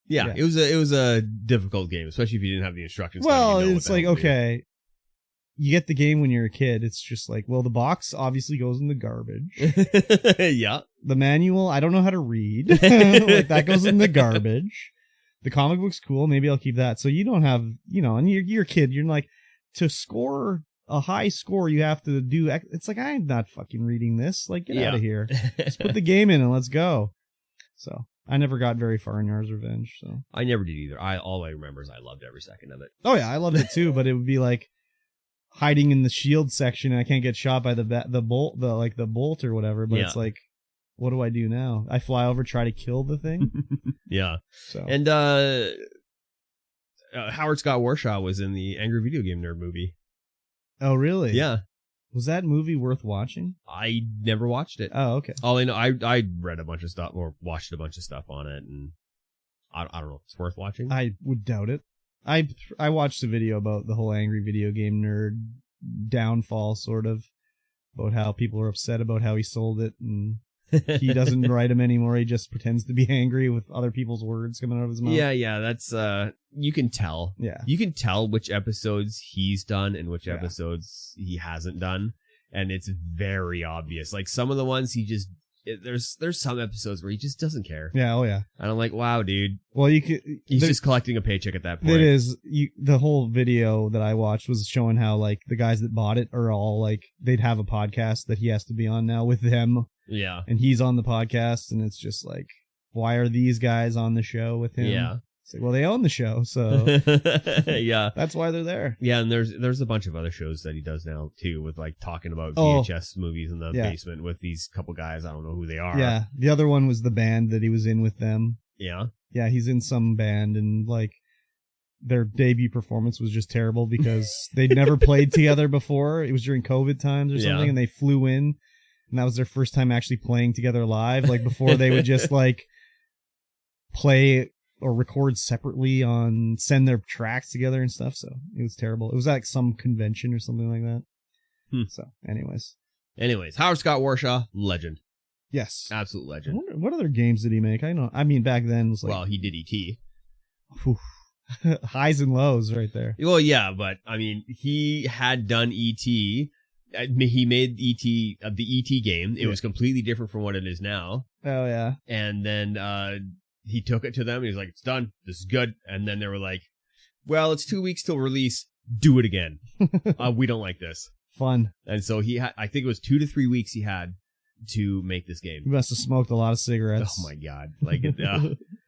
Yeah, it was a difficult game, especially if you didn't have the instructions. Well, it's like, okay, you get the game when you're a kid. It's just like, well, the box obviously goes in the garbage. Yeah. The manual, I don't know how to read. Like, that goes in the garbage. The comic book's cool. Maybe I'll keep that. So you don't have, and you're a kid. You're like, to score a high score, you have to do. It's like, I'm not fucking reading this. Like, get out of here. Just put the game in and let's go. So I never got very far in Yar's Revenge. So I never did either. All I remember is I loved every second of it. Oh yeah, I loved it too. But it would be like hiding in the shield section, and I can't get shot by the bolt or whatever. But it's like, what do I do now? I fly over, try to kill the thing. Yeah. So and Howard Scott Warshaw was in the Angry Video Game Nerd movie. Oh really? Yeah. Was that movie worth watching? I never watched it. Oh, okay. All I know, I read a bunch of stuff or watched a bunch of stuff on it, and I don't know if it's worth watching. I would doubt it. I watched a video about the whole Angry Video Game Nerd downfall, sort of, about how people are upset about how he sold it, and he doesn't write them anymore. He just pretends to be angry with other people's words coming out of his mouth. Yeah, that's you can tell. Yeah, you can tell which episodes he's done and which episodes he hasn't done, and it's very obvious. Like some of the ones there's some episodes where he just doesn't care. Yeah, oh yeah. And I'm like, wow, dude. Well, he's just collecting a paycheck at that point. It is. The whole video that I watched was showing how like the guys that bought it are all like, they'd have a podcast that he has to be on now with them. Yeah. And he's on the podcast, and it's just like, why are these guys on the show with him? Yeah. It's like, well, they own the show, so yeah, that's why they're there. Yeah, and there's a bunch of other shows that he does now too, with like talking about VHS movies in the basement with these couple guys. I don't know who they are. Yeah, the other one was the band that he was in with them. Yeah, yeah, he's in some band, and like their debut performance was just terrible because they'd never played together before. It was during COVID times or something, and they flew in, and that was their first time actually playing together live. Like before, they would just like play or record separately send their tracks together and stuff. So it was terrible. It was like some convention or something like that. So anyways, Howard Scott Warshaw, legend. Yes. Absolute legend. What other games did he make? I mean, back then it was like, well, he did E.T. Highs and lows right there. Well, yeah, but I mean, he had done E.T. He made E.T. The E.T. game. It was completely different from what it is now. Oh yeah. And then he took it to them and he was like, it's done. This is good. And then they were like, well, it's 2 weeks till release. Do it again. We don't like this. Fun. And so he had, I think it was 2 to 3 weeks he had to make this game. He must have smoked a lot of cigarettes. Oh my God. Like,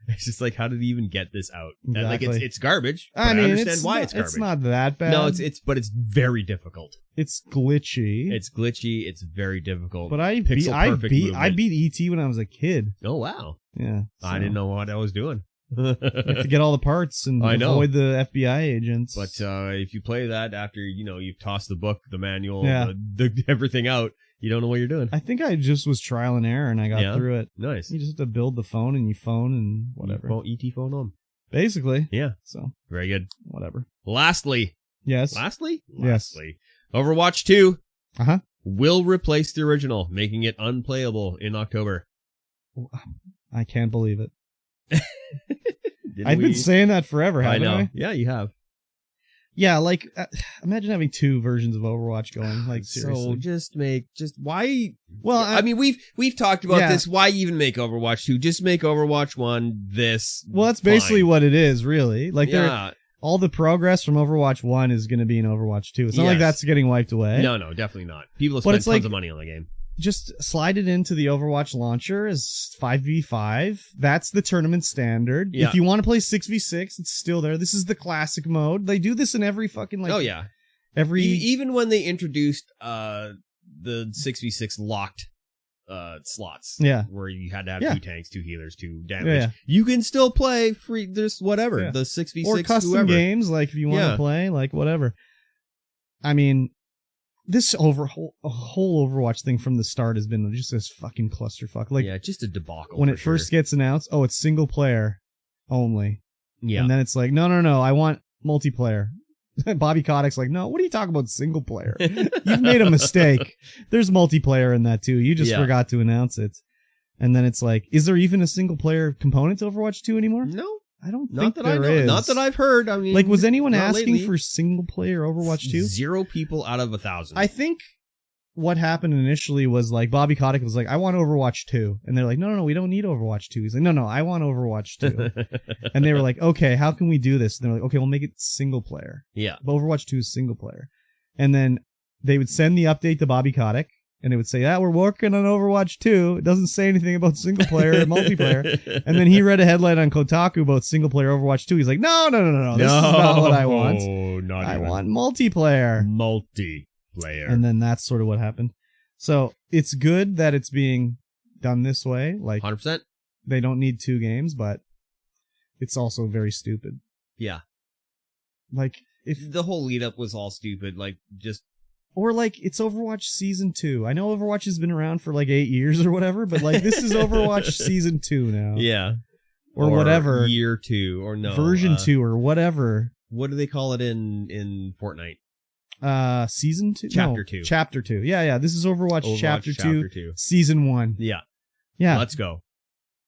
it's just like, how did he even get this out? Exactly. And like, it's garbage. I mean, I understand why it's garbage. It's not that bad. No, but it's very difficult. It's glitchy. It's It's very difficult. But I beat E.T. when I was a kid. Oh, wow. Yeah. So. I didn't know what I was doing. You have to get all the parts and avoid the FBI agents. But if you play that after, you've tossed the book, the manual, everything out, you don't know what you're doing. I think I just was trial and error and I got through it. Nice. You just have to build the phone and you phone and whatever. E.T. phone on. Basically. Yeah. So. Very good. Whatever. Lastly. Yes. Lastly? Yes. Overwatch 2 will replace the original, making it unplayable in October. I can't believe it. I've been saying that forever, haven't I? Yeah, you have. Yeah, like, imagine having 2 versions of Overwatch going, like, seriously. So why? Well, I mean, we've talked about this. Why even make Overwatch 2? Just make Overwatch 1 Well, that's basically what it is, really. Like, all the progress from Overwatch 1 is going to be in Overwatch 2. It's not like that's getting wiped away. No, definitely not. People have spent tons of money on the game. Just slide it into the Overwatch launcher as 5v5. That's the tournament standard. Yeah. If you want to play 6v6, it's still there. This is the classic mode. They do this in every fucking even when they introduced the 6v6 locked slots. Yeah. Where you had to have 2 tanks, 2 healers, 2 damage. Yeah. You can still play free. There's whatever. Yeah. The 6v6 or custom games, like if you want to play, like whatever. I mean, this whole Overwatch thing from the start has been just this fucking clusterfuck. Like, yeah, just a debacle. When it first gets announced, it's single player only. Yeah. And then it's like, no, I want multiplayer. Bobby Kotick's like, no, what are you talking about single player? You've made a mistake. There's multiplayer in that too. You just forgot to announce it. And then it's like, is there even a single player component to Overwatch 2 anymore? No. I don't think there is. is. Not that I've heard. I mean, like, was anyone asking lately. for single player Overwatch 2? 0 people out of 1,000. I think what happened initially was like Bobby Kotick was like, I want Overwatch 2. And they're like, no, we don't need Overwatch 2. He's like, no, I want Overwatch 2. And they were like, okay, how can we do this? And they're like, okay, we'll make it single player. Yeah. But Overwatch 2 is single player. And then they would send the update to Bobby Kotick. And they would say, we're working on Overwatch 2. It doesn't say anything about single player or multiplayer. And then he read a headline on Kotaku about single player Overwatch 2. He's like, no. This is not what I want. I want multiplayer. Multiplayer. And then that's sort of what happened. So it's good that it's being done this way. Like, 100%. They don't need 2 games, but it's also very stupid. Yeah. Like, if the whole lead up was all stupid, like, just. Or, like, it's Overwatch Season 2. I know Overwatch has been around for, like, 8 years or whatever, but, like, this is Overwatch Season 2 now. Yeah. Or whatever. Year 2, or no. Version 2, or whatever. What do they call it in Fortnite? Season 2? Chapter 2. Chapter 2. Yeah. This is Overwatch Chapter 2, Season 1. Yeah. Yeah. Let's go.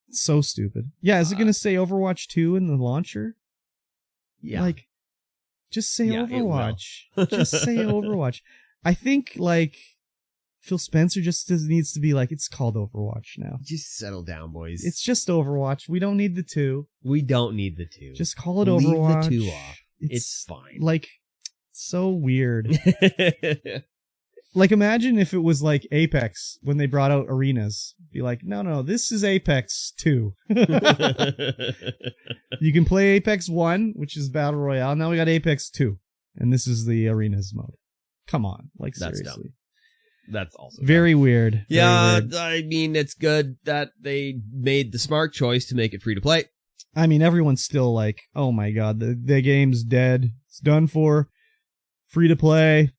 So stupid. Yeah, is it going to say Overwatch 2 in the launcher? Yeah. Like, just say Overwatch. Just say Overwatch. I think, like, Phil Spencer just needs to be like, it's called Overwatch now. Just settle down, boys. It's just Overwatch. We don't need the 2. We don't need the 2. Just call it Overwatch. Leave the 2 off. It's fine. Like, so weird. Like, imagine if it was like Apex when they brought out arenas. Be like, no, this is Apex 2. You can play Apex 1, which is Battle Royale. Now we got Apex 2. And this is the arenas mode. Come on. Like, that's seriously. Dumb. That's also very weird. Yeah, very weird. I mean, it's good that they made the smart choice to make it free to play. I mean, everyone's still like, oh my god, the game's dead. It's done for. Free to play.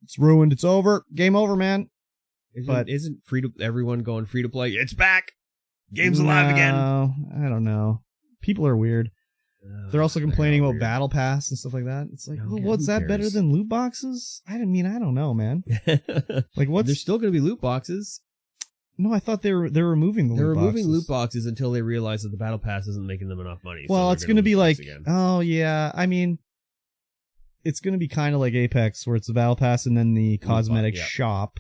It's ruined. It's over. Game over, man. Isn't everyone going free to play? It's back. Game's alive again. No, I don't know. People are weird. They're also complaining about Battle Pass and stuff like that. It's like, what's that better than loot boxes? I don't know, man. Like, what's... There's still going to be loot boxes. No, I thought they're removing the loot boxes. They're removing loot boxes until they realize that the Battle Pass isn't making them enough money. Well, so it's going to be like, oh yeah, I mean, it's going to be kind of like Apex, where it's the Battle Pass and then the cosmetic shop.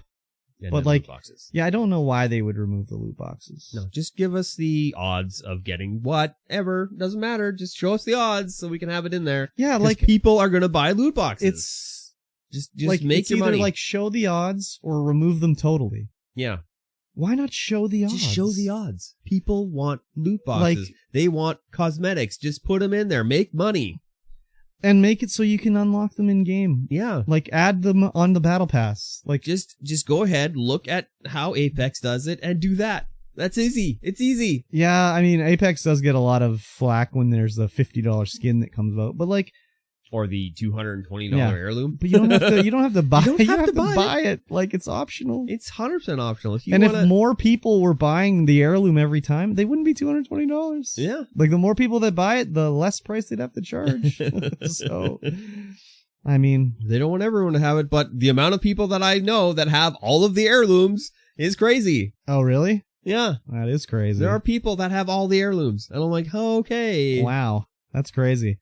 And but like, yeah, I don't know why they would remove the loot boxes. No, just give us the odds of getting whatever. Doesn't matter. Just show us the odds so we can have it in there. Yeah, like people are going to buy loot boxes. It's just like make your either money. Like show the odds or remove them totally. Yeah. Why not show the odds? Just show the odds. People want loot boxes. Like, they want cosmetics. Just put them in there. Make money. And make it so you can unlock them in game. Yeah. Like, add them on the Battle Pass. Like, just go ahead, look at how Apex does it, and do that. That's easy. It's easy. Yeah, I mean, Apex does get a lot of flack when there's the $50 skin that comes out, but like... Or the $220 heirloom. But you don't have to buy it. You have to buy it. Like, it's optional. It's 100% optional. If more people were buying the heirloom every time, they wouldn't be $220. Yeah. Like, the more people that buy it, the less price they'd have to charge. So, I mean... They don't want everyone to have it, but the amount of people that I know that have all of the heirlooms is crazy. Oh, really? Yeah. That is crazy. There are people that have all the heirlooms. And I'm like, okay. Wow. That's crazy.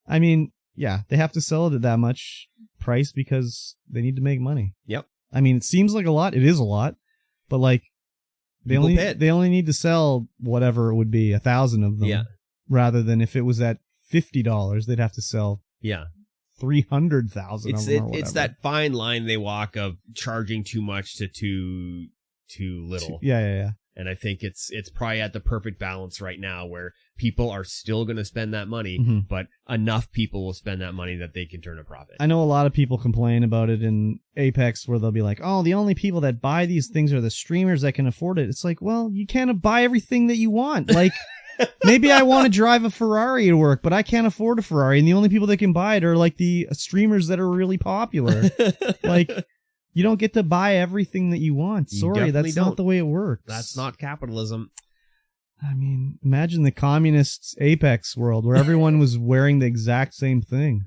I mean... Yeah, they have to sell it at that much price because they need to make money. Yep. I mean, it seems like a lot. It is a lot, but like they only need to sell whatever it would be, 1,000 of them. Yeah. Rather than if it was at $50, they'd have to sell. Yeah. 300,000 of them. Or whatever. It's that fine line they walk of charging too much to too little. Yeah. And I think it's probably at the perfect balance right now where people are still going to spend that money, but enough people will spend that money that they can turn a profit. I know a lot of people complain about it in Apex where they'll be like, oh, the only people that buy these things are the streamers that can afford it. It's like, well, you can't buy everything that you want. Like, maybe I want to drive a Ferrari to work, but I can't afford a Ferrari. And the only people that can buy it are like the streamers that are really popular. Like... You don't get to buy everything that you want. Sorry, that's not the way it works. That's not capitalism. I mean, imagine the communist Apex world where everyone was wearing the exact same thing.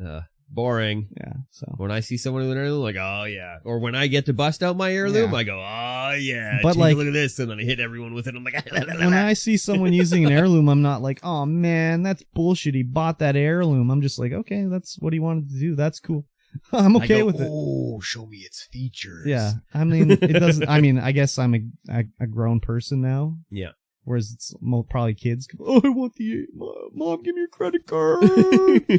Boring. Yeah. So when I see someone with an heirloom, like, oh yeah. Or when I get to bust out my heirloom, I go, oh yeah. But like, look at this, and then I hit everyone with it. I'm like, when I see someone using an heirloom, I'm not like, oh man, that's bullshit. He bought that heirloom. I'm just like, okay, that's what he wanted to do. That's cool. I'm okay with it. Oh, show me its features. Yeah. I mean, it doesn't. I mean, I guess I'm a grown person now. Yeah. Whereas it's probably kids. Oh, I want the mom. Give me your credit card.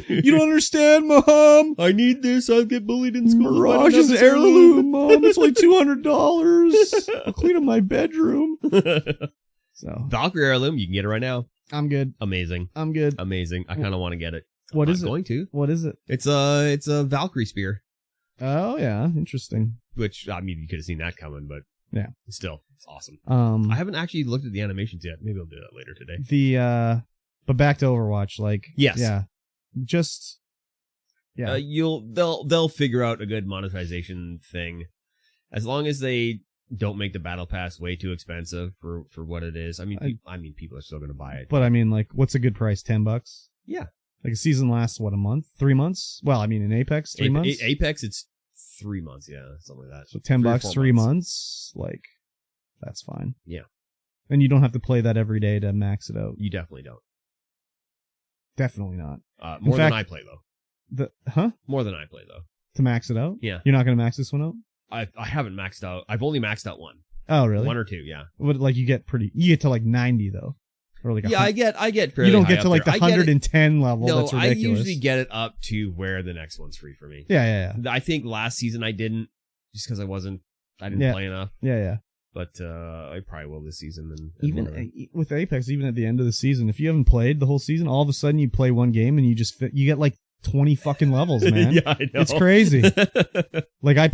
You don't understand, Mom. I need this. I'll get bullied in school. Mirage is an heirloom, Mom. It's like $200. I'll clean up my bedroom. So Valkyrie heirloom, you can get it right now. I'm good. Amazing. I'm good. Amazing. I kind of want to get it. What is it? Going to. What is it? It's a Valkyrie spear. Oh yeah, interesting. Which I mean, you could have seen that coming, but yeah, still, it's awesome. I haven't actually looked at the animations yet. Maybe I'll do that later today. But back to Overwatch, like yes, yeah, just yeah. They'll figure out a good monetization thing, as long as they don't make the battle pass way too expensive for what it is. I mean, people are still going to buy it. But I mean, like, what's a good price? $10? Yeah. Like a season lasts, what, a month? 3 months? Well, I mean, in Apex, 3 months? Apex, it's 3 months, yeah, something like that. So $10, 3 months, like, that's fine. Yeah. And you don't have to play that every day to max it out. You definitely don't. Definitely not. More than I play, though. More than I play, though. To max it out? Yeah. You're not going to max this one out? I haven't maxed out. I've only maxed out one. Oh, really? 1 or 2, yeah. But, like, you get to like 90, though. Or like I get fairly. You don't get to like the 110 level. No, that's ridiculous. I usually get it up to where the next one's free for me. Yeah. I think last season I didn't, just because I didn't play enough. Yeah. But I probably will this season. And even with Apex, even at the end of the season, if you haven't played the whole season, all of a sudden you play one game and you get like 20 fucking levels, man. Yeah, I know. It's crazy. Like I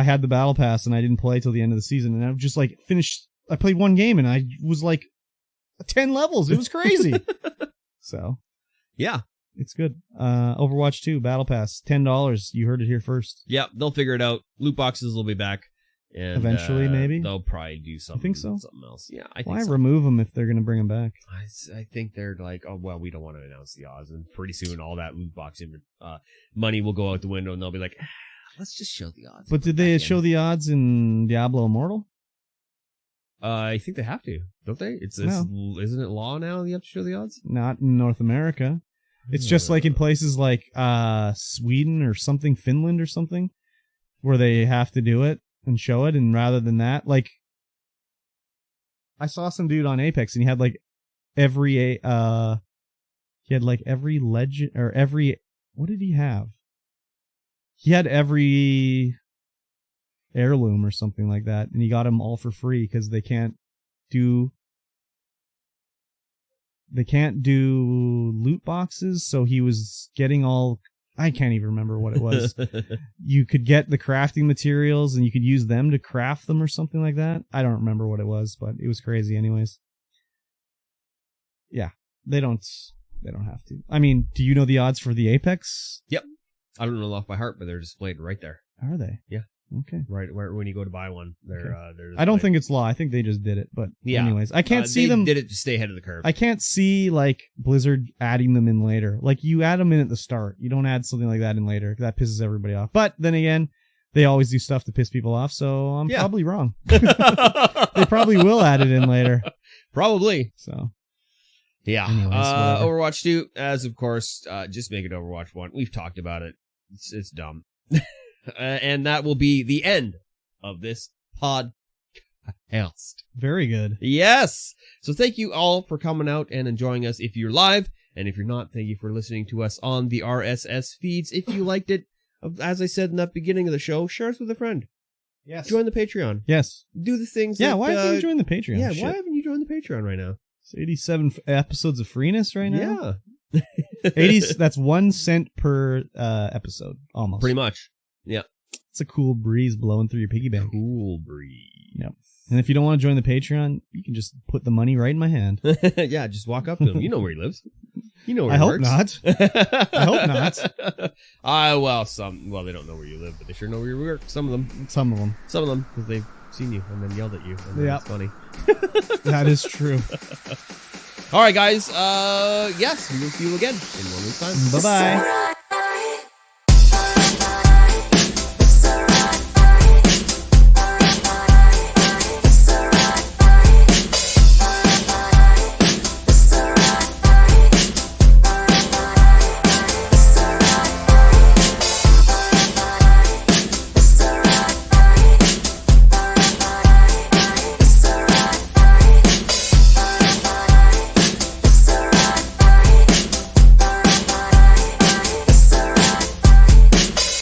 had the battle pass and I didn't play till the end of the season, and I just like finished. I played one game and I was like 10 levels. It was crazy. So, yeah, it's good. Overwatch 2 Battle Pass, $10. You heard it here first. Yeah, they'll figure it out. Loot boxes will be back. And, eventually, maybe they'll probably do something. I think so. Something else. Yeah, I think. Why remove them if they're going to bring them back? I think they're like, oh well, we don't want to announce the odds, and pretty soon all that loot box money will go out the window, and they'll be like, let's just show the odds. But did they show the odds in Diablo Immortal? I think they have to, don't they? Isn't it law now? You have to show the odds. Not in North America. It's just like in places like Sweden or something, Finland or something, where they have to do it and show it. And rather than that, like, I saw some dude on Apex and he had like every legend or every, what did he have? He had every heirloom or something like that, and he got them all for free because they can't do loot boxes. So he was getting all, I can't even remember what it was. You could get the crafting materials and you could use them to craft them or something like that. I don't remember what it was, but it was crazy anyways. Yeah, they don't have to. I mean, do you know the odds for the Apex? Yep. I don't know off by heart, but they're displayed right there. Are they? Yeah. Okay. Right where when you go to buy one, they're I don't think it's law. I think they just did it. But yeah. Anyways, I can't see them. Did it to stay ahead of the curve. I can't see like Blizzard adding them in later. Like you add them in at the start. You don't add something like that in later. That pisses everybody off. But then again, they always do stuff to piss people off. So I'm probably wrong. They probably will add it in later. Probably. So. Yeah. Anyways, Overwatch 2, as of course, just make it Overwatch 1. We've talked about it. It's dumb. And that will be the end of this podcast. Very good. Yes. So thank you all for coming out and enjoying us if you're live. And if you're not, thank you for listening to us on the RSS feeds. If you liked it, as I said in the beginning of the show, share us with a friend. Yes. Join the Patreon. Yes. Do the things. Yeah, why haven't you joined the Patreon? Yeah, why haven't you joined the Patreon right now? It's 87 episodes of freeness right now? Yeah. 80, that's 1 cent per episode, almost. Pretty much. Yeah. It's a cool breeze blowing through your piggy bank. Cool breeze. Yep. And if you don't want to join the Patreon, you can just put the money right in my hand. Yeah, just walk up to him. You know where he lives. You know where I he hope works. not. I hope not. Well, they don't know where you live, but they sure know where you work. Some of them, because they've seen you and then yelled at you. And it's funny. That is true. All right, guys. Yes, we will see you again in 1 week's time. Bye-bye.